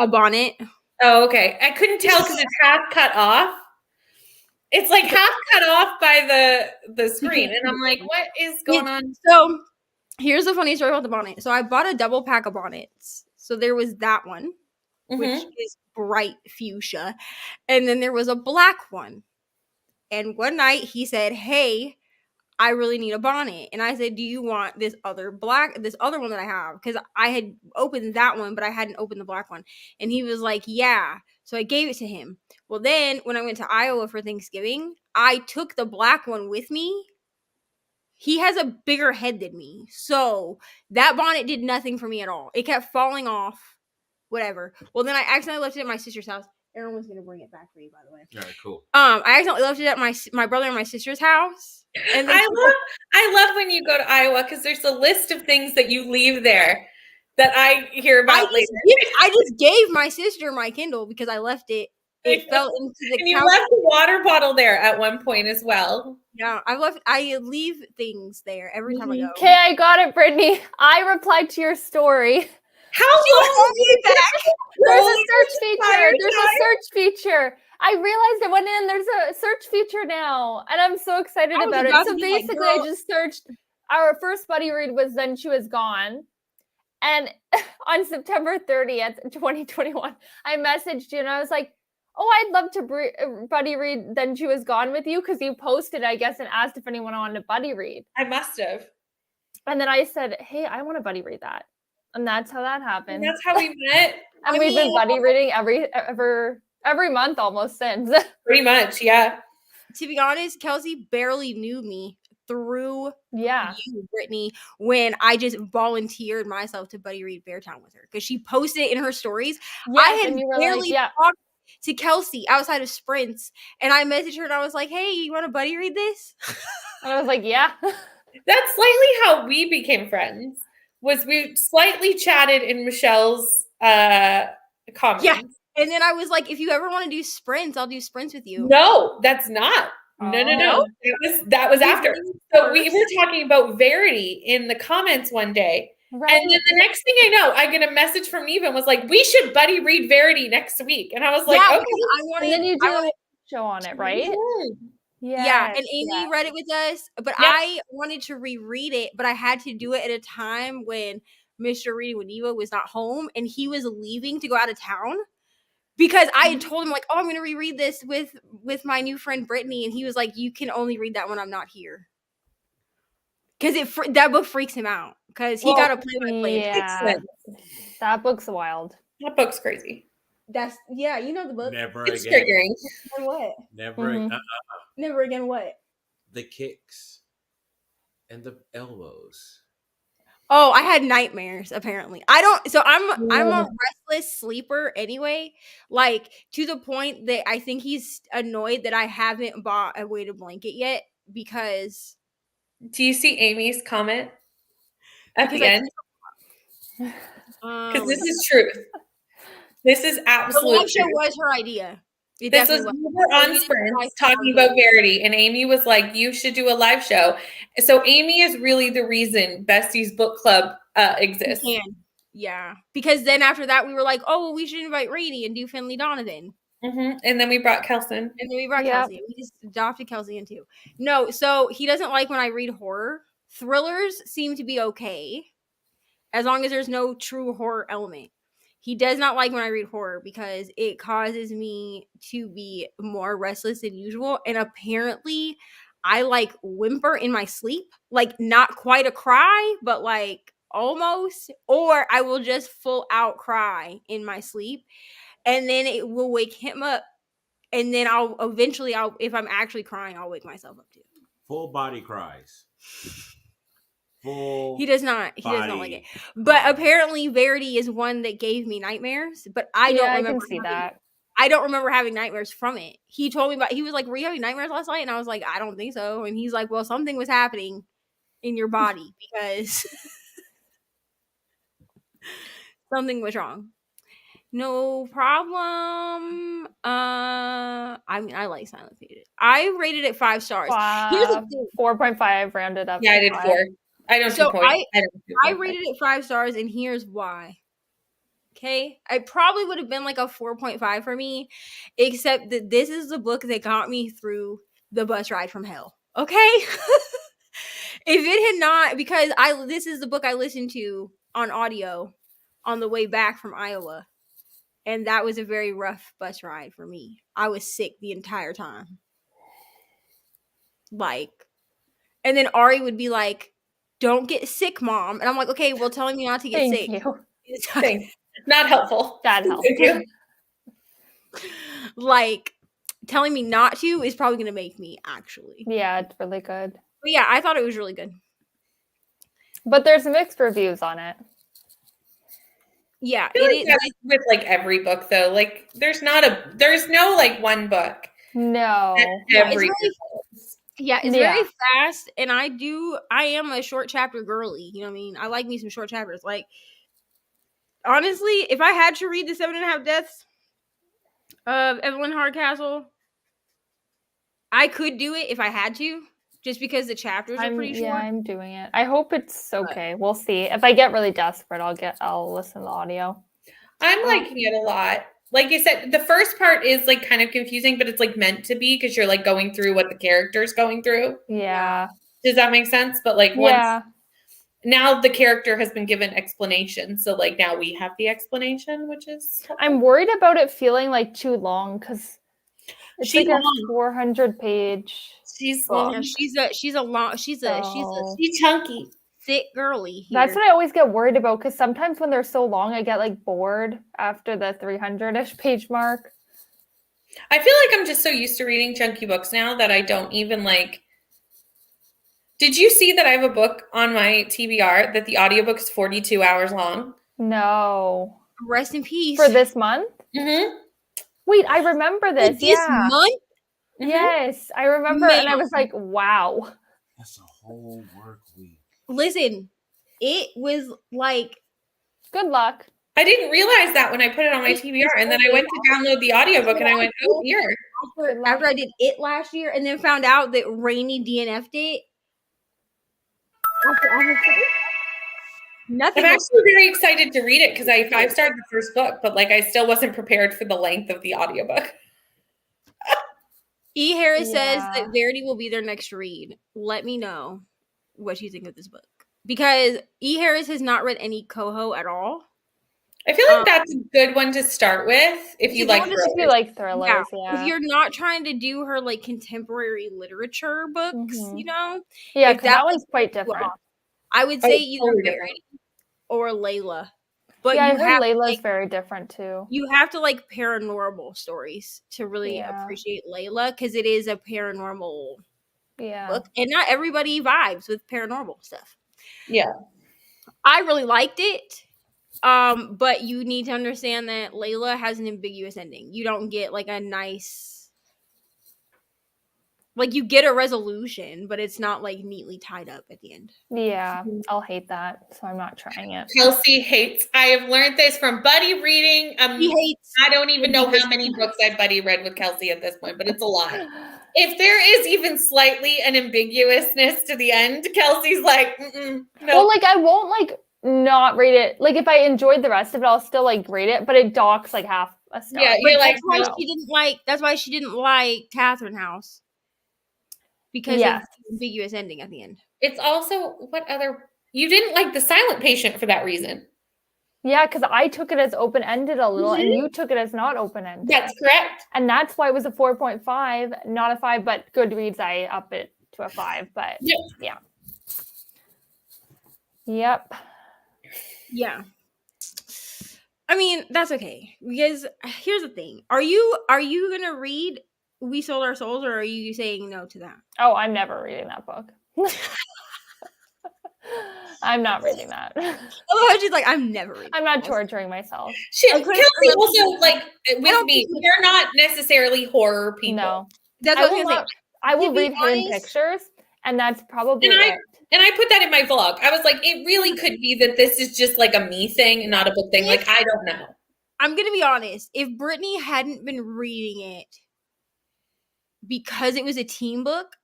A bonnet.
Oh, okay. I couldn't tell because it's half cut off. It's like half cut off by the screen. And I'm like, what is going on?
So here's the funny story about the bonnet. So I bought a double pack of bonnets. So there was that one, which is bright fuchsia. And then there was a black one. And one night he said, hey, I really need a bonnet. And I said, do you want this other one that I have? Because I had opened that one, but I hadn't opened the black one. And he was like, yeah. So I gave it to him. Well, then when I went to Iowa for Thanksgiving, I took the black one with me. He has a bigger head than me. So that bonnet did nothing for me at all. It kept falling off, whatever. Well, then I accidentally left it at my sister's house. Aaron was going to bring it back for you, by the way.
All right, cool.
I accidentally left it at my brother and my sister's house. And
I love when you go to Iowa, because there's a list of things that you leave there that I hear about later.
I just gave my sister my Kindle because I left it. It fell into the
and you left the water bottle there at one point as well.
Yeah, I leave things there every time I go.
Okay, I got it, Brittany. I replied to your story.
How long did you back?
There's a search feature. There's a search feature. I realized it went in. There's a search feature now, and I'm so excited about it. So basically, I just searched. Our first buddy read was Then She Was Gone. And on September 30th, 2021, I messaged you and I was like, oh, I'd love to buddy read Then She Was Gone with you, because you posted, I guess, and asked if anyone wanted to buddy read.
I must have.
And then I said, hey, I want to buddy read that. And that's how that happened.
And that's how we met.
And we've been buddy reading every month almost since.
Pretty much, yeah.
To be honest, Kelsey barely knew me through you, Brittany, when I just volunteered myself to buddy read Beartown with her, because she posted it in her stories.
Yes,
I had barely talked to Kelsey outside of sprints, and I messaged her and I was like, hey, you want to buddy read this?
And I was like, yeah.
That's slightly how we became friends. Was we slightly chatted in Michelle's comments.
Yeah. And then I was like, if you ever want to do sprints, I'll do sprints with you.
No, that's not. No. That was after. So we were talking about Verity in the comments one day. Right. And then the next thing I know, I get a message from Neva and was like, we should buddy read Verity next week. And I was like, okay.
And then you do a show on it, right?
Yeah, and Amy read it with us, but I wanted to reread it, but I had to do it at a time when Mr. Reading with Neva was not home and he was leaving to go out of town. Because I had told him, like, oh, I'm going to reread this with my new friend Brittany, and he was like, you can only read that when I'm not here. Because that book freaks him out. Because he got a play-by-play.
Yeah, that book's wild.
That book's crazy.
You know the book.
Never
it's
again.
Triggering.
And what?
Never.
Never again. What?
The kicks and the elbows.
Oh, I had nightmares. Apparently, I'm a restless sleeper anyway. Like to the point that I think he's annoyed that I haven't bought a weighted blanket yet because.
Do you see Amy's comment at the end? Because this is truth. This is absolute.
The live show was her idea.
This was on Sprints talking about Verity, and Amy was like, "You should do a live show." So Amy is really the reason Bestie's book club exists.
Yeah, because then after that we were like, "Oh, well, we should invite Reni and do Finley Donovan."
And then we brought Kelson.
Kelsey. We just adopted Kelsey in too. No, so he doesn't like when I read horror. Thrillers seem to be okay, as long as there's no true horror element. He does not like when I read horror because it causes me to be more restless than usual. And apparently I like whimper in my sleep, like not quite a cry, but like almost, or I will just full out cry in my sleep. And then it will wake him up. And then I'll if I'm actually crying, I'll wake myself up too.
Full body cries.
He does not like it. But apparently Verity is one that gave me nightmares, but I don't remember.
I can see that.
I don't remember having nightmares from it. He told me he was like, were you having nightmares last night? And I was like, I don't think so. And he's like, well, something was happening in your body because something was wrong. No problem. I mean, I like Silent Pages. I rated it 5 stars. Here's the thing.
4.5 rounded up.
Yeah, I did 4. I don't.
So I rated it 5 stars, and here's why. Okay, I probably would have been like a 4.5 for me, except that this is the book that got me through the bus ride from hell. Okay, if it had not, because this is the book I listened to on audio on the way back from Iowa. And that was a very rough bus ride for me. I was sick the entire time. And then Ari would be like, don't get sick, Mom. And I'm like, okay, well, telling me not to get sick.
Thanks. Not helpful.
That helps. Thank you.
Telling me not to is probably going to make me actually.
Yeah, it's really good.
But yeah, I thought it was really good.
But there's mixed reviews on it.
Yeah,
it is with like every book though. Like there's no like one book.
No.
Every
it's very fast, and I am a short chapter girly. You know what I mean? I like me some short chapters. Like honestly, if I had to read the 7.5 Deaths of Evelyn Hardcastle, I could do it if I had to. Just because the chapters are pretty short.
Yeah, I'm doing it. I hope it's okay. We'll see. If I get really desperate, I'll listen to the audio.
I'm liking it a lot. Like you said, the first part is like kind of confusing, but it's like meant to be because you're like going through what the character's going through.
Yeah.
Does that make sense? But like now the character has been given explanation. So like now we have the explanation, which is
I'm worried about it feeling like too long because it's like a 400-page.
She's long.
Yeah, she's
chunky,
thick girly. Here.
That's what I always get worried about because sometimes when they're so long, I get like bored after the 300-ish page mark.
I feel like I'm just so used to reading chunky books now that I don't even like. Did you see that I have a book on my TBR that the audiobook's 42 hours long?
No.
Rest in peace.
For this month?
Mm-hmm.
Wait, I remember this.
This month?
Mm-hmm. Yes, I remember, and I was like, wow.
That's a whole work week.
Listen, it was like...
Good luck.
I didn't realize that when I put it on my TBR, and then I went to download the audiobook, and I went, oh, here.
After I did it last year, and then found out that Reni DNF'd it. Nothing.
I'm actually very excited to read it because I 5-starred the first book, but like I still wasn't prepared for the length of the audiobook.
E. Harris says that Verity will be their next read. Let me know what you think of this book. Because E. Harris has not read any Coho at all.
I feel like that's a good one to start with if you like thrillers.
If you like thrillers,
If you're not trying to do her like contemporary literature books, you know?
Yeah, because that one's quite different.
I would say either Verity or Layla. But
I heard Layla's very different too.
You have to like paranormal stories to really appreciate Layla because it is a paranormal book. And not everybody vibes with paranormal stuff.
Yeah.
I really liked it. But you need to understand that Layla has an ambiguous ending. You don't get like a nice, like you get a resolution, but it's not like neatly tied up at the end.
Yeah, I'll hate that, so I'm not trying it.
Kelsey hates. I have learned this from buddy reading. He hates. I don't even know how many books I've buddy read with Kelsey at this point, but it's a lot. If there is even slightly an ambiguousness to the end, Kelsey's like, no.
Well, like I won't like not rate it. Like if I enjoyed the rest of it, I'll still like rate it, but it docks like half a star.
Yeah, you're like,
that's why she didn't like Catherine House. Because of the ambiguous ending at the end.
It's also you didn't like The Silent Patient for that reason.
Yeah, because I took it as open-ended a little, and you took it as not open-ended.
That's correct.
And that's why it was a 4.5, not a 5, but Goodreads, I up it to a 5. But yeah. Yep.
Yeah. I mean, that's okay. Because here's the thing. Are you gonna read We Sold Our Souls, or are you saying no to that?
Oh, I'm never reading that book. I'm not reading that.
Oh, she's like, I'm never reading.
I'm not torturing myself.
Kelsey also, like, with me, we're not necessarily horror people.
No.
That's what I was going to say.
I will read Hidden Pictures, and that's probably it.
And I put that in my vlog. I was like, it really could be that this is just like a me thing and not a book thing. Like, I don't know.
I'm going to be honest. If Brittany hadn't been reading it because it was a teen book,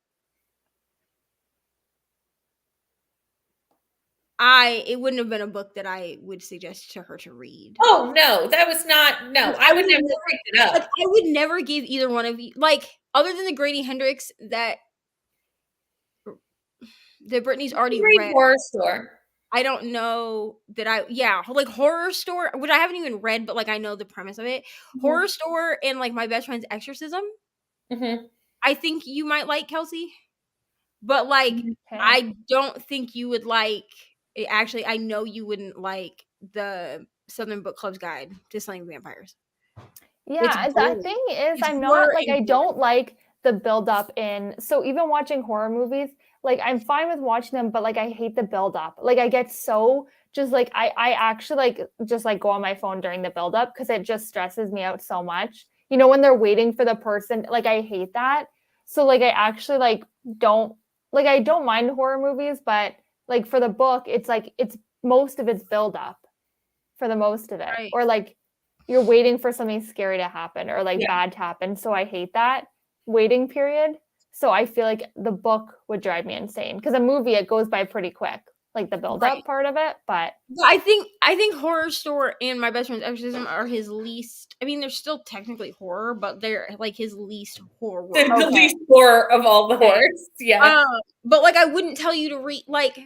it wouldn't have been a book that I would suggest to her to read.
Oh, no, that was not, no, I would never pick it up.
Like, I would never give either one of you, like, other than the Grady Hendrix that Brittany's already read.
Horror Store.
I don't know that like Horror Store, which I haven't even read, but like I know the premise of it. Mm-hmm. Horror Store and like My Best Friend's Exorcism. Mm-hmm. I think you might like, Kelsey, but like I don't think you would like. Actually, I know you wouldn't like the Southern Book Club's Guide to Slaying Vampires.
Yeah, the thing is, I'm not like I don't like the build up in. So even watching horror movies, like I'm fine with watching them, but like I hate the build up. Like I get so just like I actually like just like go on my phone during the build up because it just stresses me out so much. You know, when they're waiting for the person, like I hate that. So like I actually like don't like I don't mind horror movies, but like for the book, it's like it's most of it's build up for the most of it. Right. Or like you're waiting for something scary to happen or like bad to happen. So I hate that waiting period. So I feel like the book would drive me insane because a movie, it goes by pretty quick, like the build up part of it. But
I think Horror Store and My Best Friend's Exorcism are his least. I mean, they're still technically horror, but they're like his least horror.
They're the least horror of all the horrors. Yeah.
But like I wouldn't tell you to read like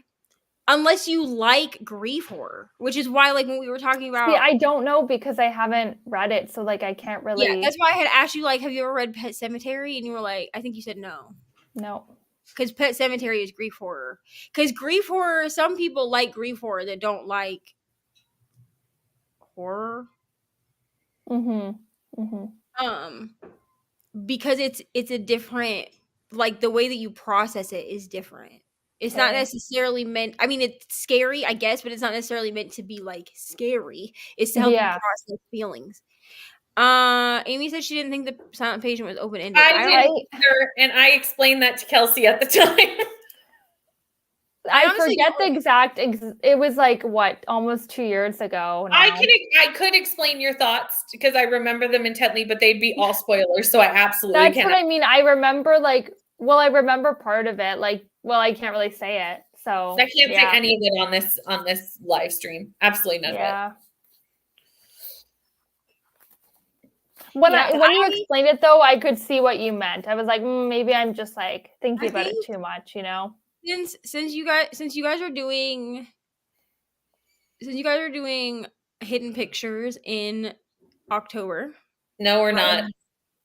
unless you like grief horror, which is why like when we were talking about.
Yeah, I don't know because I haven't read it, so like I can't really.
Yeah, that's why I had asked you like, have you ever read Pet Sematary? And you were like, I think you said no.
No.
Because Pet Sematary is grief horror. Because grief horror, some people like grief horror that don't like horror.
Mm-hmm. Mm-hmm.
Because it's a different, like the way that you process it is different. It's not necessarily meant, I mean, it's scary, I guess, but it's not necessarily meant to be like scary. It's to help you process feelings. Amy said she didn't think the Silent Patient was open-ended.
I didn't either, and I explained that to Kelsey at the time.
I forget the exact. It was like what, almost 2 years ago. Now.
I could explain your thoughts because I remember them intently, but they'd be all spoilers, so I absolutely can't.
That's what I mean. I remember I remember part of it. Like, well, I can't really say it. So
I can't say any of it on this live stream. Absolutely none of it.
When you explained it though, I could see what you meant. I was like, maybe I'm just like thinking about it too much, you know.
Since you guys are doing hidden pictures in October.
No, we're not.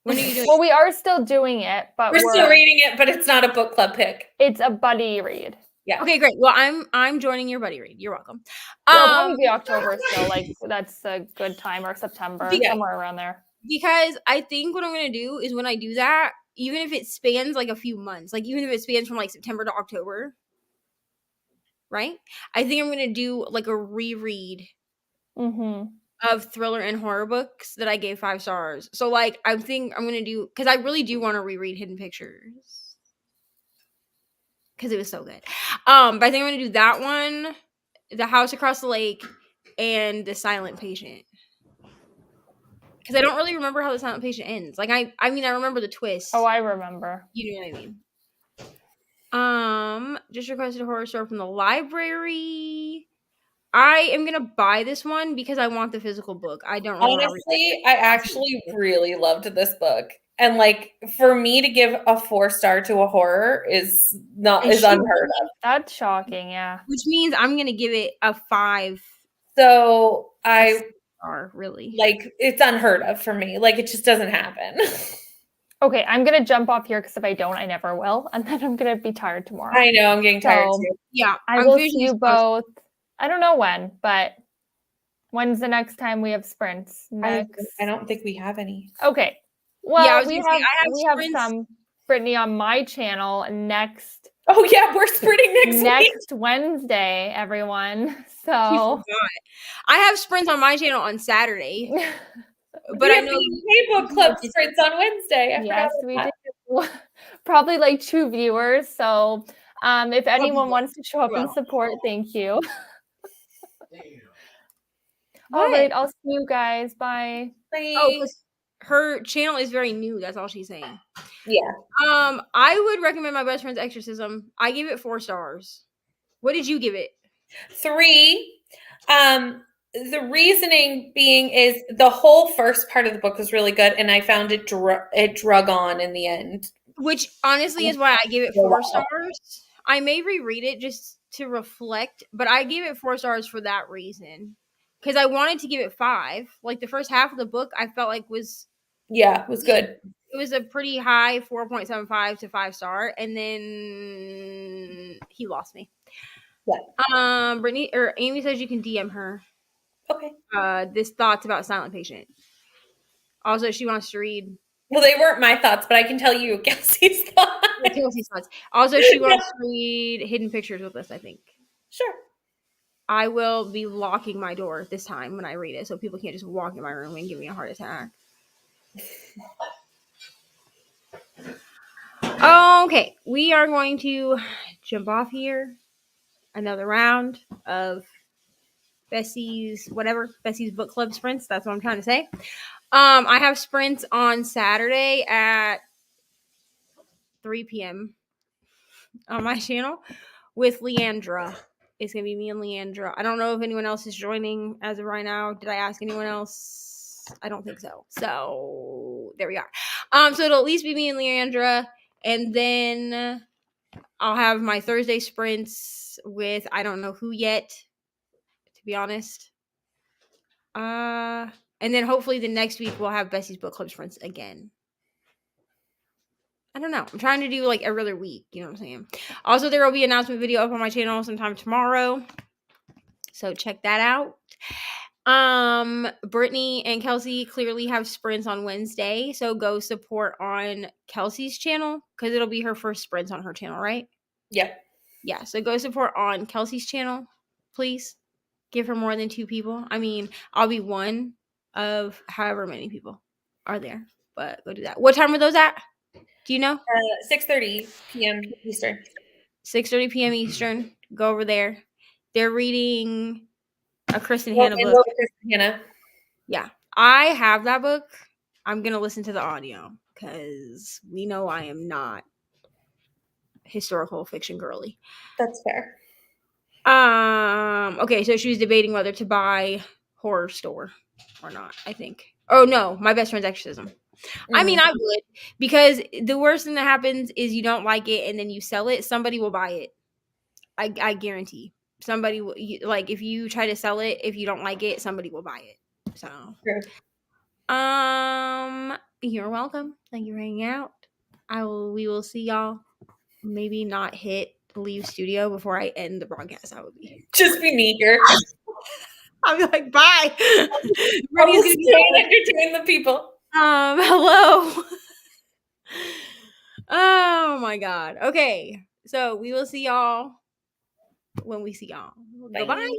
When are you doing?
Well, we are still doing it, but
we're still reading it, but it's not a book club pick.
It's a buddy read.
Yeah.
Okay, great. Well, I'm joining your buddy read. You're welcome.
Well, probably October still. Like that's a good time, or September, somewhere around there.
Because I think what I'm gonna do is when I do that, even if it spans like a few months, like even if it spans from like September to October, right? I think I'm gonna do like a reread of thriller and horror books that I gave 5 stars. So like I think I'm gonna do, because I really do want to reread Hidden Pictures because it was so good. But I think I'm gonna do that one, The House Across the Lake, and The Silent Patient. Because I don't really remember how The Silent Patient ends. Like I mean I remember the twist.
Oh, I remember.
You know what I mean. Just requested a horror story from the library. I am gonna buy this one because I want the physical book. I don't really
honestly. I actually really loved this book, and like for me to give a 4-star to a horror is unheard of.
That's shocking, yeah.
Which means I'm gonna give it a 5.
So
really
like it's unheard of for me. Like it just doesn't happen.
Okay, I'm gonna jump off here because if I don't, I never will, and then I'm gonna be tired tomorrow.
I know, I'm getting tired too.
Yeah,
I will see you both. I don't know when, but when's the next time we have sprints? Next,
I don't think we have any.
Okay, well, we have some Brittany on my channel next.
Oh yeah, we're sprinting next
Wednesday, everyone. So
I have sprints on my channel on Saturday. But I know
book club sprints on Wednesday.
Yes, we do. Probably like 2 viewers. So if anyone wants to show up and support, thank you. All right, I'll see you guys. Bye.
Bye.
Oh, her channel is very new. That's all she's saying.
Yeah.
I would recommend My Best Friend's Exorcism. I gave it 4 stars. What did you give it?
3. The reasoning being is the whole first part of the book was really good, and I found it drug on in the end.
Which honestly is why I gave it 4 stars. I may reread it just to reflect, but I gave it 4 stars for that reason. Because I wanted to give it 5. Like the first half of the book, I felt like was
good.
It was a pretty high 4.75 to 5-star, and then he lost me.
Yeah.
Brittany or Amy says you can DM her.
Okay.
This thoughts about Silent Patient. Also, she wants to read.
Well, they weren't my thoughts, but I can tell you Kelsey's thoughts.
Also, she wants to read Hidden Pictures with us, I think.
Sure.
I will be locking my door this time when I read it, so people can't just walk in my room and give me a heart attack. Okay, we are going to jump off here. Another round of Bessie's book club sprints. That's what I'm trying to say. I have sprints on Saturday at 3 p.m. on my channel with Leandra. It's going to be me and Leandra. I don't know if anyone else is joining as of right now. Did I ask anyone else? I don't think so. So there we are. So it'll at least be me and Leandra. And then I'll have my Thursday sprints with I don't know who yet, to be honest. And then hopefully the next week we'll have Bessie's book club sprints again. I don't know. I'm trying to do like every other week. You know what I'm saying? Also, there will be an announcement video up on my channel sometime tomorrow. So check that out. Brittany and Kelsey clearly have sprints on Wednesday. So go support on Kelsey's channel because it'll be her first sprints on her channel, right?
Yeah.
Yeah. So go support on Kelsey's channel, please. Give her more than 2 people. I mean, I'll be one of however many people are there. But go do that. What time are those at? Do you know?
6:30 p.m. Eastern.
6:30 p.m. Eastern. Go over there. They're reading a Kristen Hanna book. Yeah. I have that book. I'm going to listen to the audio because we know I am not historical fiction girly.
That's fair.
Okay, so she was debating whether to buy Horror Store or not, I think. Oh no, My Best Friend's Exorcism. I mean, I would, because the worst thing that happens is you don't like it and then you sell it, somebody will buy it. I guarantee. Somebody will, like, if you try to sell it, if you don't like it, somebody will buy it. So
True.
You're welcome. Thank you for hanging out. We will see y'all. Maybe not leave studio before I end the broadcast. I would be
just be me here.
I'll be like, bye.
Reni's gonna stay and entertain the people.
Hello. Oh my god. Okay. So we will see y'all when we see y'all. Bye-bye.